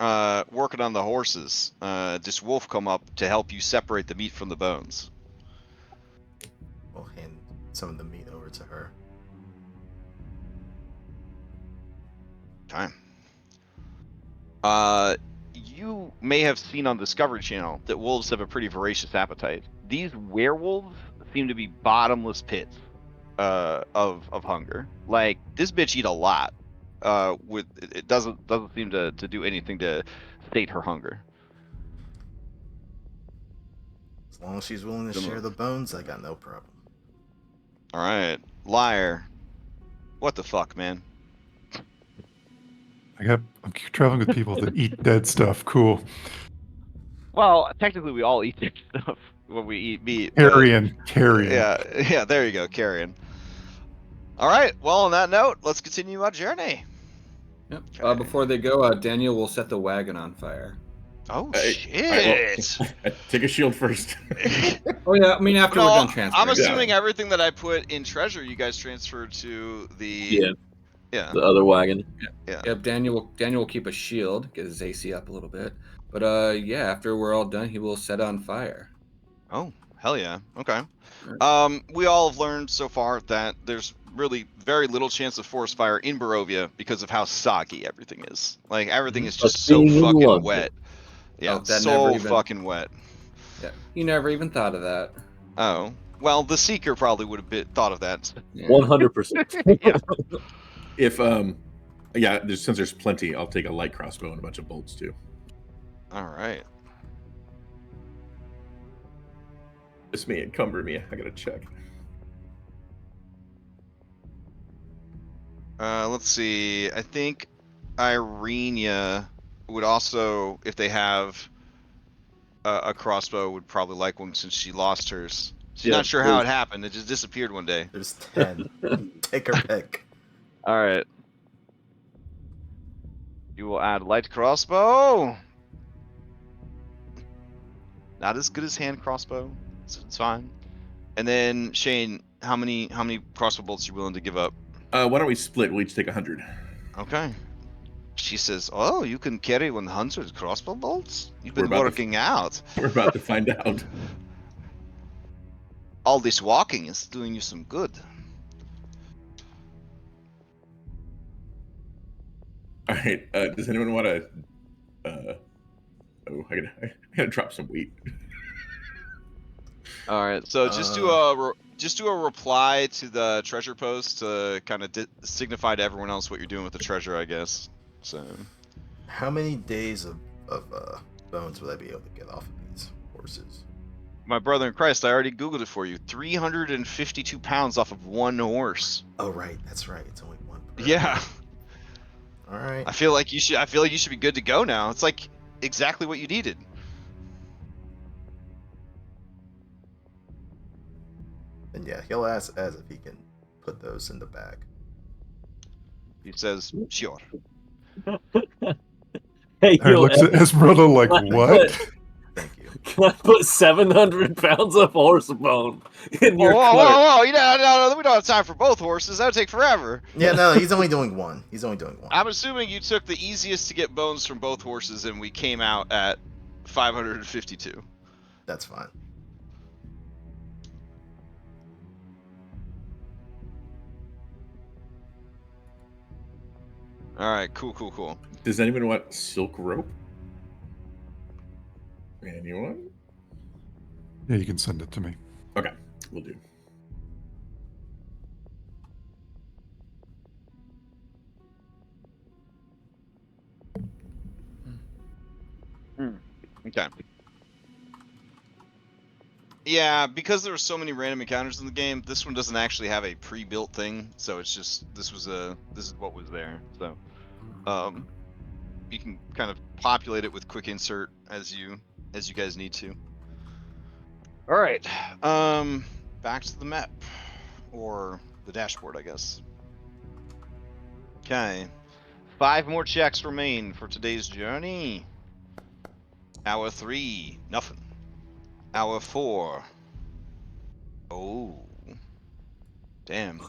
working on the horses, this wolf come up to help you separate the meat from the bones. We'll hand some of the meat over to her. Okay. You may have seen on Discovery Channel that wolves have a pretty voracious appetite. These werewolves seem to be bottomless pits of hunger. Like this bitch eat a lot. With it doesn't seem to do anything to sate her hunger. As long as she's willing to Come share on. the bones, I got no problem. All right, liar. What the fuck, man? I'm traveling with people that eat dead stuff. Cool. Well, technically, we all eat that stuff when we eat meat. Carrion. Yeah. There you go, carrion. All right. Well, on that note, let's continue our journey. Yep. Okay. Before they go, Daniel will set the wagon on fire. Oh I- shit! Take a shield first. Oh yeah, I mean after we're done I'm transferring. assuming everything that I put in treasure, you guys transferred to the. Yeah. The other wagon. Yep, Daniel will keep a shield, get his AC up a little bit. But yeah, after we're all done, he will set on fire. Oh, hell yeah. Okay. Alright. We all have learned so far that there's really very little chance of forest fire in Barovia because of how soggy everything is. Like everything is just so being in fucking London. wet. Yeah, Oh, that so never even- fucking wet. Yeah, you never even thought of that. Oh, well, the Seeker probably would have thought of that. Yeah. 100%. Yeah. If since there's plenty, I'll take a light crossbow and a bunch of bolts too. All right. It's me, encumber me. I gotta check. Let's see. I think Irenia would also, if they have a crossbow, would probably like one since she lost hers. She's Yeah, not sure how it happened. It just disappeared one day. There's 10. Take her pick. All right. You will add light crossbow. Not as good as hand crossbow. It's fine. And then Shane, how many crossbow bolts are you willing to give up? Why don't we split? We'll each take 100. Okay. She says, "Oh, you can carry 100 crossbow bolts? You've We're been about to- working out. We're about to find out. All this walking is doing you some good." All right. Does anyone want to? I gotta drop some weight. All right. So just do a reply to the treasure post to kind of signify to everyone else what you're doing with the treasure, I guess. So. How many days of bones would I be able to get off of these horses? My brother in Christ, I already Googled it for you. 352 pounds off of one horse. Oh, right. That's right. It's only one per. Yeah. All right. I feel like you should be good to go now. It's like exactly what you needed. And yeah, he'll ask Az if he can put those in the bag. He says, "Sure." Hey, I looks at Esmeralda like, what? Thank you. Can I put 700 pounds of horse bone in your Whoa, cart? whoa, whoa! No, we don't have time for both horses. That would take forever. Yeah, no, he's only doing one. He's only doing one. I'm assuming you took the easiest to get bones from both horses, and we came out at 552. That's fine. All right, cool. Does anyone want silk rope? Anyone? Yeah, you can send it to me. Okay, we'll do. Okay. Yeah, because there were so many random encounters in the game, this one doesn't actually have a pre-built thing, so it's just this is what was there. So, you can kind of populate it with quick insert as you guys need to. All right, back to the map or the dashboard, I guess. Okay, 5 more checks remain for today's journey. Hour 3, nothing. Hour 4. Oh. Damn.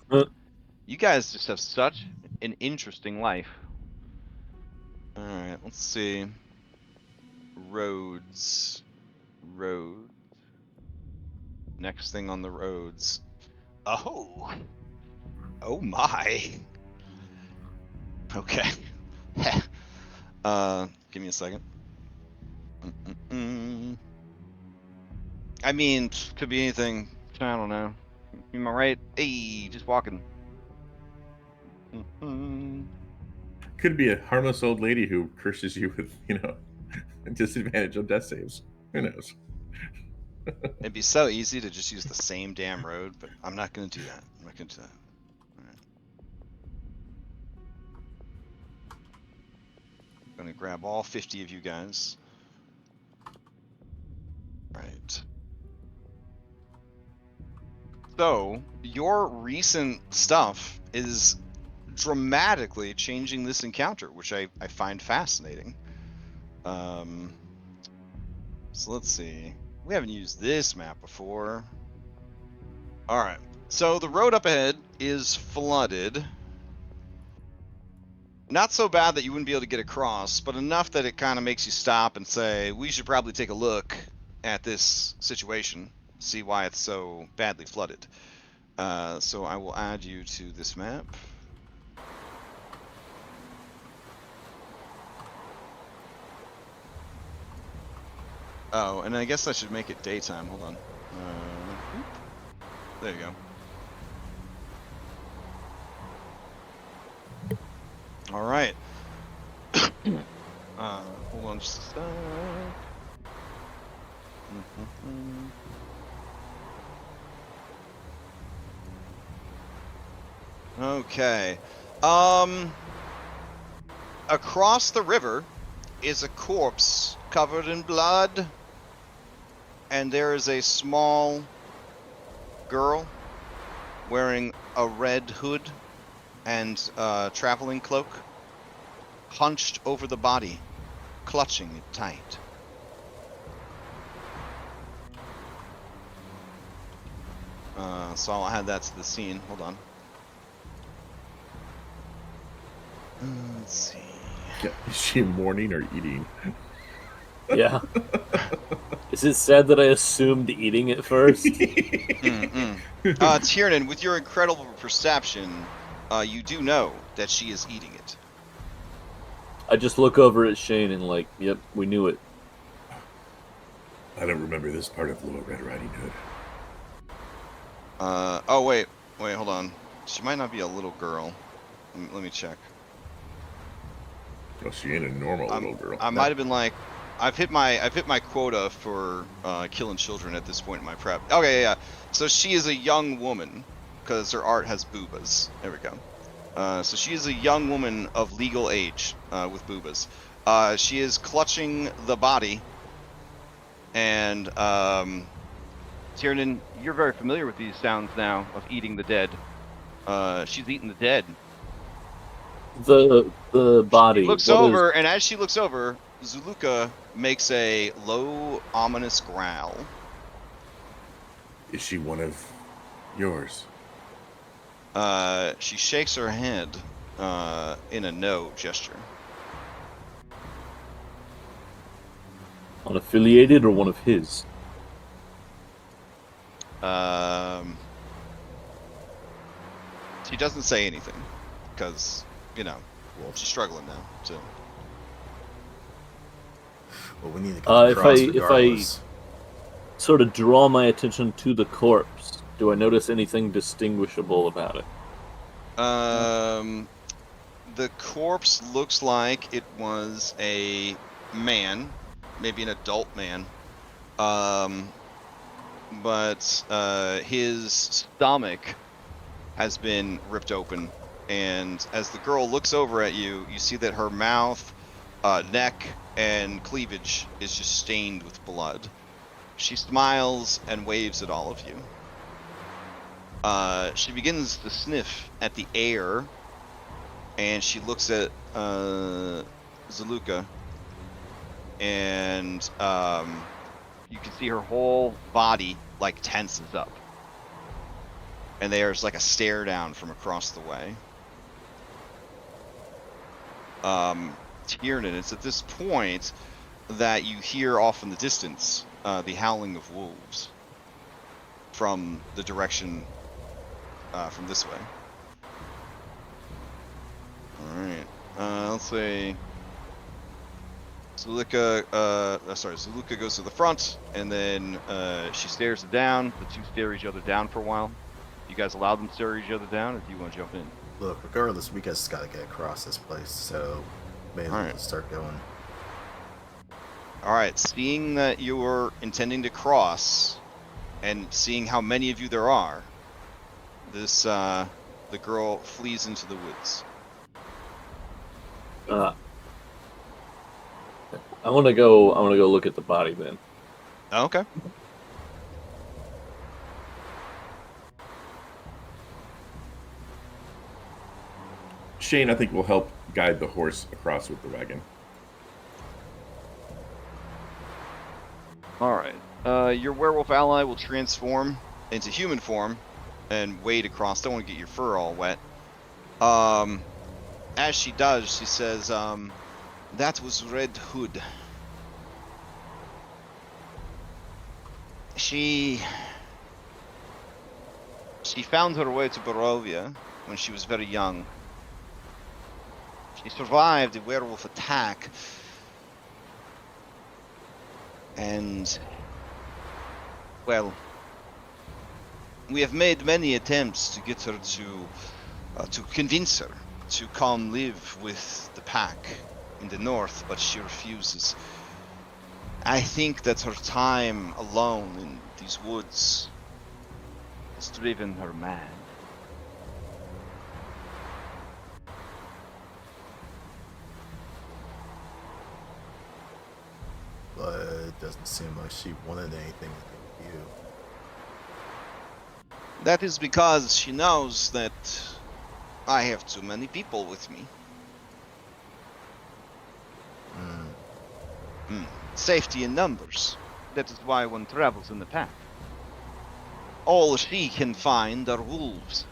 You guys just have such an interesting life. Alright, let's see. Roads. Next thing on the roads. Oh. Oh my. Okay. Give me a second. I mean, could be anything. I don't know. Am I right? Hey, just walking. Could be a harmless old lady who curses you with, a disadvantage on death saves. Who knows? It'd be so easy to just use the same damn road, but I'm not going to do that. I'm not going to do that. All right. I'm going to grab all 50 of you guys. Right. So, your recent stuff is dramatically changing this encounter, which I find fascinating. So let's see. We haven't used this map before. Alright. So the road up ahead is flooded. Not so bad that you wouldn't be able to get across, but enough that it kind of makes you stop and say, we should probably take a look at this situation, see why it's so badly flooded. So I will add you to this map. Oh, and I guess I should make it daytime. Hold on. There you go. All right. Hold on just a sec. Okay. Across the river is a corpse covered in blood, and there is a small girl wearing a red hood and a traveling cloak, hunched over the body, clutching it tight. So I'll add that to the scene. Hold on. Let's see. Yeah, is she mourning or eating? Yeah. Is it sad that I assumed eating it first? Tiernan, with your incredible perception, you do know that she is eating it. I just look over at Shane and like, yep, we knew it. I don't remember this part of Little Red Riding Hood. Oh wait, hold on. She might not be a little girl. Let me check. Oh, she ain't a normal little girl. I might have been like, I've hit my quota for killing children at this point in my prep. Okay, yeah. So she is a young woman because her art has boobas. There we go. So she is a young woman of legal age with boobas. She is clutching the body, and Tiernan, you're very familiar with these sounds now of eating the dead. She's eating the dead. The body. She looks over, and as she looks over, Zuluka makes a low, ominous growl. Is she one of yours? She shakes her head in a no gesture. Unaffiliated or one of his? She doesn't say anything because, well, she's struggling now. So. Well, we need to come across regardless. If I sort of draw my attention to the corpse, do I notice anything distinguishable about it? The corpse looks like it was a man, maybe an adult man. But his stomach has been ripped open, and as the girl looks over at you, you see that her mouth, neck, and cleavage is just stained with blood. She smiles and waves at all of you. She begins to sniff at the air, and she looks at Zuluka, and you can see her whole body like tenses up. And there's like a stare down from across the way. Tiernan, it's at this point that you hear off in the distance the howling of wolves from the direction from this way. Alright, let's see. Zuluka goes to the front, and then she stares it down. The two stare each other down for a while. You guys allow them to stare each other down, or do you want to jump in? Look, regardless, we just gotta get across this place, so maybe we'll start going. Alright, seeing that you're intending to cross, and seeing how many of you there are, the girl flees into the woods. I want to go look at the body then. Okay. Shane, I think, will help guide the horse across with the wagon. Alright. Your werewolf ally will transform into human form and wade across. Don't want to get your fur all wet. As she does, she says, that was Red Hood. She found her way to Barovia when she was very young. She survived a werewolf attack. And, well, we have made many attempts to get her to convince her to come live with the pack in the north, but she refuses. I think that her time alone in these woods has driven her mad. But it doesn't seem like she wanted anything to do with you. That is because she knows that I have too many people with me. Safety in numbers. That is why one travels in the pack. All she can find are wolves,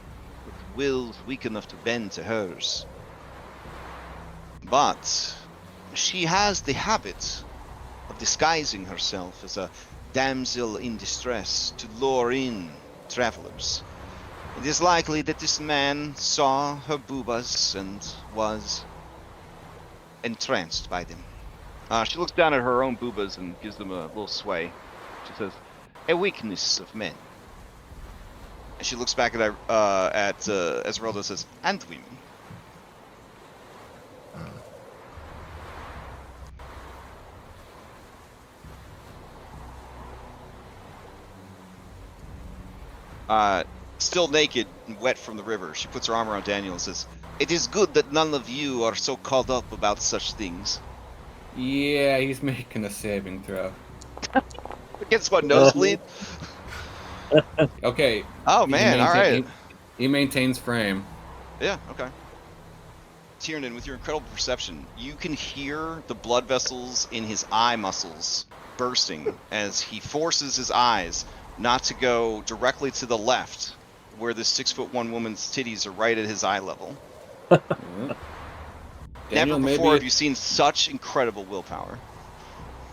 with wills weak enough to bend to hers. But she has the habit of disguising herself as a damsel in distress to lure in travelers. It is likely that this man saw her boobas and was entranced by them. She looks down at her own boobas and gives them a little sway. She says, "A weakness of men." And she looks back at Esmeralda and says, "And women." Still naked and wet from the river, she puts her arm around Daniel and says, "It is good that none of you are so caught up about such things." Yeah, he's making a saving throw. Against what, nosebleed? Okay. Oh man, alright. He maintains frame. Yeah, okay. Tiernan, with your incredible perception, you can hear the blood vessels in his eye muscles bursting as he forces his eyes not to go directly to the left, where the 6'1" woman's titties are right at his eye level. Yeah. Never Daniel may before be have you seen such incredible willpower.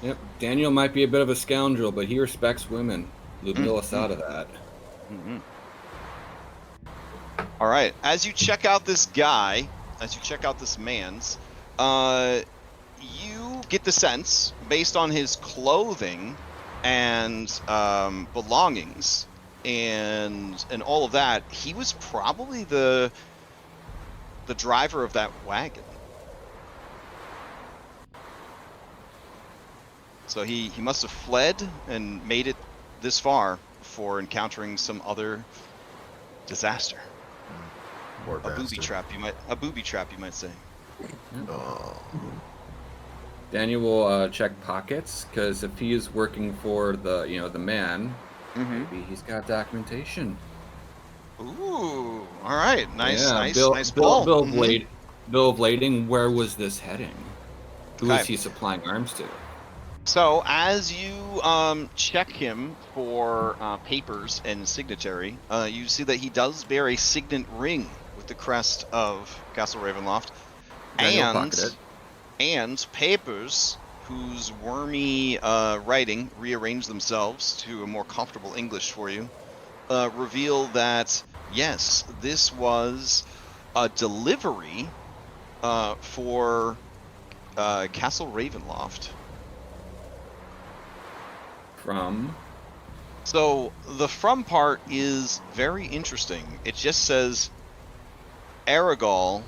Yep, Daniel might be a bit of a scoundrel, but he respects women. Ludmilla us out of that. Mm-hmm. All right. As you check out this guy, as you check out this man's, you get the sense, based on his clothing and belongings and all of that, he was probably the driver of that wagon. So he must have fled and made it this far before encountering some other disaster. Poor A booby bastard. trap, you might say. Oh. Daniel will check pockets, because if he is working for the the man, maybe he's got documentation. Ooh, all right, nice, Yeah, nice, bill, nice bill, pull. bill of lading. Where was this heading? Who is Okay. he supplying arms to? So as you check him for papers and signatory, you see that he does bear a signet ring with the crest of Castle Ravenloft, Daniel pocketed. and papers whose wormy writing rearrange themselves to a more comfortable English for you, reveal that yes, this was a delivery for Castle Ravenloft. From So the from part is very interesting. It just says Aragol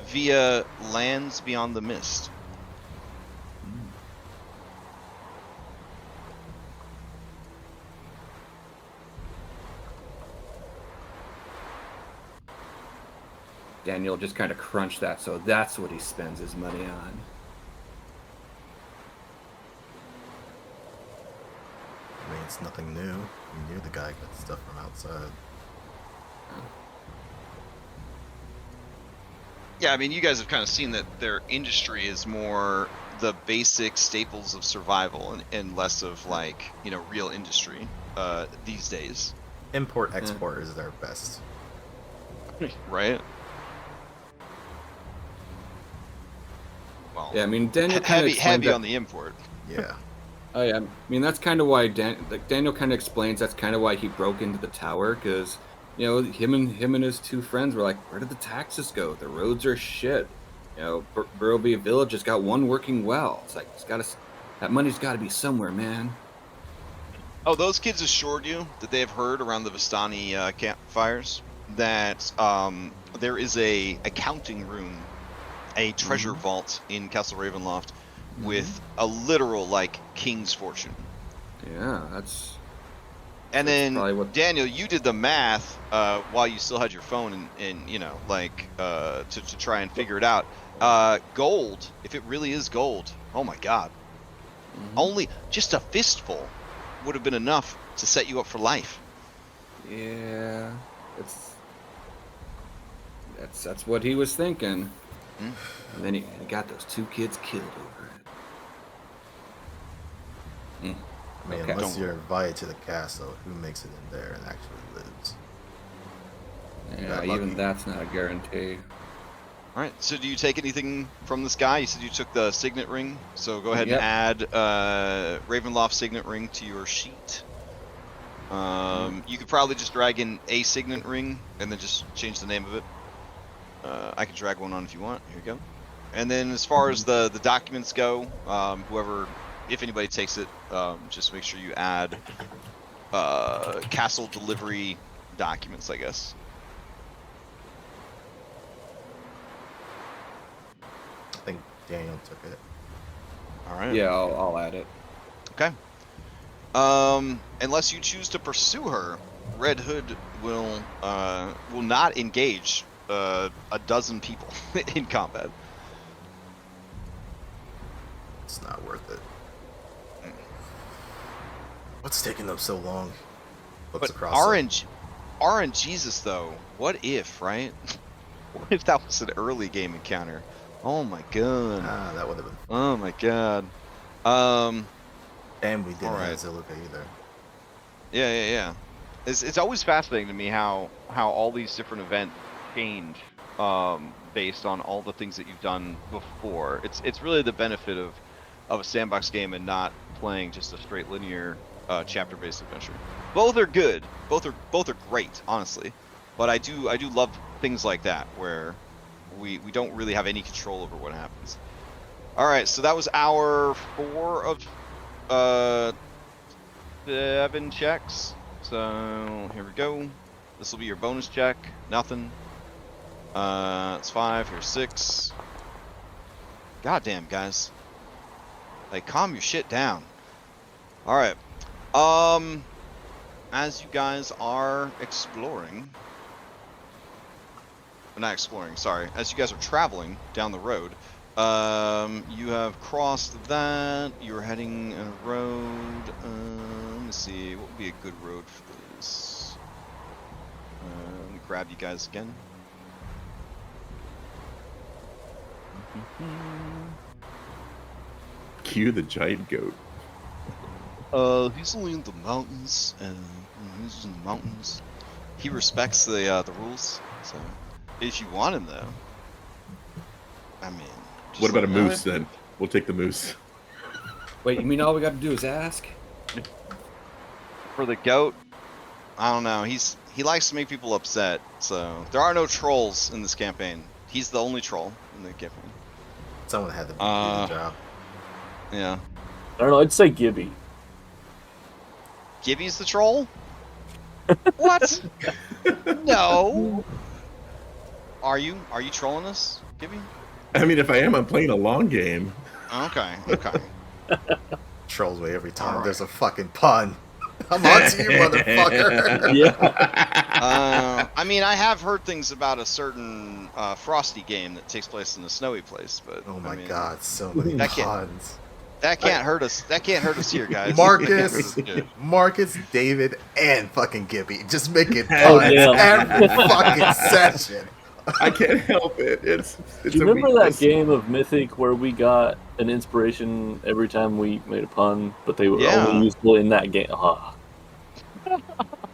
via lands beyond the mist. Daniel just kind of crunched that, so that's what he spends his money on. I mean, it's nothing new. We knew the guy got stuff from outside. Yeah, I mean, you guys have kind of seen that their industry is more the basic staples of survival and less of like, real industry these days. Import export is their best. Right? Well, Yeah, I mean, Daniel kind of heavy on the import. Yeah. Oh yeah, I mean that's kind of why Daniel kind of explains that's kind of why he broke into the tower, because him and his two friends were like, where did the taxes go? The roads are shit. Burrowby Village has got one working well. It's like that money's got to be somewhere, man. Oh, those kids assured you that they have heard around the Vistani campfires that there is a accounting room, a treasure vault in Castle Ravenloft with a literal king's fortune. Yeah, that's. And that's then probably what... Daniel, you did the math while you still had your phone and to try and figure it out. Gold, if it really is gold, oh my God, only just a fistful would have been enough to set you up for life. Yeah, that's what he was thinking. And then he got those two kids killed over it. I mean, Okay. unless you're invited to the castle, who makes it in there and actually lives? Yeah, Got even lucky. that's not a guarantee. All right, so do you take anything from this guy? You said you took the signet ring, so go ahead Yep. and add Ravenloft signet ring to your sheet. You could probably just drag in a signet ring and then just change the name of it. I can drag one on if you want. Here you go. And then as far as the documents go, if anybody takes it, just make sure you add castle delivery documents, I guess. I think Daniel took it. All right. Yeah, I'll add it. Okay. Unless you choose to pursue her, Red Hood will not engage a dozen people in combat. It's not worth it. What's taking them so long? Looks But across. RNGesus though, what if, right? What if that was an early game encounter? Oh my god. Ah, that would have been. Oh my god. And we didn't Alright. have Zilliqa either. Yeah. It's always fascinating to me how all these different events change based on all the things that you've done before. It's really the benefit of a sandbox game and not playing just a straight linear chapter-based adventure. Both are good. Both are great, honestly. But I do love things like that where we don't really have any control over what happens. All right, so that was hour 4 of 7 checks. So here we go. This will be your bonus check. Nothing. It's 5. Here's 6. Goddamn, guys. Like, calm your shit down. All right. As you guys are exploring, not exploring, sorry. As you guys are traveling down the road, you have crossed that. You're heading a road. Let me see. What would be a good road for this? Let me grab you guys again. Cue the giant goat. He's only in the mountains, and he's in the mountains. He respects the rules, so if you want him though, I mean. just What about a let him know. moose then? We'll take the moose. Wait, you mean all we got to do is ask? For the goat, I don't know. He likes to make people upset, so there are no trolls in this campaign. He's the only troll in the campaign. Someone had to do the job. Yeah. I don't know. I'd say Gibby. Gibby's the troll? What? No. Are you trolling us, Gibby? I mean, if I am, I'm playing a long game. Okay. Trolls way every time Alright. there's a fucking pun. I'm on to you, motherfucker. Yeah. I mean, I have heard things about a certain Frosty game that takes place in a snowy place, but Oh I my mean, god, so many That can't- puns. that can't hurt us. That can't hurt us here, guys. Marcus, Good. Marcus, David, and fucking Gibby just making Oh, puns yeah. every fucking session. I can't help it. It's Do you a remember that weakness. game of Mythic where we got an inspiration every time we made a pun, but they were Yeah. only useful in that game? Ah.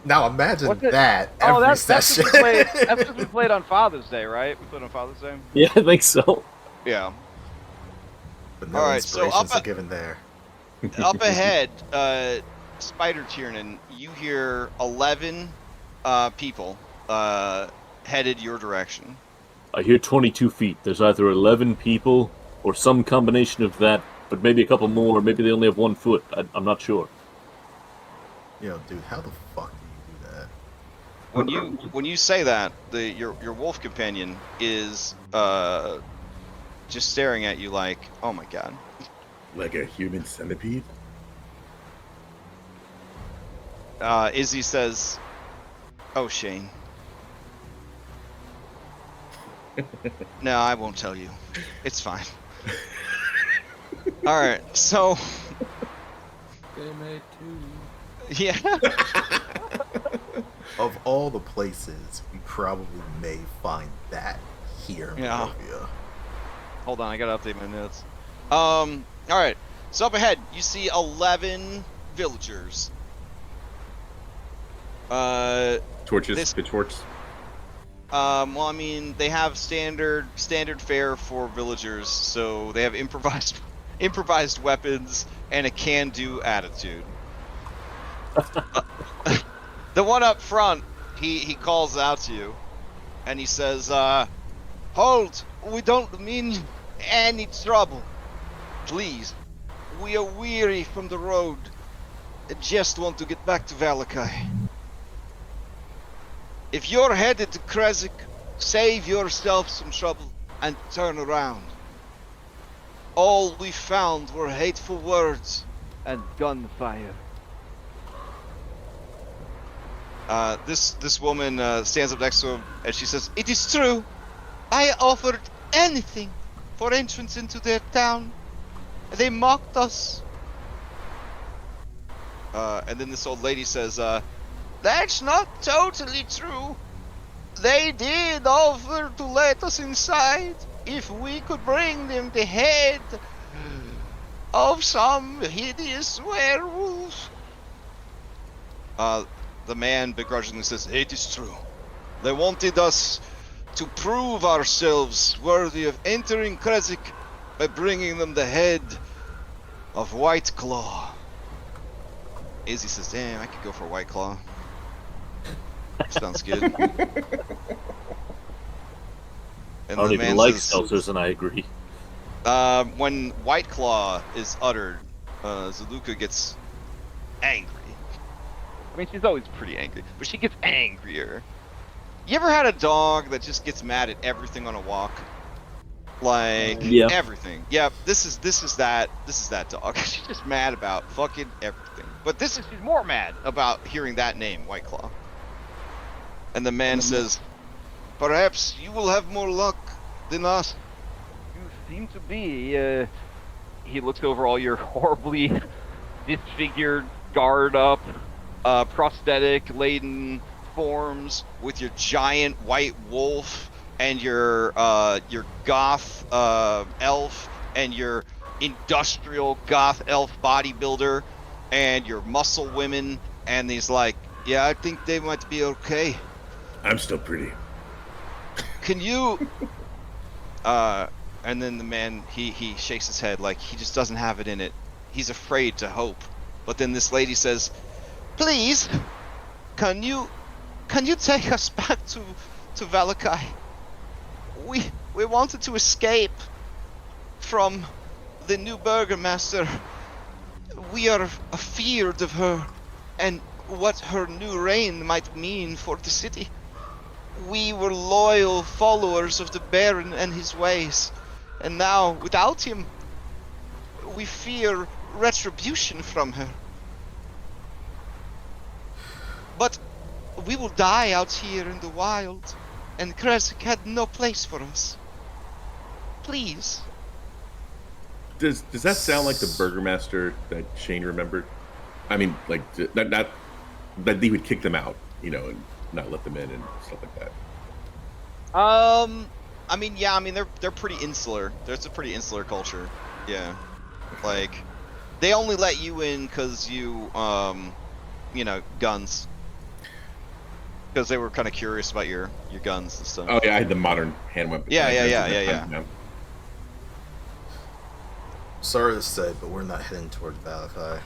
Now imagine What's it- that oh, every that's session. that's because we played on Father's Day, right? We played on Father's Day. Yeah, I think so. Yeah. But no Alright, so inspirations up are a- given there. Up ahead, Spider Tiernan, you hear 11 people headed your direction. I hear 22 feet. There's either 11 people or some combination of that, but maybe a couple more. Maybe they only have 1 foot. I'm not sure. Yo, dude, how the fuck do you do that? When you say that, your wolf companion is just staring at you like, oh my god. Like a human centipede? Izzy says, oh Shane. No, I won't tell you. It's fine. All right, so They made two. yeah. Of all the places, we probably may find that here in Yeah. Monrovia. Hold on, I gotta update my notes. All right. So up ahead, you see 11 villagers. Torches, pitchforks. Well, I mean, they have standard fare for villagers, so they have improvised weapons and a can-do attitude. The one up front, he calls out to you, and he says, "Hold! We don't mean any trouble. Please, we are weary from the road. and just want to get back to Valakai. If you're headed to Krezk, save yourself some trouble and turn around. All we found were hateful words and gunfire." This woman stands up next to him and she says, "It is true. I offered anything for entrance into their town. They mocked us." And then this old lady says, "That's not totally true. They did offer to let us inside if we could bring them the head of some hideous werewolf. The man begrudgingly says, "It is true. They wanted us to prove ourselves worthy of entering Krezk by bringing them the head of White Claw." Izzy says, "Damn, I could go for White Claw. Sounds good." I And don't the even man like says, seltzers, and I agree. when White Claw is uttered, Zaluka gets angry. I mean, she's always pretty angry, but she gets angrier. You ever had a dog that just gets mad at everything on a walk? Like Yeah. everything. Yep. This is that dog. She's just mad about fucking everything. But she's more mad about hearing that name, White Claw. And the man says, "Perhaps you will have more luck than us." You seem to be. He looks over all your horribly disfigured, guard up, prosthetic laden forms with your giant white wolf and your goth elf and your industrial goth elf bodybuilder and your muscle women, and he's like, "Yeah, I think they might be okay. I'm still pretty. Can you?" And then the man he shakes his head like he just doesn't have it in it. He's afraid to hope. But then this lady says, "Please, can you take us back to Valakai? We wanted to escape from the new burgomaster. We are afeared of her and what her new reign might mean for the city. We were loyal followers of the Baron and his ways, and now, without him, we fear retribution from her. But we will die out here in the wild, and Krezk had no place for us. Please." Does that sound like the burgomaster that Shane remembered? I mean, like not that he would kick them out, and not let them in and stuff like that. I mean, yeah, I mean they're pretty insular. There's a pretty insular culture. Yeah, like they only let you in because you guns. Because they were kind of curious about your guns and stuff. Oh yeah, I had the modern hand weapon. Yeah. Sorry to say, but we're not heading toward Valakai.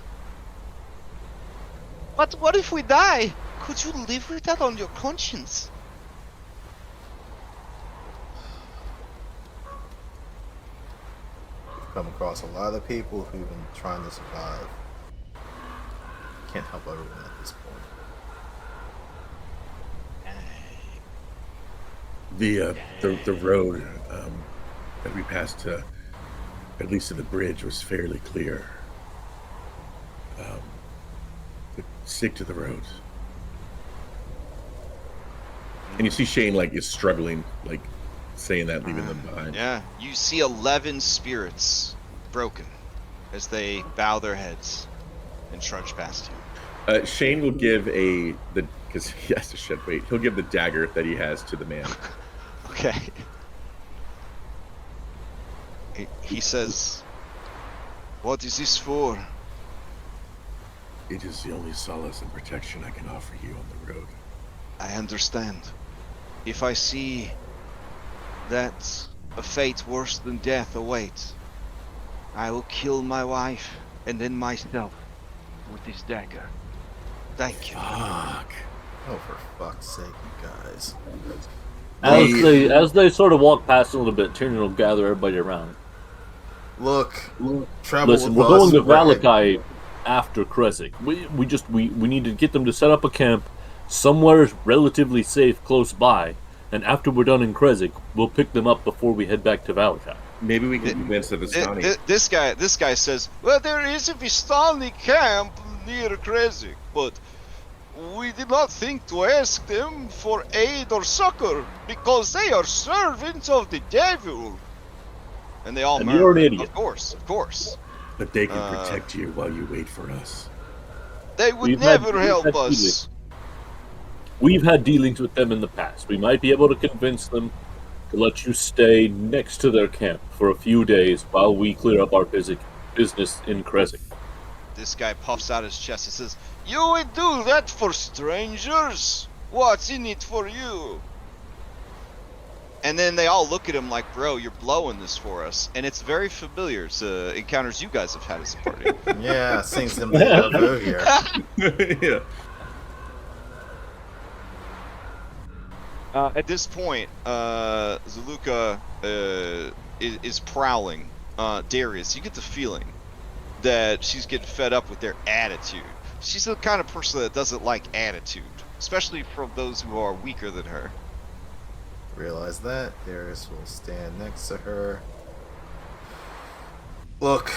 But what if we die? Could you live with that on your conscience? We've come across a lot of people who've been trying to survive. Can't help everyone at this point. The road that we passed to, at least to the bridge, was fairly clear. But stick to the roads. And you see Shane is struggling, saying that, leaving them behind. Yeah, you see 11 spirits broken as they bow their heads and trudge past you. Shane will give because he has to shed weight. He'll give the dagger that he has to the man. Okay. He says, "What is this for?" It is the only solace and protection I can offer you on the road. "I understand. If I see that a fate worse than death awaits, I will kill my wife and then myself with this dagger. Thank you." Fuck. Oh, for fuck's sake, you guys. As they sort of walk past a little bit, Tyrion will gather everybody around. Look, travel Listen, with we're us, going to right? Valakai after Krezk. We need to get them to set up a camp somewhere relatively safe close by, and after we're done in Krezk, we'll pick them up before we head back to Valakai. Maybe we can convince the Vistani. This guy says, "Well, there is a Vistani camp near Krezk, but we did not think to ask them for aid or succor because they are servants of the devil." And they all And murmur, you're an idiot. Of course. But they can protect you while you wait for us. They would We've never had help Felix. us. We've had dealings with them in the past. We might be able to convince them to let you stay next to their camp for a few days while we clear up our business in Krezk. This guy puffs out his chest and says, "You would do that for strangers? What's in it for you?" And then they all look at him like, "Bro, you're blowing this for us." And it's very familiar to encounters you guys have had as a party. Yeah, seems some deja vu here. Yeah. At this point, Zaluka is prowling. Darius, you get the feeling that she's getting fed up with their attitude. She's the kind of person that doesn't like attitude, especially from those who are weaker than her. Realize that. Darius will stand next to her. Look,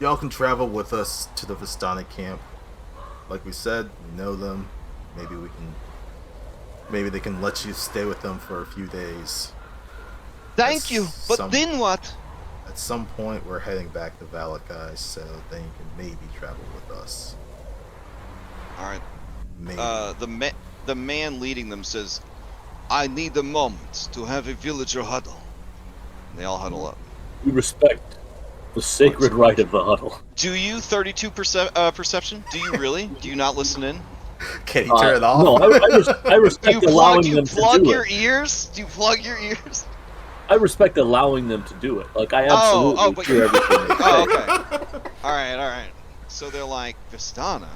y'all can travel with us to the Vistani camp. Like we said, we know them. Maybe they can let you stay with them for a few days. Thank you, but then what? At some point, we're heading back to Valakai, so then you can maybe travel with us. All right. Maybe. The man leading them says, "I need a moment to have a villager huddle." And they all huddle up. We respect the sacred right of the huddle. Do you 32 perception? Do you really? Do you not listen in? Can you turn it off? No, I respect allowing them to do plug your it. ears? Do you plug your ears? I respect allowing them to do it. Like, I absolutely but hear everything they say. Oh, okay. All right. So they're like, Vistana,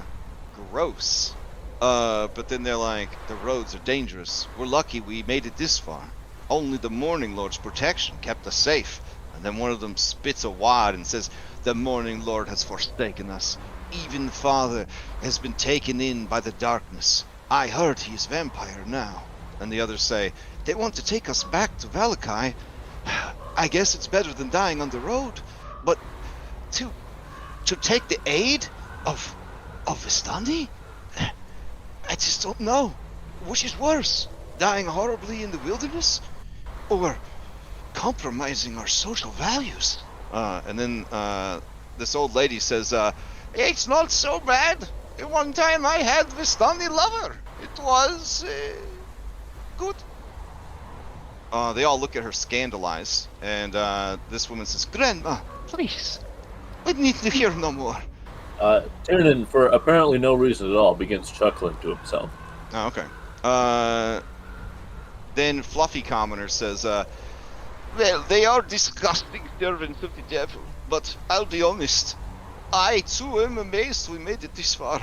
gross. But then they're like, the roads are dangerous. We're lucky we made it this far. Only the Morning Lord's protection kept us safe. And then one of them spits a wad and says, "The Morning Lord has forsaken us. Even Father has been taken in by the darkness. I heard he is vampire now." And the others say, "They want to take us back to Valakai. I guess it's better than dying on the road. But to take the aid of Vistani? I just don't know. Which is worse? Dying horribly in the wilderness? Or compromising our social values?" And then this old lady says, "It's not so bad. One time I had Vistani lover. It was good." They all look at her scandalized, and this woman says, "Grandma, please, we need to hear no more." Tiernan, for apparently no reason at all, begins chuckling to himself. Oh, okay. Then Fluffy Commoner says, "Well, they are disgusting servants of the devil, but I'll be honest. I too am amazed we made it this far.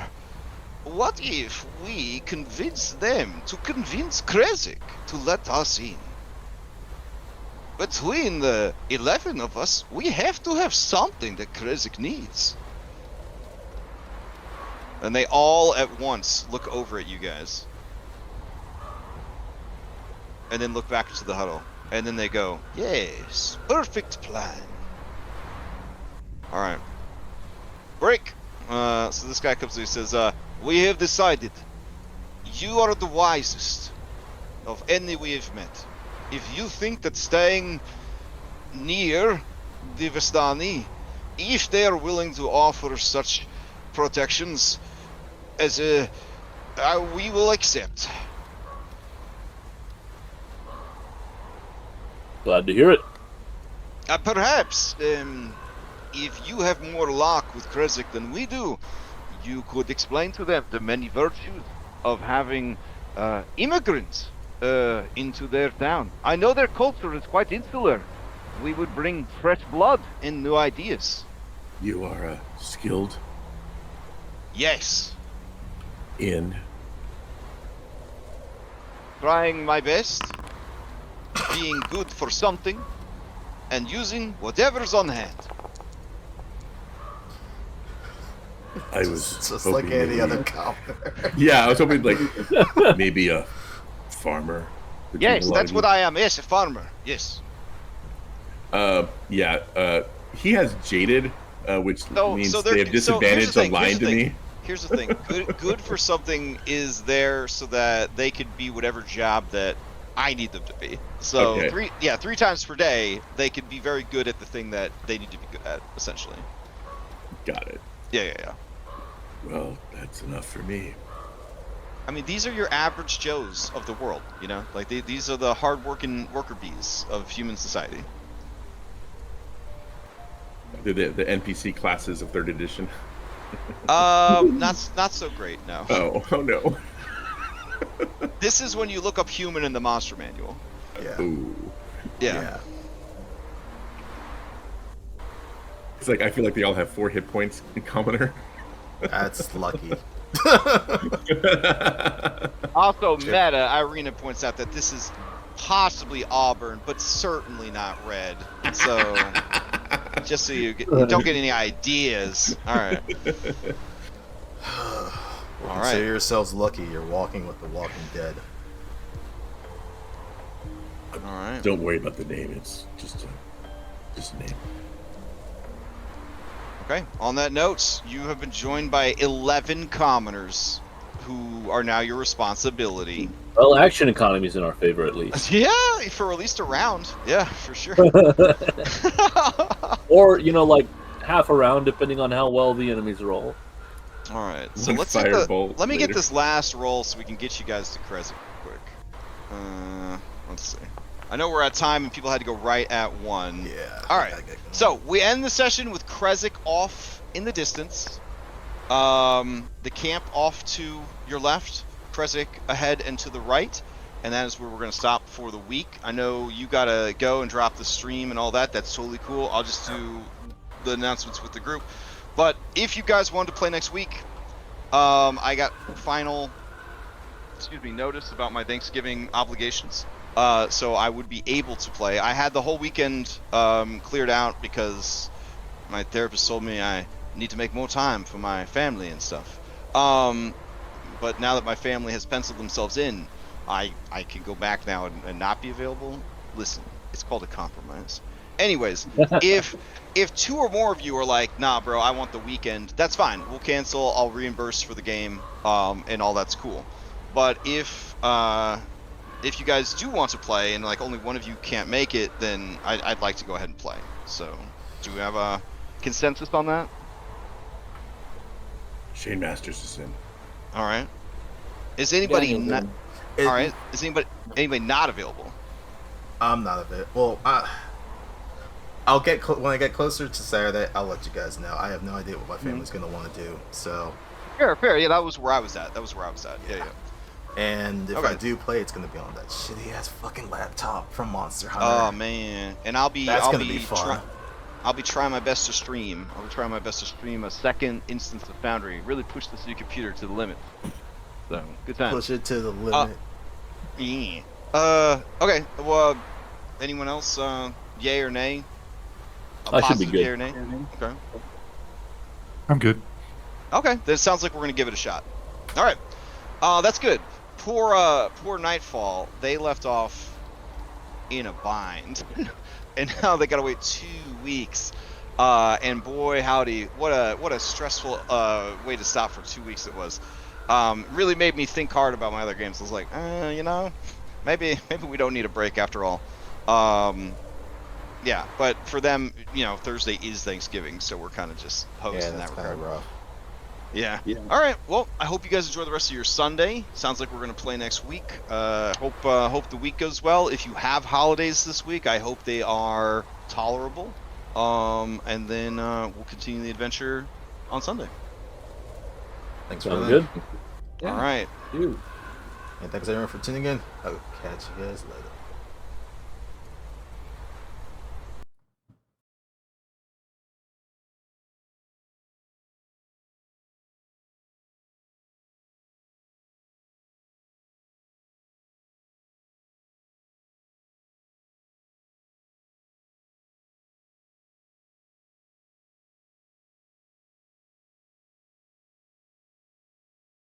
What if we convince them to convince Krezk to let us in? Between the 11 of us, we have to have something that Krezk needs." And they all at once look over at you guys. And then look back to the huddle. And then they go, "Yes, perfect plan." Alright. Break! So this guy comes and he says, "We have decided. You are the wisest of any we have met. If you think that staying near the Vistani, if they are willing to offer such protections as we will accept." Glad to hear it. Perhaps, if you have more luck with Krezk than we do, you could explain to them the many virtues of having immigrants into their town. I know their culture is quite insular. We would bring fresh blood and new ideas. You are skilled Yes, in. trying my best, being good for something, and using whatever's on hand. I was Just hoping like any maybe- other commoner. Yeah, I was hoping like maybe a farmer. would do Yes, a lot that's of what you. I am. Yes, a farmer. Yes. He has jaded, which means they have disadvantage on lying to me. Here's the thing. Good for something is there so that they could be whatever job that I need them to be. So Okay. 3 times per day, they could be very good at the thing that they need to be good at, essentially. Got it. Yeah. Well, that's enough for me. I mean, these are your average Joes of the world, you know? Like, these are the hard-working worker bees of human society. The NPC classes of 3rd edition. Not so great, no. Oh no. This is when you look up human in the monster manual. Yeah. Ooh. Yeah. It's like I feel like they all have 4 hit points in commoner. That's lucky. Also, Meta, Irina points out that this is possibly auburn, but certainly not red. So, just so you don't get any ideas. All right. Well, consider yourselves lucky. You're walking with the Walking Dead. All right. Don't worry about the name. It's just a name. Okay. On that note, you have been joined by 11 commoners who are now your responsibility. Well, action economy's in our favor at least. Yeah, for at least a round. Yeah, for sure. Or, like half a round, depending on how well the enemies roll. All right. So One let's firebolt let me get later. this last roll so we can get you guys to Krezk quick. Let's see. I know we're at time and people had to go right at 1. Yeah. All right. So we end the session with Krezk off in the distance. The camp off to your left, Krezk ahead and to the right, and that is where we're going to stop for the week. I know you got to go and drop the stream and all that. That's totally cool. I'll just do the announcements with the group. But if you guys wanted to play next week, I got final, notice about my Thanksgiving obligations. So I would be able to play. I had the whole weekend cleared out because my therapist told me I need to make more time for my family and stuff. But now that my family has penciled themselves in, I can go back now and not be available. Listen, it's called a compromise. Anyways, if 2 or more of you are like, nah, bro, I want the weekend, that's fine. We'll cancel. I'll reimburse for the game, and all that's cool. But if you guys do want to play and like only one of you can't make it, then I'd like to go ahead and play. So, do we have a consensus on that? Shane Masters is in. All right. Is anybody Daniel's not? in. All right. Is anybody not available? I'm not of it. Well, I'll get when I get closer to Saturday. I'll let you guys know. I have no idea what my family's gonna want to do. So. Fair. Yeah, that was where I was at. Yeah. And if Okay. I do play, it's gonna be on that shitty ass fucking laptop from Monster Hunter. Oh man. And I'll be fun. I'll be trying my best to stream. I'll be trying my best to stream a second instance of Foundry. Really push this new computer to the limit. So good time. Push it to the limit. Yeah. Okay. Well, anyone else? Yay or nay? I should be Positive good. Yay or nay? Okay. I'm good. Okay. Then it sounds like we're gonna give it a shot. All right. That's good. Poor Nightfall. They left off in a bind, and now they gotta wait 2 weeks. And boy, howdy, what a stressful way to stop for 2 weeks it was. Really made me think hard about my other games. I was like, maybe we don't need a break after all. Yeah, but for them, Thursday is Thanksgiving, so we're kind of just hosed in that that's kind regard. of rough. Yeah. All right. Well, I hope you guys enjoy the rest of your Sunday. Sounds like we're gonna play next week. Hope the week goes well. If you have holidays this week, I hope they are tolerable. And then we'll continue the adventure on Sunday. Thanks for Sounds that. good. All right. Dude. And thanks everyone for tuning in. I'll catch you guys later.